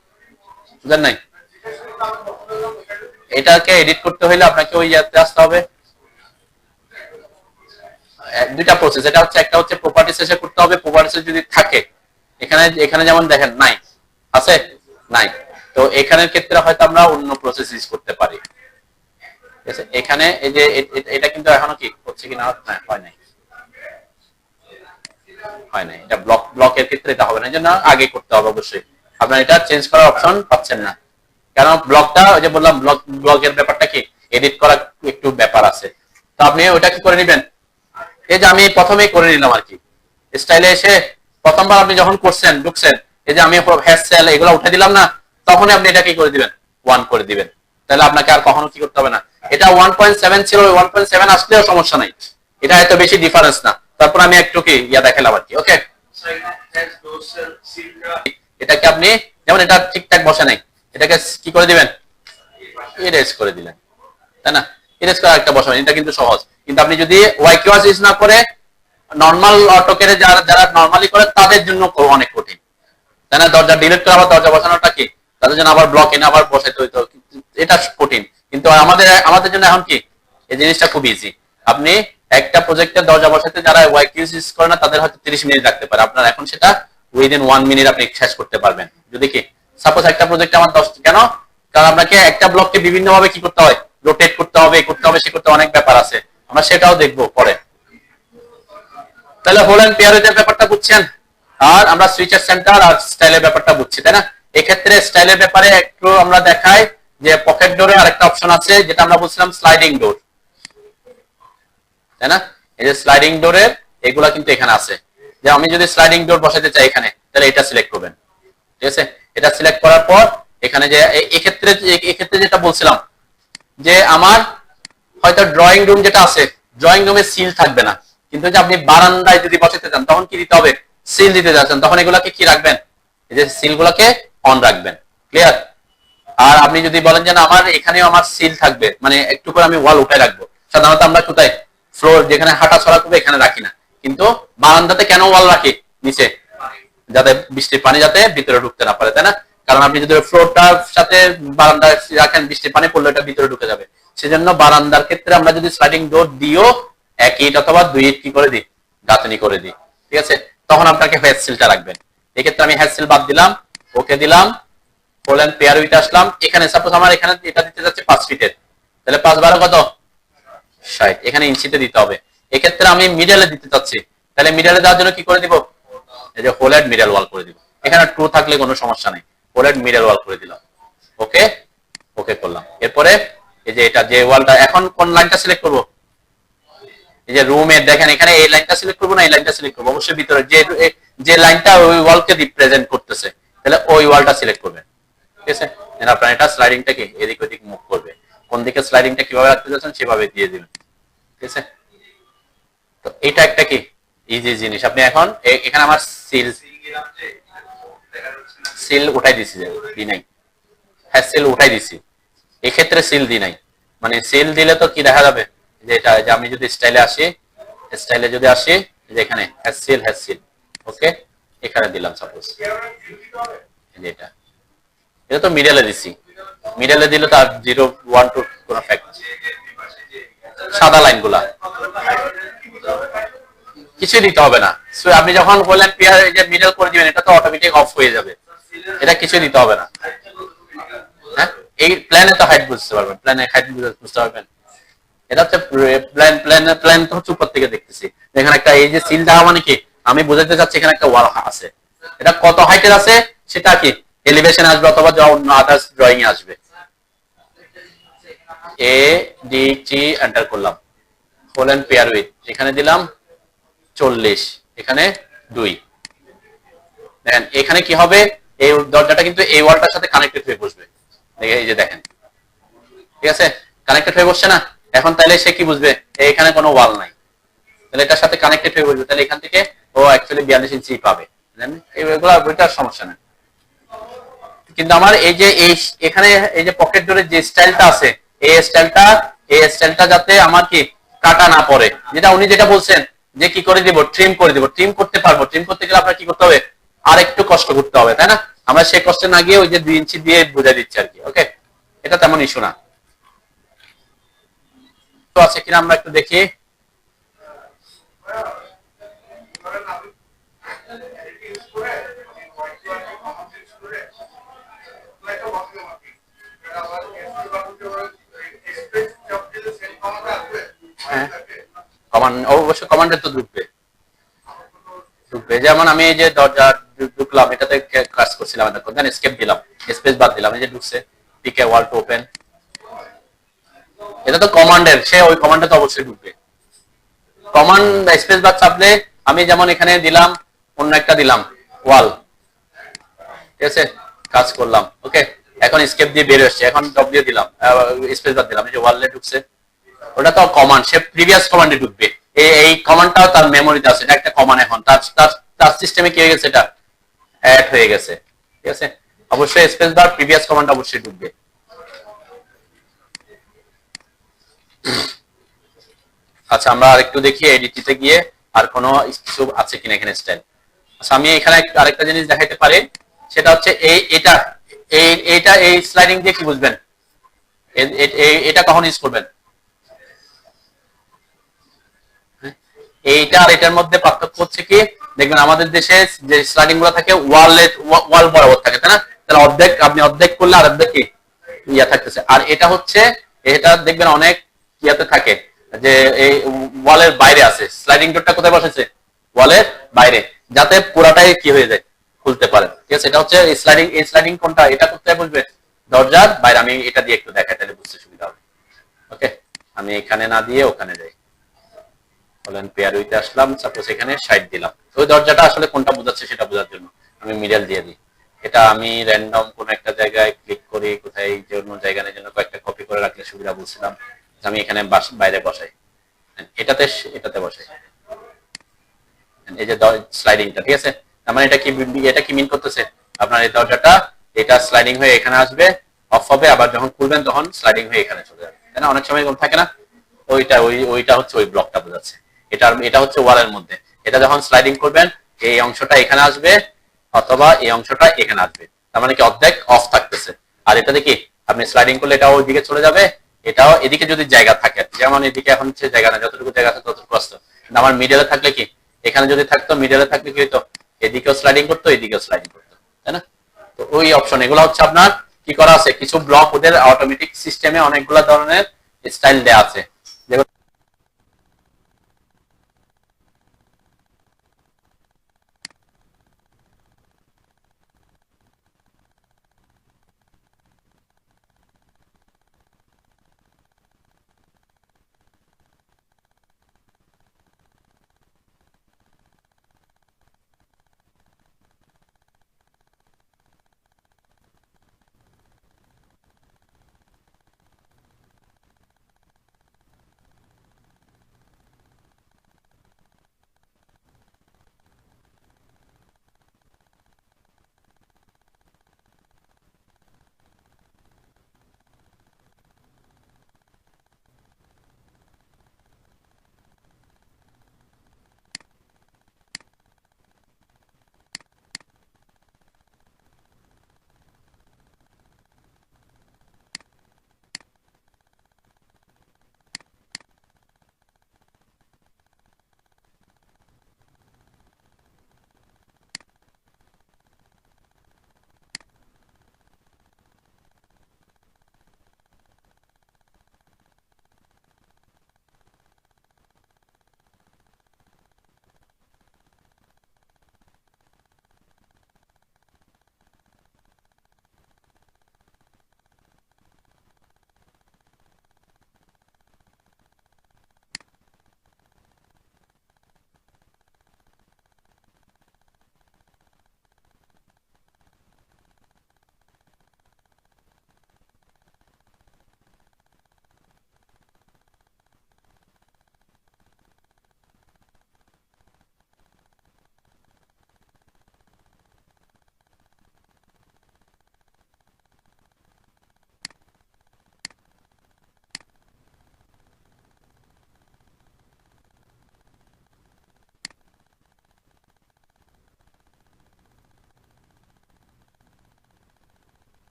বুঝলেন নাই? এটাকে এডিট করতে হলে আপনাকে ওই ইয়াতে আসতে হবে, দুইটা প্রসেস, এটা হচ্ছে একটা হচ্ছে প্রপার্টিস এসে করতে হবে, প্রপার্টিস যদি থাকে, এখানে এখানে যেমন দেখেন নাই আছে, নাই, তো এখানের ক্ষেত্রে হয়তো আমরা অন্য প্রসেস ইউজ করতে পারি। ঠিক আছে, এখানে এই যে এটা কিন্তু এখনো কি হচ্ছে কিনা, হয় নাই, হয় নাই, এটা ব্লকের ক্ষেত্রে এটা হবে না, এই জন্য আগে করতে হবে অবশ্যই। আপনার এটা চেঞ্জ করার অপশন পাচ্ছেন না, কারণ ব্লকটা ওই যে বললাম ব্লগের ব্যাপারটা কি এডিট করা একটু ব্যাপার আছে, তো আপনি ওটা কি করে নেবেন, এই যে আমি প্রথমেই করে নিলাম আর কি স্টাইলে এসে প্রথমবার আপনি যখন করছেন ঢুকছেন, এই যে আমি হ্যাশ সেল এগুলো উঠে দিলাম না, তখনই আপনি এটা কি করে দিবেন 1 করে দিবেন, তাহলে আপনাকে আর কখনো কি করতে হবে না। এটা 1.7 ছিল, 1.7 আসলেও সমস্যা নাই, এটা এত বেশি ডিফারেন্স না। তারপর আমি একটু কি দেখালাম আর কি। ওকে, এটাকে আপনি যেমন এটা ঠিকঠাক বসে নাই, এটাকে কি করে দিবেন, ইরেজ করে দিলেন, তাই না? ইরেজ করা একটা বসাবেন, এটা কিন্তু সহজ। কিন্তু আপনি যদি ওয়াই কিওয়ার্ড ইউজ না করে নরমাল অটোকেরে যারা নরমালি করে তাদের জন্য অনেক কঠিন, তাই না? দরজা ডিলিট করে আবার দরজা বসানোটা কি তাদের জন্য আবার ব্লক এনে আবার বসাইতে হইতো, এটা কঠিন। কিন্তু আমাদের জন্য এখন কি এই জিনিসটা খুব ইজি। আপনি একটা প্রজেক্টের দরজা বসাতে যারা ওয়াই কিউজ ইউজ করে না তাদের হয়তো 30 মিনিট লাগতে পারে, আপনার এখন সেটা উইদিন 1 মিনিট আপনি শেষ করতে পারবেন। যদি কি সাপোজ একটা প্রজেক্ট আমার 10, কেন? কারণ আপনাকে একটা ব্লককে বিভিন্ন ভাবে কি করতে হয়, রোটেট করতে হবে, সে করতে অনেক ব্যাপার আছে, আমরা সেটাও দেখবো পরে। তাহলে হোল এন্ড পেয়ারের ব্যাপারটা বুঝছেন, আর আমরা সুইচের সেন্টার আর স্টাইলের ব্যাপারটা বুঝছি, তাই না? এক্ষেত্রে স্টাইলের ব্যাপারে একটু আমরা দেখাই যে পকেট ডোরে আরেকটা অপশন আছে যেটা আমরা বলছিলাম স্লাইডিং ডোর, তাই না? এই যে স্লাইডিং ডোরের এগুলা কিন্তু এখানে আছে, যে আমি যদি স্লাইডিং ডোর বসাতে চাই এখানে, তাহলে এটা সিলেক্ট করবেন, ঠিক আছে? এটা সিলেক্ট করার পর এখানে যে এক্ষেত্রে যেটা বলছিলাম যে আমার হয়তো ড্রয়িং রুম যেটা আছে, ড্রয়িং রুমে সিল থাকবে না, কিন্তু যে আপনি বারান্দায় যদি বসাতে চান তখন কি দিতে হবে, সিল দিতে যাচ্ছেন, তখন এগুলাকে কি রাখবেন, এই যে সিল গুলাকে অন রাখবেন। ক্লিয়ার? আর আপনি যদি বলেন যে না আমার এখানেও আমার সিল থাকবে, মানে একটু করে আমি ওয়াল উঠায় রাখবো, সাধারণত আমরা কোথায় ফ্লোর যেখানে হাঁটা ছড়া করবে এখানে রাখি না, কিন্তু বারান্দাতে কেন ওয়াল রাখি নিচে, যাতে বৃষ্টির পানি যাতে ভিতরে ঢুকতে না পারে, তাই না? কারণ আপনি যদি ফ্লোরটার সাথে বারান্দা রাখেন বৃষ্টির পানি পড়লে এটা ভিতরে ঢুকে যাবে, সেজন্য বারান্দার ক্ষেত্রে আমরা যদি স্লাইডিং ডোর দিও 1 ইট অথবা 2 ইট কি করে দিই, গাঁথনি করে দিই, ঠিক আছে? তখন আপনাকে হ্যাশ সিলটা রাখবেন। এক্ষেত্রে আমি হ্যাশ সিল বাদ দিলাম, ওকে দিলাম, হোল এন্ড পেয়ার উইথ আসলাম। এখানে সাপোজ আমার এখানে এটা দিতে যাচ্ছে 5 ফিটের, তাহলে 5 12 কত 60, এখানে ইঞ্চিতে দিতে হবে। এক্ষেত্রে আমি মিডলে দিতে চাচ্ছি, তাহলে মিডলে দেওয়ার জন্য কি করে দিব, এই যে হোল এন্ড মিডল ওয়াল করে দিব। এখানে ট্রু থাকলে কোনো সমস্যা নেই, হোল এন্ড মিডল ওয়াল করে দিলাম, ওকে ওকে করলাম। এরপরে এই যে এটা যে ওয়ালটা, এখন কোন লাইনটা সিলেক্ট করব, এই যে রুমের দেখেন এখানে এই লাইনটা সিলেক্ট করব না এই লাইনটা সিলেক্ট করব, অবশ্যই ভিতরে যে লাইনটা ওই ওয়ালকে রিপ্রেজেন্ট করতেছে, তাহলে ওই ওয়ালটা সিলেক্ট করবেন, ঠিক আছে? এর আপনার এটা স্লাইডিংটাকে এদিক ওদিক মুভ করবে, কোন দিকে স্লাইডিংটা কিভাবে রাখতে যাচ্ছেন সেভাবে দিয়ে দিবেন, ঠিক আছে? তো এটা একটা কি ইজি জিনিস। আপনি এখন এখানে আমার সিল উঠাই দিছি, দি নাই, হ্যাঁ সিল উঠাই দিছি, এক্ষেত্রে সিল দি নাই, মানে সিল দিলে তো কি দেখা যাবে, যে এটা যে আমি যদি স্টাইলে আসি, স্টাইলে যদি আসি যে এখানে হ্যাশ সিল, ওকে এখানে দিলাম সাপোজ, এটা এটা তো মিডলে দিছি, মিডলে দিলে তো আর 0 1 2 কোনো ফ্যাক্ট, সাদা লাইনগুলা কিছুই দিতে হবে না। সো আপনি যখন বললেন পেয়ার এই যে মিডল করে দিবেন, এটা তো অটোমেটিক অফ হয়ে যাবে, এটা কিছুই দিতে হবে না। হ্যাঁ, এই প্ল্যানে তো হাইট বুঝতে পারবেন, প্ল্যানে হাইট বুঝতে পারবেন, এটা হচ্ছে প্ল্যান তো হচ্ছে উপর থেকে দেখতেছি, এখানে একটা এই যে সিল দেওয়া মানে কি আমি বোঝাতে চাচ্ছি এখানে একটা ওয়াল আছে, এটা কত হাইটের আছে সেটা কি এলিভেশন আসবে অথবা অন্য আদার্স ড্রয়িং এ আসবে। এ ডি টি এন্টার করলাম, হোল এন্ড পেয়ার উইথ এখানে দিলাম 40, এখানে 2, দেখেন এখানে কি হবে, এই দরজাটা কিন্তু এই ওয়ালটার সাথে কানেক্টেড হয়ে বসবে, এই যে দেখেন, ঠিক আছে? কানেক্টেড হয়ে বসছে না, এখন তাহলে সে কি বুঝবে এখানে কোনো ওয়াল নাই, তাহলে এটার সাথে কানেক্টেড হয়ে বসবে, তাহলে এখান থেকে ও অ্যাকচুয়ালি 42 ইঞ্চি পাবে, এগুলো ওইটার সমস্যা না। কিন্তু আমার এই যে এখানে এই যে পকেট ডোরের যে স্টাইলটা আছে, এই স্টাইলটা যাতে আমার কি কাটা না পড়ে, যেটা উনি যেটা বলছেন যে কি করে দিব, ট্রিম করে দিব, ট্রিম করতে পারবো, ট্রিম করতে গেলে আপনার কি করতে হবে, আর একটু কষ্ট করতে হবে, তাই না? আমরা সেই কষ্টে না গিয়ে ওই যে 2 ইঞ্চি দিয়ে বুঝাই দিচ্ছি আর কি, ওকে? এটা তেমন ইস্যু না। তো আছে কিনা আমরা একটু দেখি, অবশ্য কমান্ডে তো ঢুকবে, যেমন আমি এই যে দরজা ঢুকলাম এটাতে কাজ করছিলাম, দেখেন স্কেপ দিলাম, স্পেস বাদ দিলাম, এই যে ঢুকছে, পিকে ওয়াল টু ওপেন, এটা তো কমান্ডের, সে ওই কমান্ডে তো অবশ্যই ঢুকবে। কমান্ড স্পেস বার চাপলে আমি যেমন এখানে দিলাম, অন্য একটা দিলাম ওয়াল, ঠিক আছে, কাজ করলাম, ওকে, এখন স্কেপ দিয়ে বের হচ্ছে, এখন ডব্লিউ দিলাম, স্পেস বার দিলাম, এই যে ওয়ালে ঢুকছে, ওটা তো কমান্ড, সে প্রিভিয়াস কমান্ডে ঢুকবে। এই কমান্ডটাও তার মেমোরিতে আছে, এটা একটা কমান্ড, এখন তার তার তার সিস্টেমে কি হয়ে গেছে, এটা অ্যাড হয়ে গেছে, ঠিক আছে। অবশ্যই স্পেস বার প্রিভিয়াস কমান্ড অবশ্যই ঢুকবে। আচ্ছা, আমরা আরেকটু দেখি এডিটিতে গিয়ে আর কোনো কিছু আছে কিনা এখানে স্টাইল। আচ্ছা, আমি এখানে আরেকটা জিনিস দেখাইতে পারি, সেটা হচ্ছে এই স্লাইডিং দিয়ে কি বুঝবেন, এটা কখন ইউজ করবেন, এইটা আর এটার মধ্যে পার্থক্য হচ্ছে কি, দেখবেন আমাদের দেশে যে স্লাইডিং গুলো থাকে ওয়াল বরাবর থাকে, তাই না, তাহলে অর্ধেক আপনি অর্ধেক করলে আর অর্ধেক কি ইয়া থাকতেছে, আর এটা হচ্ছে, এটা দেখবেন অনেক ইয়াতে থাকে যে এই ওয়ালের বাইরে আছে, স্লাইডিং ডোরটা কোথায় বসেছে, ওয়ালের বাইরে, যাতে পুরাটাই কি হয়ে যায়, খুলতে পারেন, ঠিক আছে। এটা হচ্ছে এই স্লাইডিং কোনটা, এটা কোথায় বসবে, দরজার বাইরে। আমি এটা দিয়ে একটু দেখাই, তাহলে বুঝতে সুবিধা হবে। ওকে, আমি এখানে না দিয়ে ওখানে যাই, বলেন পেয়ার উইতে আসলাম, সাপোজ এখানে 60 দিলাম, ওই দরজাটা আসলে কোনটা বোঝাচ্ছে সেটা বোঝার জন্য আমি মিডল দিয়ে দিই। এটা আমি র্যান্ডম কোন একটা জায়গায় ক্লিক করি, কোথায় জন্য জায়গা নেই জন্য কয়েকটা কপি করে রাখলে সুবিধা বলছিলাম, আমি এখানে বাইরে বসাই, এটাতে এটাতে বসাই, এই যে স্লাইডিংটা, ঠিক আছে। তার মানে এটা কি মিন করতেছে, আপনার এই দরজাটা এটা স্লাইডিং হয়ে এখানে আসবে, অফ হবে, আবার যখন খুলবেন তখন স্লাইডিং হয়ে এখানে চলে যাবে, তাই না, অনেক সময় এরকম থাকে না, ওইটা হচ্ছে ওই ব্লকটা বোঝাচ্ছে। এটা হচ্ছে ওয়ালের মধ্যে, এটা যখন স্লাইডিং করবেন এই অংশটা এখানে আসবে, অথবা এই অংশটা এখানে আসবে, তার মানে কি অর্ধেক অফ থাকতেছে। আর এটা দেখি আপনি স্লাইডিং করলে এটাও ওইদিকে চলে যাবে, এটাও এদিকে যদি জায়গা থাকে, যেমন এদিকে এখন হচ্ছে জায়গা না, যতটুকু জায়গা আছে ততটুকু আসতো, আমার মিডলে থাকলে কি, এখানে যদি থাকতো, মিডলে থাকলে কি হতো, এদিকেও স্লাইডিং করতো, এদিকেও স্লাইডিং করতো, তাই না। তো ওই অপশন এগুলো হচ্ছে আপনার কি করা আছে, কিছু ব্লক ওদের অটোমেটিক সিস্টেমে অনেকগুলো ধরনের স্টাইল দেয়া আছে, যেগুলো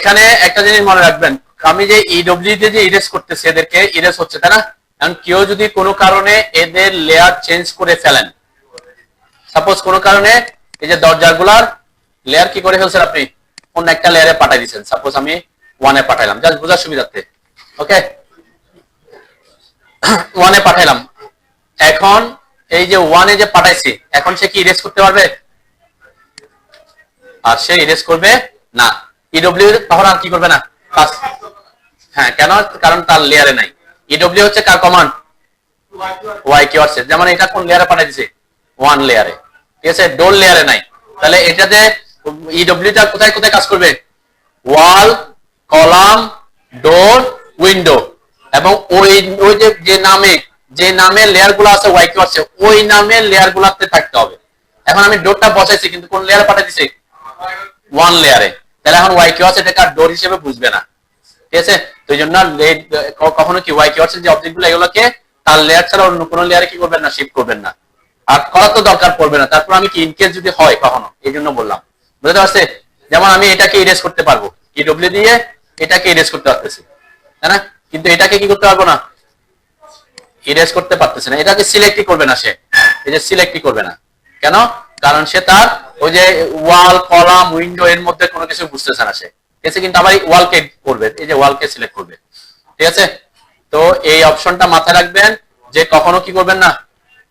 এখানে একটা জিনিস মনে রাখবেন, আমি যে ইডব্লিউ তে যে ইরেজ করতেছি এদেরকে ইরেজ হচ্ছে, তাই না? এখন কেউ যদি কোনো কারণে এদের লেয়ার চেঞ্জ করে ফেলেন, সাপোজ কোনো কারণে এই যে দরজাগুলার লেয়ার কি করে ফেলছেন আপনি, অন্য একটা লেয়ারে পাঠাই দিচ্ছেন, সাপোজ আমি 1 এ পাঠাইলাম জাস্ট বোঝার সুবিধার্থে, ওকে 1 এ পাঠাইলাম। এখন এই যে 1 এ যে পাঠাইছি, এখন সে কি ইরেজ করতে পারবে? আর সে ইরেজ করবে না। ইডব্লিউ তখন আর কি করবে না কাজ। হ্যাঁ, কেন? কারণ তার লেয়ারে নাই। ইডব্লিউ হচ্ছে কার কমান্ড? Y keywords. যেমন এটা কোন লেয়ারে পাঠিয়ে দিছে? 1 লেয়ারে, ঠিক আছে, ডোর লেয়ারে নাই। তাহলে এটাতে ইডব্লিউ টা কোথায় কোথায় কাজ করবে? ওয়াল, কলাম, ডোর, উইন্ডো, এবং ওই ওই যে নামে লেয়ার গুলো আছে ওয়াই কিওয়ার্ডস, ওই নামের লেয়ার গুলাতে থাকতে হবে। এখন আমি ডোরটা বসাইছি কিন্তু কোন লেয়ারে পাঠিয়ে দিছে? 1 লেয়ারে। তাহলে এখন ওয়াই কিওয়ার্ডস এটাকে আর ডোর হিসেবে বুঝবে না, ঠিক আছে? তো এই জন্য কখনো কি ওয়াই কিওয়ার্ডস যে অবজেক্ট গুলো এগুলোকে তার লেয়ার ছাড়া অন্য কোনো লেয়ারে কি করবেন না, শিফট করবেন না। আর করার তো দরকার পড়বে না। তারপর আমি কি ইনকেস যদি হয় কখনো, এই জন্য বললাম, বুঝতে পারছে? যেমন আমি এটাকে ইরেজ করতে পারবো, ইডব্লিউ দিয়ে এটাকে ইরেজ করতে পারতেছি, তাই না? কিন্তু এটাকে কি করতে পারবো না, ইরেজ করতে পারতেছে না। এটাকে সিলেক্টই করবে না সে, এই যে সিলেক্টই করবে না। কেন? কারণ সে তার ওই যে ওয়াল, কলাম, উইন্ডো এর মধ্যে কোনো কিছু বুঝতেছে না সে, ঠিক আছে? কিন্তু আবার ওয়ালকে করবে, এই যে ওয়ালকে সিলেক্ট করবে, ঠিক আছে? তো এই অপশনটা মাথায় রাখবেন যে কখনো কি করবেন না,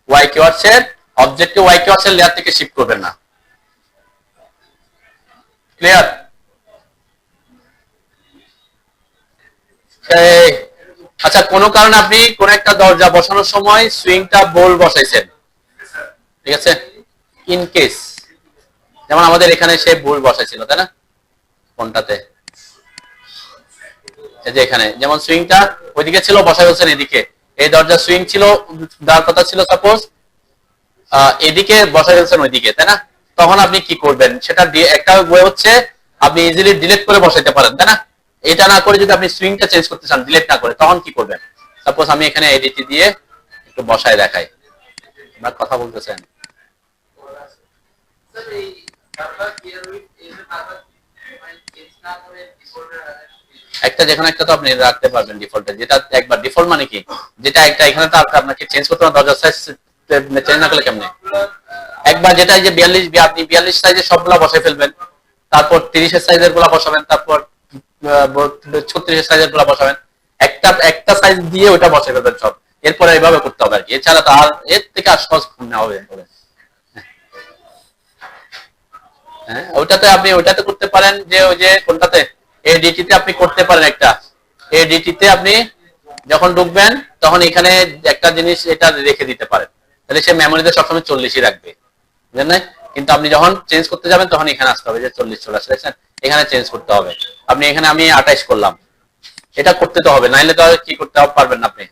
ওয়াই কিওয়ার্ডস এর অবজেক্টকে ওয়াই কিওয়ার্ডস এর লেয়ার থেকে শিফট করবেন না। ক্লিয়ার? আচ্ছা, কোনো কারণে আপনি কোন একটা দরজা বসানোর সময় সুইংটা বোল্ড বসাইছেন, ঠিক আছে? ইন কেস যেমন আমাদের এখানে সে বোল্ড বসাইছিল, তাই না? কোনটাতে? এই যে এখানে যেমন সুইংটা ওইদিকে ছিল, বসাই হচ্ছেন এদিকে। এই দরজা সুইং ছিল, যার কথা ছিল সাপোজ এদিকে, বসাই হচ্ছেন ওইদিকে, তাই না? তখন আপনি কি করবেন? সেটা একটা ওয়ে হচ্ছে আপনি ইজিলি ডিলিট করে বসাইতে পারেন, তাই না? এটা না করে যদি আপনি সুইংটা চেঞ্জ করতে চান ডিলিট না করে, তখন কি করবেন? সাপোজ আমি এখানে এডিটি দিয়ে একটু বসায় দেখাই, আপনার কথা বলতেছেন। একটা যেখানে একটা তো আপনি রাখতে পারবেন ডিফল্টে, যেটা একবার ডিফল্ট মানে কি, যেটা একটা এখানে তো আপনাকে চেঞ্জ করতে হবে, দরজার সাইজ চেঞ্জ না করলে কেমনে? একবার যেটা এই যে 42, আপনি 42 সাইজের সবগুলা বসাই ফেলবেন, তারপর 30 এর সাইজের গুলা বসাবেন, তারপর 36 এর সাইজের গুলা বসাবেন, একটা একটা সাইজ দিয়ে ওটা বসাই ফেলবেন সব। এরপরে এইভাবে করতে হবে আর কি, এছাড়া তো আর এর থেকে আর সহজ না হবে। হ্যাঁ, ওটাতে আপনি ওটাতে করতে পারেন যে ওই যে কোনটাতে এডিটি তে আপনি করতে পারেন। একটা এডিটি তে আপনি যখন ঢুকবেন তখন এখানে একটা জিনিস এটা রেখে দিতে পারেন, তাহলে সে মেমোরিতে সবসময় 40ই রাখবে, বুঝলেন না? কিন্তু আপনি যখন চেঞ্জ করতে যাবেন তখন এখানে আসতে হবে, যে 40 চলে আসছে, দেখছেন? এখানে চেঞ্জ করতে হবে। আপনি এখানে আমি 28 করলাম, এটা করতে তো হবে, নাইলে তো কি করতে পারবেন না আপনি।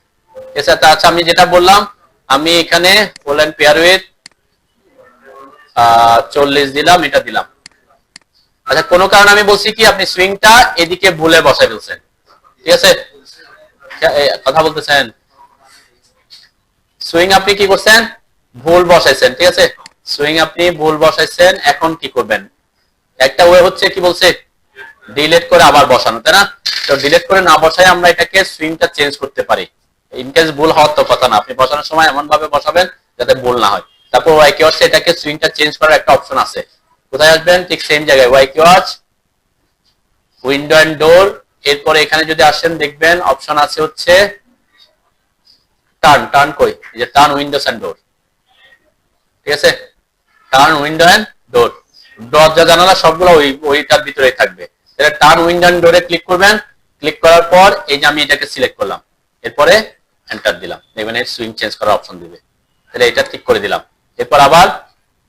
আচ্ছা, আমি যেটা বললাম, আমি এখানে বললেন পেয়ার উইথ 40 দিলাম, এটা দিলাম। আচ্ছা, কোনো কারণে আমি বলছি কি আপনি সুইংটা এদিকে ভুলে বসাই ফেলছেন, ঠিক আছে? কথা বলতেছেন? সুইং আপনি কি করছেন? ভুল বসাইছেন, ঠিক আছে? সুইং আপনি ভুল বসাইছেন। এখন কি করবেন? একটা ওয়ে হচ্ছে কি বলছে, ডিলিট করে আবার বসানো, তাই না? তো ডিলিট করে না বসায় আমরা এটাকে সুইংটা চেঞ্জ করতে পারি। ইনকেস ভুল হওয়ার তো কথা না, আপনি বসানোর সময় এমন ভাবে বসাবেন যাতে ভুল না হয়। তারপর ওয়াই কিওয়ার্ডস এটাকে সুইংটা চেঞ্জ করার একটা অপশন আছে, কোথায় আসবেন? ঠিক সেম জায়গায়, Y keywords, window and door. এরপরে এখানে যদি আসেন দেখবেন অপশন আছে হচ্ছে টার্ন। টার্ন কই? এই যে টার্ন উইন্ডোজ এন্ড ডোর, ঠিক আছে? টার্ন উইন্ডো এন্ড ডোর, দরজা জানালা সবগুলো ওইটার ভিতরেই থাকবে। তাহলে টার্ন উইন্ডো এন্ড ডোরে ক্লিক করবেন। ক্লিক করার পর এই যে আমি এটাকে সিলেক্ট করলাম, এরপরে এন্টার দিলাম, দেখবেন এর সুইং চেঞ্জ করার অপশন দিবে। তাহলে এটা ঠিক করে দিলাম। এরপর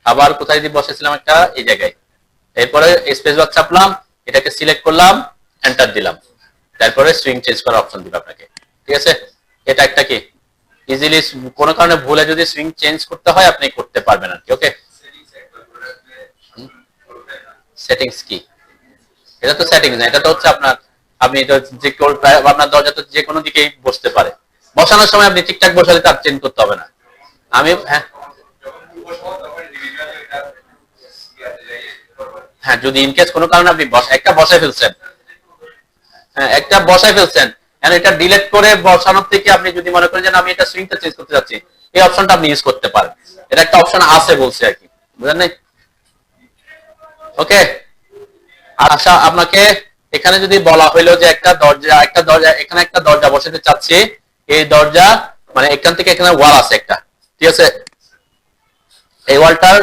আবার কোথায় দিয়ে বসেছিলাম? একটা এই জায়গায়। এরপরে স্পেস বার চাপলাম, এটাকে সিলেক্ট করলাম, এন্টার দিলাম, তারপরে সুইং চেঞ্জ করার অপশন দিবে আপনাকে, ঠিক আছে? এটা একটা কি ইজিলি কোনো কারণে ভুলে যদি সুইং চেঞ্জ করতে হয় আপনি করতে পারবেন আর কি, ওকে? সেটিংস কি? এটা তো সেটিংস না, এটা তো হচ্ছে আপনার, আপনি তো যে আপনার দরজা তো যে কোনো দিকেই বসতে পারে, বসানোর সময় আপনি ঠিকঠাক বসালে তার চেঞ্জ করতে হবে না। আমি হ্যাঁ, যদি ইনকেস কোনো কারণে আপনি একটা বসায় ফেলছেন, হ্যাঁ, একটা বসায় ফেলছেন, এখন এটা ডিলিট করে বসানোর থেকে আপনি যদি মনে করেন যে আমি এটা সুইংটা চেঞ্জ করতে যাচ্ছি, এই অপশনটা আপনি ইউজ করতে পারেন। এটা একটা অপশন আছে বলছে আর কি, বুঝলেন নাই? ওকে। আর আচ্ছা, আপনাকে এখানে যদি বলা হইলো যে একটা দরজা এখানে একটা দরজা বসাতে চাচ্ছি, এই দরজা মানে এখান থেকে এখানে ওয়াল আছে একটা, ঠিক আছে, এই ওয়ালটার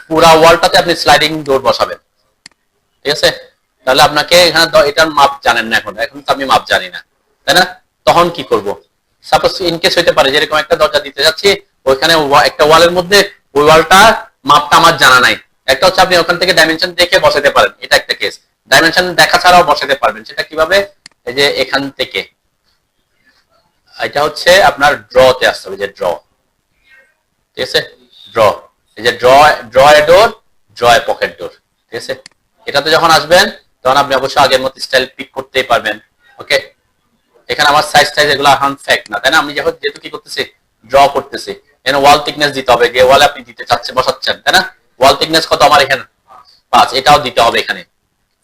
পুরা ওয়ালটাতে আপনি স্লাইডিং ডোর বসাবেন, ঠিক আছে। তাহলে আপনাকে এখানে এটার মাপ জানেন না, এখন এখন তো আমি মাপ জানি না, তাই না? তখন কি করব? সাপোজ ইনকেস হইতে পারে যেরকম একটা দরজা দিতে যাচ্ছি, ওইখানে একটা ওয়ালের মধ্যে ওই ওয়ালটা মাপটা আমার জানা নাই। একটা হচ্ছে আপনি ওখান থেকে ডাইমেনশন দেখে বসাতে পারেন, এটা একটা কেস। ডাইমেনশন দেখা ছাড়াও বসাতে পারবেন, সেটা কিভাবে? এই যে এখান থেকে, এটা হচ্ছে আপনার ড্রতে আসতে হবে, যে ড্র, ঠিক আছে, ড্র, এই যে draw a door, draw a pocket door, ঠিক আছে। এটাতে যখন আসবেন তখন আপনি অবশ্যই আগের মতো স্টাইল পিক করতেই পারবেন। ওকে, এখানে আমার সাইজ টাইজ এগুলো এখন ফ্যাক্ট না, তাই না? আমি যখন যেহেতু কি করতেছি, ড্র করতেছি, এখানে ওয়াল থিকনেস দিতে হবে, যে ওয়ালে আপনি দিতে চাচ্ছেন বসাচ্ছেন, তাই না? ওয়াল থিকনেস কত আমার এখানে? 5, এটাও দিতে হবে এখানে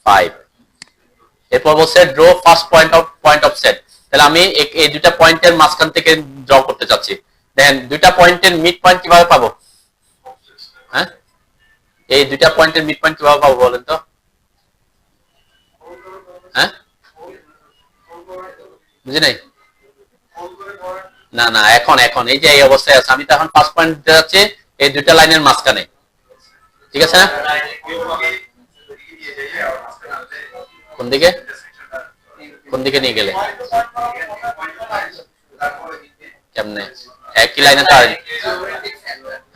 5। এরপর বলছে draw first point of set, তাহলে আমি এই দুইটা পয়েন্টের মাঝখান থেকে ড্র করতে চাচ্ছি। দেন দুইটা পয়েন্টের মিড পয়েন্ট কিভাবে পাবো? হ্যাঁ, এই দুইটা পয়েন্টের মিড পয়েন্ট কিভাবে পাবো বলেন তো? হ্যাঁ, বুঝি নাই। না না, এখন এখন এই যে এই অবস্থায় আছে, আমি তো এখন ফার্স্ট পয়েন্ট দিতে যাচ্ছি এই দুইটা লাইনের মাঝখানে, ঠিক আছে না? কোন দিকে, কোন দিকে নিয়ে গেলে? কেমনে একই লাইনে তো?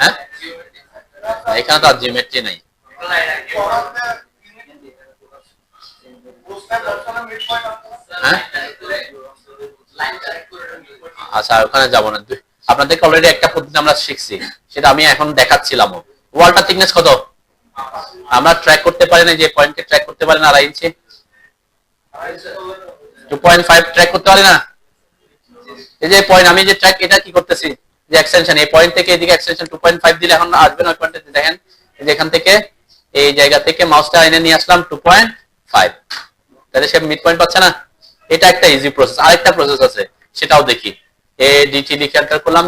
হ্যাঁ, এখানে তো আর জিওমেট্রি নাই। হ্যাঁ, আচ্ছা ওখানে যাবো না, আপনাদেরকে অলরেডি একটা পদ্ধতি আমরা শিখছি, সেটা আমি এখন দেখাচ্ছিলাম। ওয়ালটা থিকনেস কত আমরা ট্র্যাক করতে পারি না, যে পয়েন্টকে ট্র্যাক করতে পারি না, 2.5 ইঞ্চি, 2.5 ট্র্যাক করতে পারি না। এই যে পয়েন্ট, আমি যে ট্র্যাক, এটা কি করতেছি, যে এক্সটেনশন, এই পয়েন্ট থেকে এদিকে এক্সটেনশন 2.5 দিলে এখন আসবে না ওই পয়েন্টে। দেখেন যে এখান থেকে এই জায়গা থেকে মাউসটা এনে নিয়ে আসলাম 2.5, তাহলে সে মিড পয়েন্ট পাচ্ছে না। এটা একটা ইজি প্রসেস। আরেকটা প্রসেস আছে, সেটাও দেখি। এডিটি লিখে এন্টার করলাম।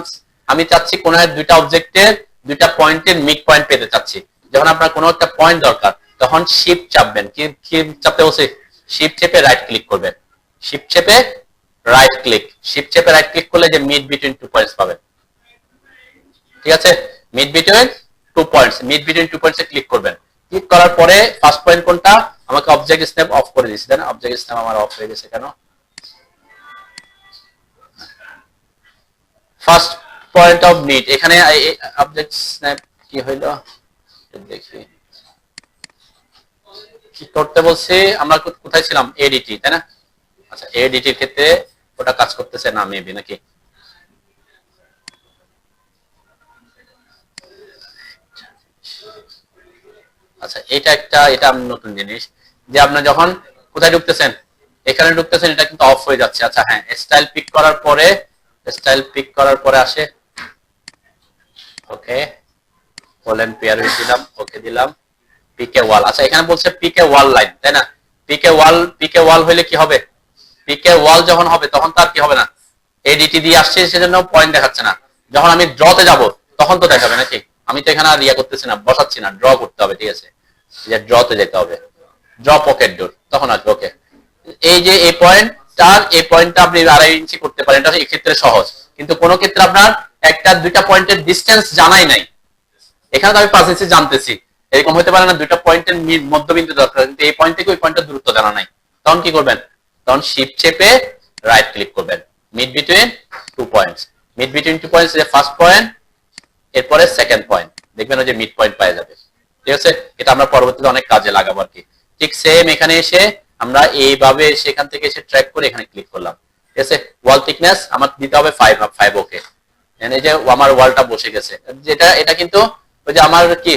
আমি চাচ্ছি কোন দুইটা অবজেক্টের দুইটা পয়েন্টের মিড পয়েন্ট পেতে চাচ্ছি। যখন আপনার কোনো একটা পয়েন্ট দরকার, তখন শিফট চাপবেন। কি চাপতে বলছি? শিফট চেপে রাইট ক্লিক করবেন। শিফট চেপে রাইট ক্লিক, শিফট চেপে রাইট ক্লিক করলে যে মিড বিটুইন 2 পয়েন্টস পাবেন, ঠিক আছে। Mid between 2 points, mid between 2 পয়েন্টসে ক্লিক করবেন। ক্লিক করার পরে ফার্স্ট পয়েন্ট কোনটা? আমাকে অবজেক্ট স্ন্যাপ অফ করে দিয়েছি, তাই না? অবজেক্ট স্ন্যাপ আমার অফ হয়ে গেছে কেন? ফার্স্ট পয়েন্ট অফ নিড, এখানে অবজেক্ট স্ন্যাপ কি হইল দেখি, কি করতে বলছি আমরা? কোথায় ছিলাম? এডিটি, তাই না? আচ্ছা, এডিটির ক্ষেত্রে ওটা কাজ করতেছে না মেবি, নাকি? আচ্ছা, এটা নতুন জিনিস, যে আপনার যখন কোথায় ঢুকতেছেন, এখানে ঢুকতেছেন, এটা কিন্তু অফ হয়ে যাচ্ছে। আচ্ছা হ্যাঁ, স্টাইল পিক করার পরে আসে, ওকে বলেন পেয়ার দিলাম, ওকে দিলাম, পিকে ওয়াল। আচ্ছা, এখানে বলছে পিকে ওয়াল লাইন, তাই না? পিকে ওয়াল হইলে কি হবে? পিকে ওয়াল যখন হবে তখন তার কি হবে না, এডিটি দিয়ে আসছে সেজন্য পয়েন্ট দেখাচ্ছে না। যখন আমি ড্রতে যাব তখন তো দেখাবে, নাকি? আমি তো এখানে আর ইয়া করতেছি না, বসাচ্ছি না, ড্র করতে হবে, ঠিক আছে। যে ড্রতে যেতে হবে, ড্র পকেট ডোর, তখন আসবে। ওকে, এই যে এই পয়েন্টটা আপনি 2.5 ইঞ্চি করতে পারেন, এটা এক্ষেত্রে সহজ। কিন্তু কোন ক্ষেত্রে আপনার একটা দুইটা পয়েন্টের ডিস্টেন্স জানাই নাই, এখানে তো আমি 5 ইঞ্চি জানতেছি, এরকম হতে পারে না দুইটা পয়েন্টের মধ্যবিন্দু দরকার, কিন্তু এই পয়েন্ট থেকে ওই পয়েন্টের দূরত্ব জানা নাই। তখন কি করবেন? তখন শিফট চেপে রাইট ক্লিক করবেন, mid between 2 points, mid between 2 points, যে ফার্স্ট পয়েন্ট এরপরে সেকেন্ড পয়েন্ট, দেখবেন ওই যে মিড পয়েন্ট পাওয়া যাবে, ঠিক আছে। এটা আমরা পরবর্তীতে অনেক কাজে লাগাবো আর কি। ঠিক সেম এখানে এসে আমরা এইভাবে সেখান থেকে এসে ট্র্যাক করে এখানে ক্লিক করলাম, ঠিক আছে। ওয়াল থিকনেস আমার দিতে হবে 5, ওকে। এই যে আমার ওয়ালটা বসে গেছে, যেটা এটা কিন্তু ওই যে আমার কি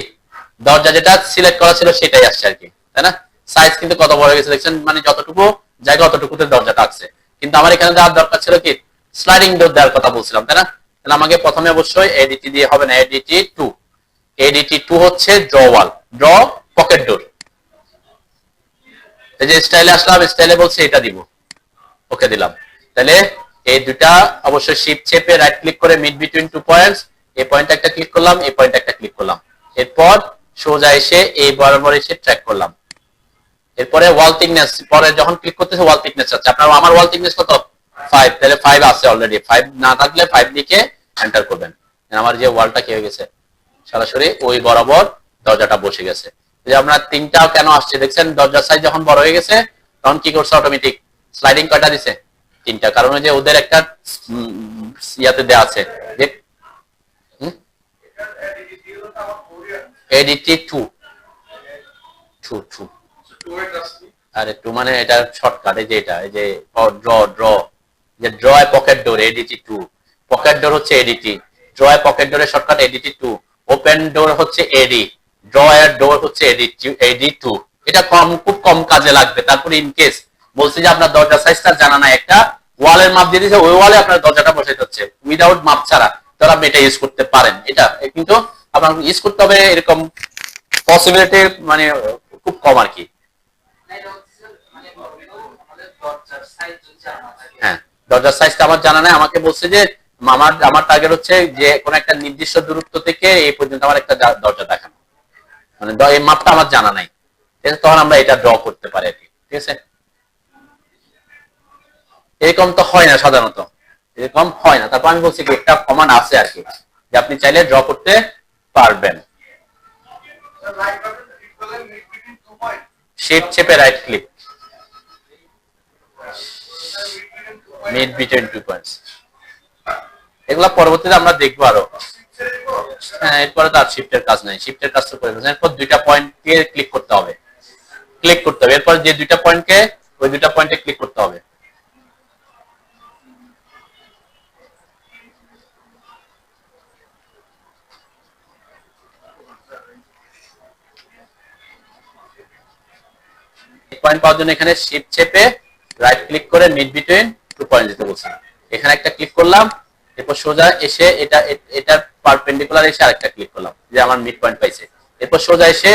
দরজা যেটা সিলেক্ট করা ছিল সেটাই আসছে আর কি, তাই না? সাইজ কিন্তু কত বড় গেছে দেখছেন, মানে যতটুকু জায়গা অতটুকুতে দরজাটা আছে। কিন্তু আমার এখানে দেওয়ার দরকার ছিল কি, স্লাইডিং ডোর দেওয়ার কথা বলছিলাম, তাই না? তাহলে আমাকে প্রথমে অবশ্যই এডিটি দিয়ে হবে না, এডিটি 2 হচ্ছে ড্র ওয়াল, ড্র পকেট ডোর। এই যে স্টাইলে আসলাম, স্টাইলে বলছে এটা দিব, ওকে দিলাম। তাহলে এই দুটা অবশ্যই শিফট চেপে রাইট ক্লিক করে মিড বিটুইন টু পয়েন্টস, এই পয়েন্ট একটা ক্লিক করলাম, এই পয়েন্ট একটা ক্লিক করলাম। এরপর সোজা এসে এই বরাবর এসে ট্র্যাক করলাম। এরপরে ওয়াল থিকনেস, পরে যখন ক্লিক করতেছে ওয়াল থিকনেস আছে আপনার, আমার ওয়াল থিকনেস কত 5, তাহলে 5 আছে অলরেডি, 5 না থাকলে 5 লিখে এন্টার করবেন। আমার যে ওয়ালটা কি হয়ে গেছে সরাসরি ওই বরাবর দরজাটা বসে গেছে। যে আপনার তিনটা কেন আসছে দেখছেন, দরজার সাইজ যখন বড় হয়ে গেছে তখন কি করছে অটোমেটিক স্লাইডিং কয়টা দিছে, তিনটা, কারণ যে ওদের একটা ইয়াতে দেয়া আছে যে এডিটি 2 আরে 2 মানে এটা শর্টকাট, এই যে এটা এই যে ড্র যে draw a pocket door A D T 2, pocket door হচ্ছে এডিটি, ড্র এ পকেট ডোরের শর্টকাট এডিটি 2, ওপেন ডোর হচ্ছে এডি, ড্র এর ডোর হচ্ছে এডি 2। এটা খুব কম কাজে লাগবে। তারপরে ইন কেস বলছি যে আপনার দরজা সাইজটা জানা নাই, একটা ওয়ালের মাপ দিয়ে দিয়েছে, ওই ওয়ালে আপনার দরজাটা বসাইতে হচ্ছে উইদাউট মাপ ছাড়া, তাহলে আপনি এটা ইউজ করতে পারেন। এটা কিন্তু আপনার ইউজ করতে হবে এরকম পসিবিলিটি মানে খুব কম আর কি। হ্যাঁ, দরজার সাইজটা আমার জানা নাই, আমাকে বলছে যে আমার টার্গেট হচ্ছে যে কোন একটা নির্দিষ্ট দূরত্ব থেকে এই পর্যন্ত আমার একটা দরজা দেখানো, মানে এই মাপটা আমার জানা নাই, তখন আমরা এটা ড্র করতে পারি আর কি। ঠিক আছে, এরকম তো হয় না সাধারণত, এরকম হয় না। তারপর আমি বলছি কি একটা কমান্ড আছে আর কি, যে আপনি চাইলে ড্র করতে পারবেন। শিফট চেপে right click, mid between two points, এগুলা পরবর্তীতে আমরা দেখবো আরো। হ্যাঁ, এরপরে তো আর শিফটের কাজ নাই, শিফটের কাজ তো করে ফেলছেন। এরপর দুইটা পয়েন্টকে ক্লিক করতে হবে, এরপর যে দুইটা পয়েন্টকে ওই দুইটা পয়েন্টে ক্লিক করতে হবে। পয়েন্ট পাওয়ার জন্য এখানে শিফট চেপে রাইট ক্লিক করে মিড বিটুইন টু পয়েন্ট দিতে বলছি। এখানে একটা ক্লিক করলাম, এরপর সোজা এসে এটা পারপেন্ডিকুলার এসে আরেকটা ক্লিক করলাম, যে আমার মিড পয়েন্ট পাইছে। এরপর সোজা এসে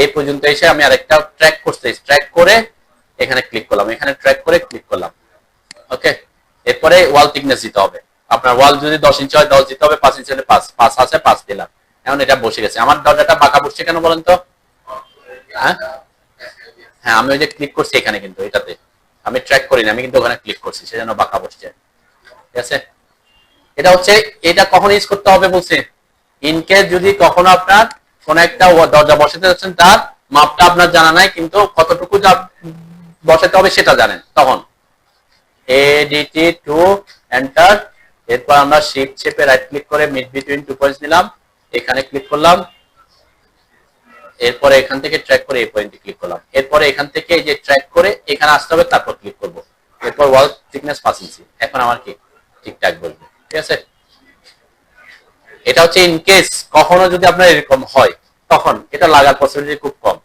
এই পর্যন্ত এসে আমি আরেকটা ট্র্যাক করতে, ট্র্যাক করে এখানে ক্লিক করলাম, এখানে ট্র্যাক করে ক্লিক করলাম। ওকে, এরপরে ওয়াল থিকনেস দিতে হবে। আপনার ওয়াল যদি 10 ইঞ্চি হয় 10 দিতে হবে, 5 ইঞ্চি হলে 5 আছে 5 দিলাম। এখন এটা বসে গেছে। আমার দরজাটা বাঁকা বসছে কেন বলেন তো? হ্যাঁ, আমি ওই যে ক্লিক করছি এখানে, কিন্তু এটাতে আমি ট্র্যাক করিনি, আমি কিন্তু ওখানে ক্লিক করছি, সেজন্য বাঁকা বসছে। ঠিক আছে, এটা হচ্ছে, এটা কখন ইউজ করতে হবে বলছে, ইন কেস যদি কখনো আপনার কোন একটা দরজা বসাতে যাচ্ছেন, তার মাপটা আপনার জানা নাই কিন্তু কতটুকু বসাতে হবে সেটা জানেন, তখন এডিটি 2 এন্টার। এরপর আমরা শিফট চেপে রাইট ক্লিক করে মিড বিটুইন টু পয়েন্টস নিলাম, এখানে ক্লিক করলাম। এরপরে এখান থেকে ট্র্যাক করে এই পয়েন্টে ক্লিক করলাম। এরপরে এখান থেকে এই যে ট্র্যাক করে এখানে আসতে হবে, তারপর ক্লিক করব। এরপর ওয়াল থিকনেস 5 ইঞ্চি, এখন আমার কি ঠিকঠাক বলবে। ঠিক আছে, এটা হচ্ছে ইন কেস কখনো যদি আপনার এরকম হয়, তখন এটা লাগার পসিবিলিটি খুব কম।